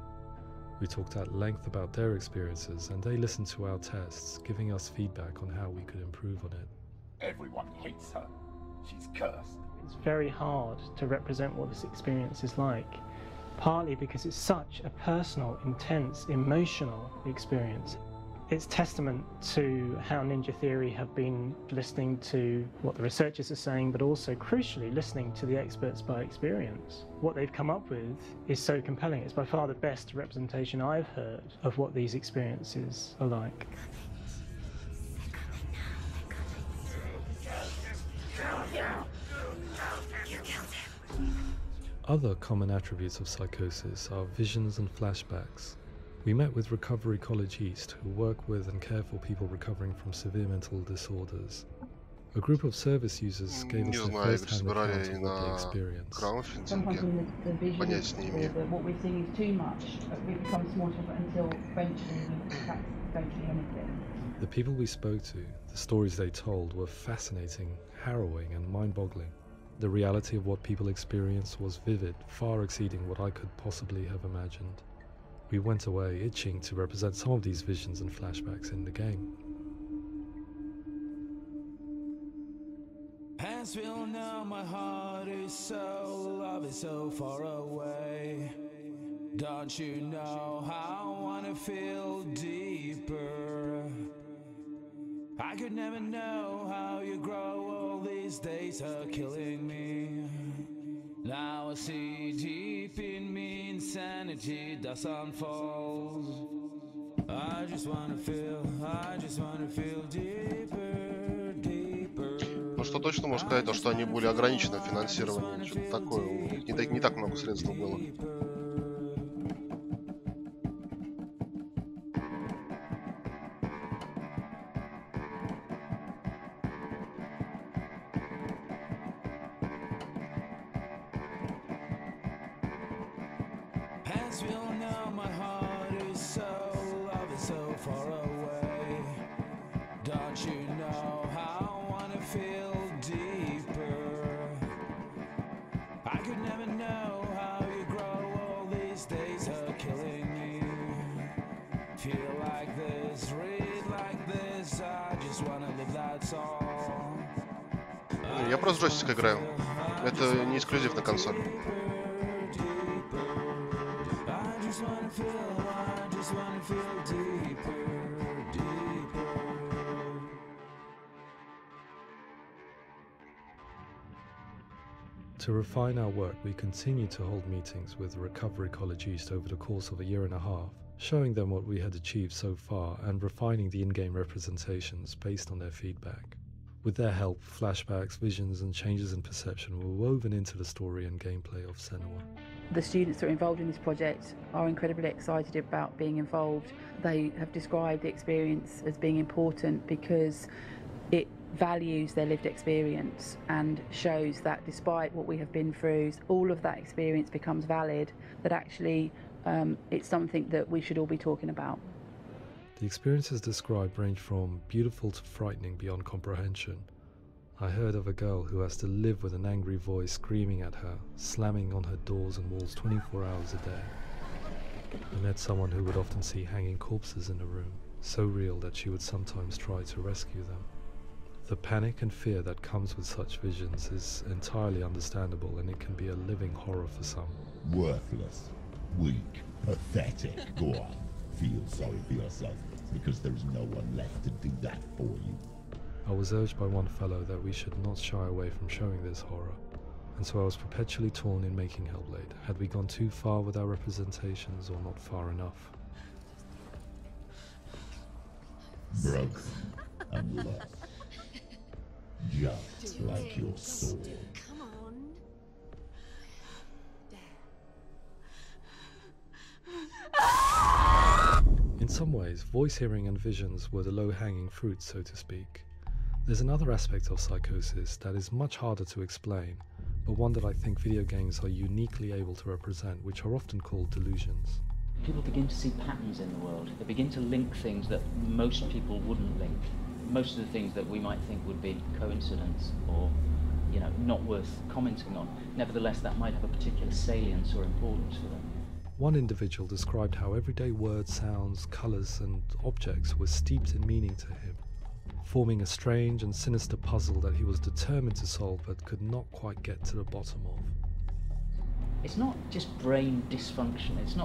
We talked at length about their experiences, and they listened to our tests, giving us feedback on how we could improve on it. Everyone hates her. She's cursed. It's very hard to represent what this experience is like, partly because it's such a personal, intense, emotional experience. It's testament to how Ninja Theory have been listening to what the researchers are saying, but also, crucially, listening to the experts by experience. What they've come up with is so compelling. It's by far the best representation I've heard of what these experiences are like. Other common attributes of psychosis are visions and flashbacks. We met with Recovery College East, who work with and care for people recovering from severe mental disorders. A group of service users gave us their first-hand account of what they experienced. Sometimes the vision, what we're seeing is too much. It becomes more difficult until eventually we don't see anything. The people we spoke to, the stories they told, were fascinating, harrowing, and mind-boggling. The reality of what people experienced was vivid, far exceeding what I could possibly have imagined. We went away itching to represent some of these visions and flashbacks in the game. Hands feel now, my heart is so, love is so far away. Don't you know how I wanna feel deeper? I could never know how you grow, all these days are killing me. Now I see deep in me insanity does unfold. I just wanna feel deeper, deeper. Ну, что точно можно сказать, то, что они были ограничены в финансировании. Что-то такое. У них не так много средств было. Я просто джойстик играю. Это не эксклюзив на консоль. To refine our work, we continue to hold meetings with Recovery College East over the course of a year and a half, showing them what we had achieved so far and refining the in-game representations based on their feedback. With their help, flashbacks, visions and changes in perception were woven into the story and gameplay of Senua. The students that are involved in this project are incredibly excited about being involved. They have described the experience as being important because it values their lived experience and shows that despite what we have been through, all of that experience becomes valid, that actually it's something that we should all be talking about. The experiences described range from beautiful to frightening beyond comprehension. I heard of a girl who has to live with an angry voice screaming at her, slamming on her doors and walls 24 hours a day. I met someone who would often see hanging corpses in a room, so real that she would sometimes try to rescue them. The panic and fear that comes with such visions is entirely understandable, and it can be a living horror for some. Worthless, weak, pathetic. Go on, feel sorry for yourself, because there is no one left to do that for you. I was urged by one fellow that we should not shy away from showing this horror, and so I was perpetually torn in making Hellblade. Had we gone too far with our representations or not far enough? Broken and lost. Just like your soul. Come on. In some ways, voice hearing and visions were the low-hanging fruit, so to speak. There's another aspect of psychosis that is much harder to explain, but one that I think video games are uniquely able to represent, which are often called delusions. People begin to see patterns in the world. They begin to link things that most people wouldn't link. Most of the things that we might think would be coincidence or, not worth commenting on. Nevertheless, that might have a particular salience or importance for them. One individual described how everyday words, sounds, colours and objects were steeped in meaning to him, forming a strange and sinister puzzle that he was determined to solve but could not quite get to the bottom of. It's not just brain dysfunction. It's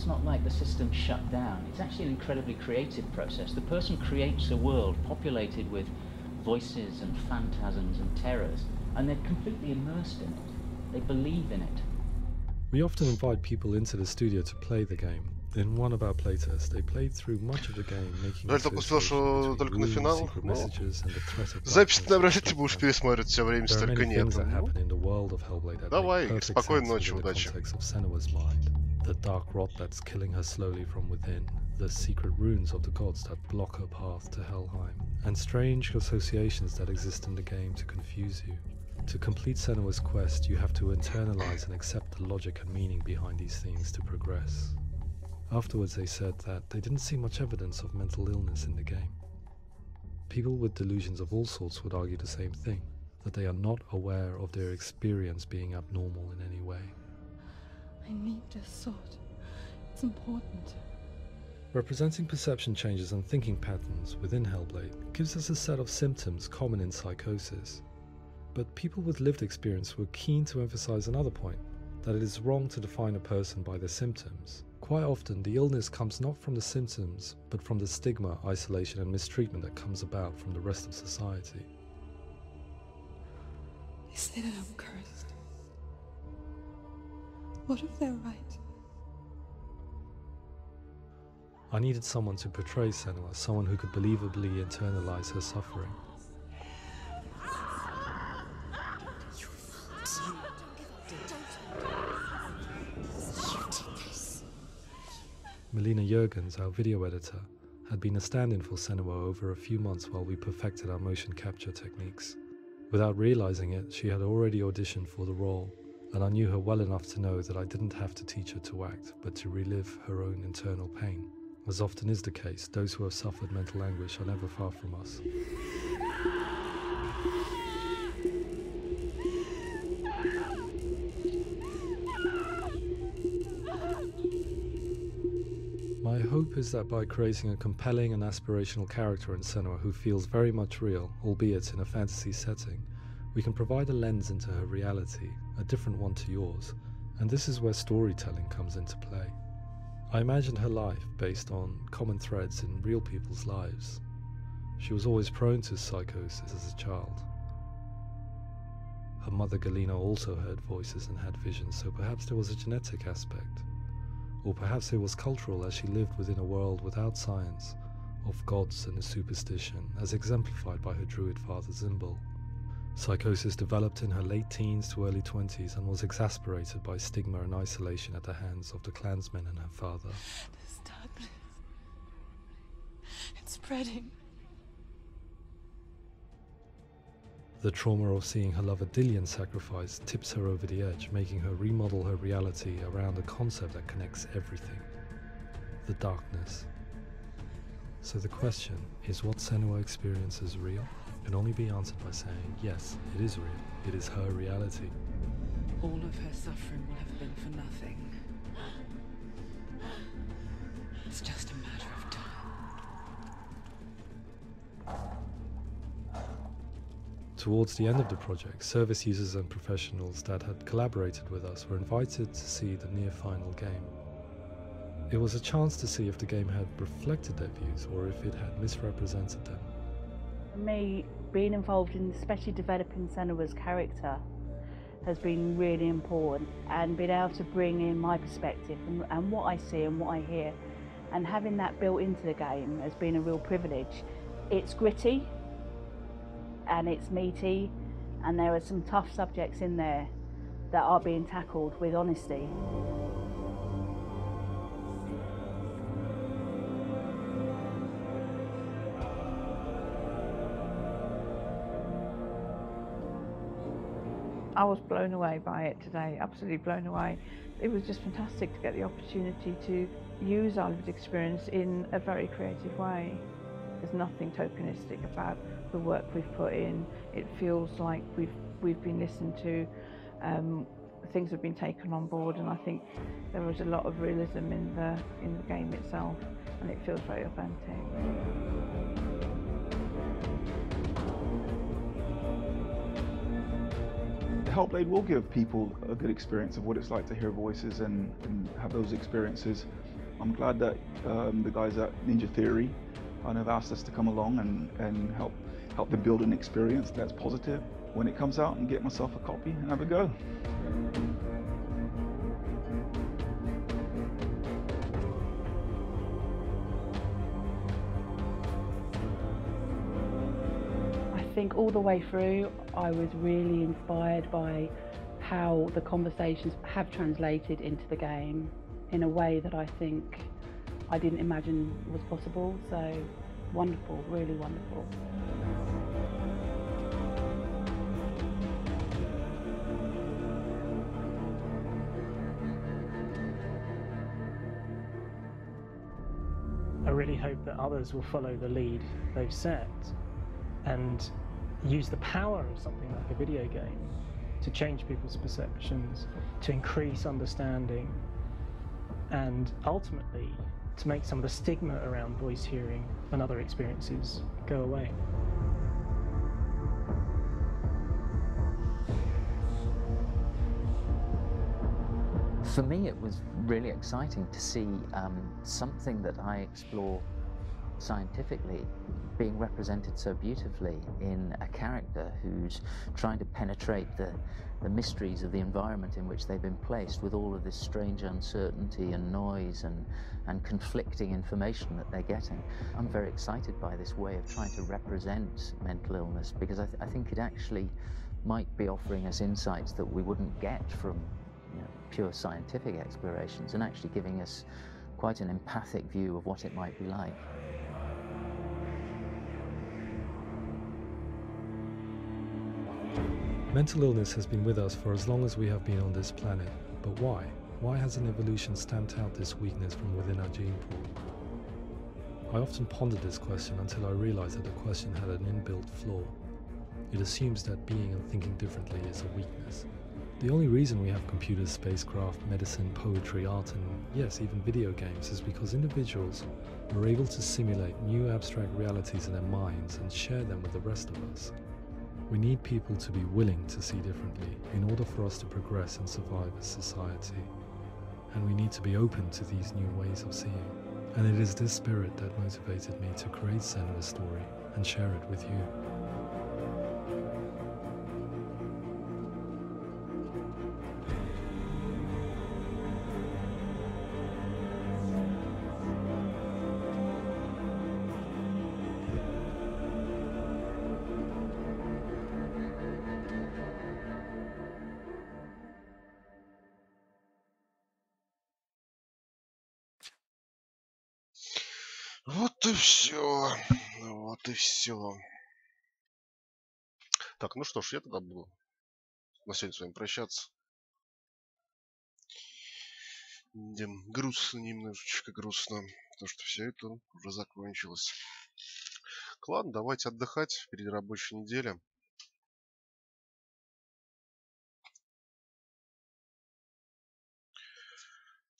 not like the system shut down. It's actually an incredibly creative process. The person creates a world populated with voices and phantasms and terrors, and they're completely immersed in it. They believe in it. We often invite people into the studio to play the game. In one of our playtests, they played through much of the game, making только на финал. Запись на ты будешь пересматривать все время, столько нет. Давай, спокойной ночи, удачи. The dark rot that's killing her slowly from within, the secret runes of the gods that block her path to Helheim, and strange associations that exist in the game to confuse you. To complete Senua's quest, you have to internalize and accept the logic and meaning behind these things to progress. Afterwards, they said that they didn't see much evidence of mental illness in the game. People with delusions of all sorts would argue the same thing, that they are not aware of their experience being abnormal in any way. I need this sword. It's important. Representing perception changes and thinking patterns within Hellblade gives us a set of symptoms common in psychosis. But people with lived experience were keen to emphasize another point, that it is wrong to define a person by their symptoms. Quite often, the illness comes not from the symptoms, but from the stigma, isolation and mistreatment that comes about from the rest of society. They say that I'm cursed. What if they're right? I needed someone to portray Senua, someone who could believably internalize her suffering. Melina Jurgens, our video editor, had been a stand-in for Senua over a few months while we perfected our motion capture techniques. Without realizing it, she had already auditioned for the role, and I knew her well enough to know that I didn't have to teach her to act, but to relive her own internal pain. As often is the case, those who have suffered mental anguish are never far from us. My hope is that by creating a compelling and aspirational character in Senua who feels very much real, albeit in a fantasy setting, we can provide a lens into her reality, a different one to yours, and this is where storytelling comes into play. I imagined her life based on common threads in real people's lives. She was always prone to psychosis as a child. Her mother Galina also heard voices and had visions, so perhaps there was a genetic aspect. Or perhaps it was cultural, as she lived within a world without science, of gods and a superstition, as exemplified by her druid father Zimbal. Psychosis developed in her late teens to early 20s and was exacerbated by stigma and isolation at the hands of the clansmen and her father. This darkness, it's spreading. The trauma of seeing her lover Dillian sacrificed tips her over the edge, making her remodel her reality around a concept that connects everything: the darkness. So the question is, what Senua experiences real? Can only be answered by saying, yes, it is real. It is her reality. All of her suffering will have been for nothing. It's just a matter of time. Towards the end of the project, service users and professionals that had collaborated with us were invited to see the near-final game. It was a chance to see if the game had reflected their views or if it had misrepresented them. For me, being involved in especially developing Senua's character has been really important, and being able to bring in my perspective and what I see and what I hear, and having that built into the game has been a real privilege. It's gritty and it's meaty, and there are some tough subjects in there that are being tackled with honesty. I was blown away by it today, absolutely blown away. It was just fantastic to get the opportunity to use our lived experience in a very creative way. There's nothing tokenistic about the work we've put in. It feels like we've been listened to, things have been taken on board, and I think there was a lot of realism in the game itself, and it feels very authentic. Hellblade will give people a good experience of what it's like to hear voices and have those experiences. I'm glad that the guys at Ninja Theory kind of asked us to come along and help them build an experience that's positive when it comes out, and get myself a copy and have a go. I think all the way through I was really inspired by how the conversations have translated into the game in a way that I think I didn't imagine was possible. So wonderful, really wonderful. I really hope that others will follow the lead they've set and use the power of something like a video game to change people's perceptions, to increase understanding, and ultimately to make some of the stigma around voice hearing and other experiences go away. For me, it was really exciting to see something that I explore scientifically being represented so beautifully in a character who's trying to penetrate the mysteries of the environment in which they've been placed, with all of this strange uncertainty and noise and conflicting information that they're getting. I'm very excited by this way of trying to represent mental illness, because I think it actually might be offering us insights that we wouldn't get from pure scientific explorations, and actually giving us quite an empathic view of what it might be like. Mental illness has been with us for as long as we have been on this planet, but why? Why hasn't evolution stamped out this weakness from within our gene pool? I often pondered this question until I realized that the question had an inbuilt flaw. It assumes that being and thinking differently is a weakness. The only reason we have computers, spacecraft, medicine, poetry, art, and yes, even video games is because individuals are able to simulate new abstract realities in their minds and share them with the rest of us. We need people to be willing to see differently in order for us to progress and survive as society. And we need to be open to these new ways of seeing. And it is this spirit that motivated me to create Senua's story and share it with you. Вот и все. Вот и все. Так, ну что ж, я тогда буду на сегодня с вами прощаться. Грустно, немножечко грустно, потому что все это уже закончилось. Ладно, давайте отдыхать. Впереди рабочая неделя.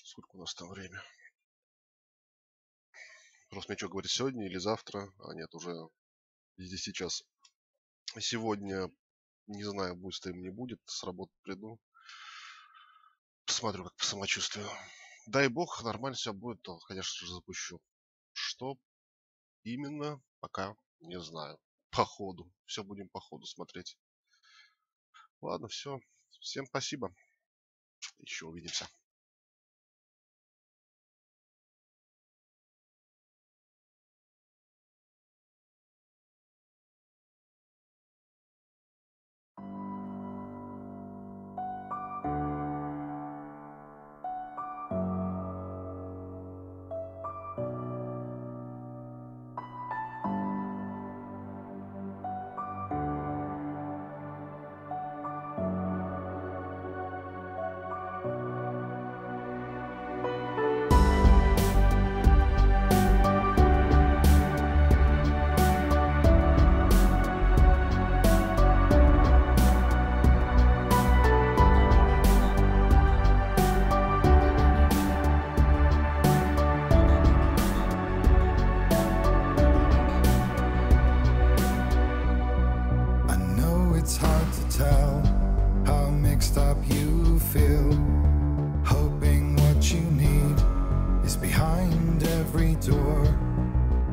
Сколько у нас там время? Просто мне что говорить, сегодня или завтра? А нет, уже здесь сейчас. Сегодня, не знаю, будет стрим, не будет. С работы приду. Посмотрю, как по самочувствию. Дай бог, нормально все будет, то, конечно же, запущу. Что именно, пока не знаю. По ходу. Все будем по ходу смотреть. Ладно, все. Всем спасибо. Еще увидимся.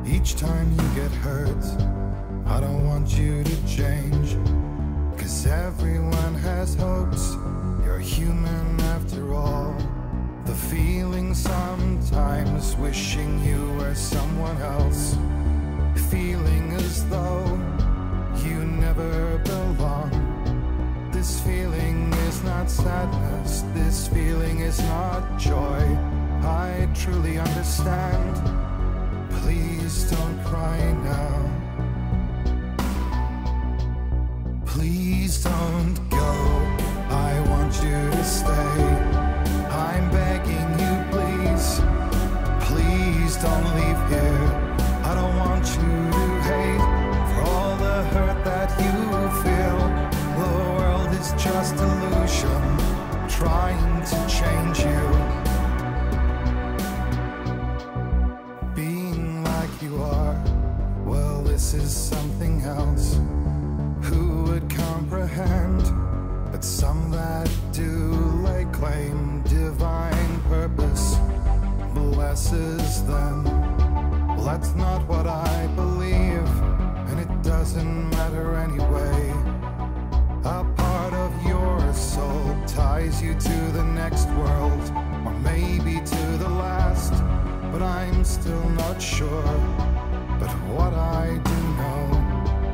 Each time you get hurt, I don't want you to change, 'cause everyone has hopes, you're human after all. The feeling sometimes wishing you were someone else, feeling as though you never belong. This feeling is not sadness, this feeling is not joy. I truly understand. Please don't cry now. Please don't go. I want you to stay. I'm begging you, please. Please don't leave here. I don't want you to hate for all the hurt that you feel. The world is just illusion, trying to change you. This is something else. Who would comprehend? But some that do lay claim divine purpose blesses them. Well, that's not what I believe, and it doesn't matter anyway. A part of your soul ties you to the next world, or maybe to the last, but I'm still not sure. But what I do know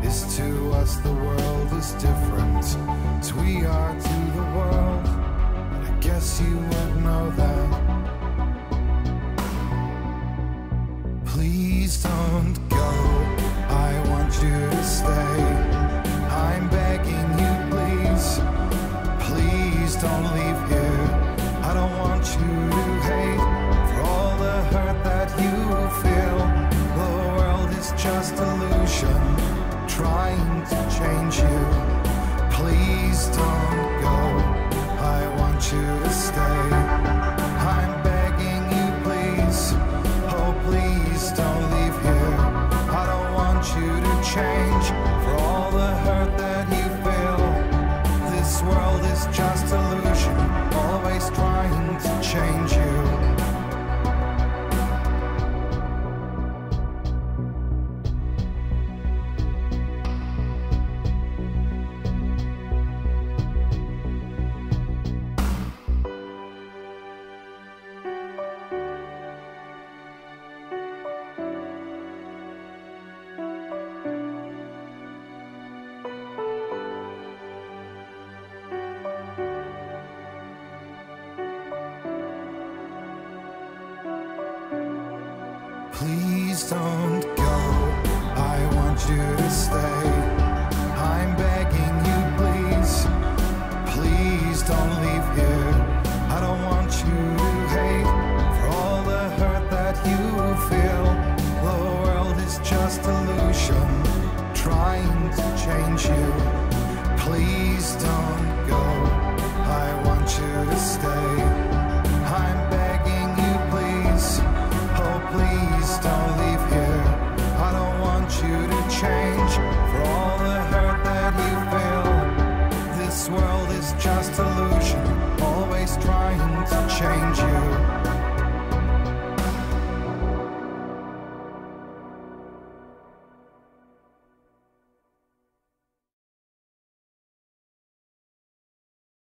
is to us the world is different as we are to the world. I guess you would know that. you to stay. I'm begging you, please. Please don't leave here. I don't want you to hate for all the hurt that you feel. The world is just illusion, trying to change you. Please don't go. I want you to stay. I'm begging you, please. Oh, please don't leave here. I don't want you to change for all the hurt that you feel. This world is just illusion, always trying to change you. Please don't go. I want you to stay. I'm begging you, please. Please don't leave here. I don't want you to hate for all the hurt that you feel. The world is just illusion, trying to change you. Please don't go. I want you to stay.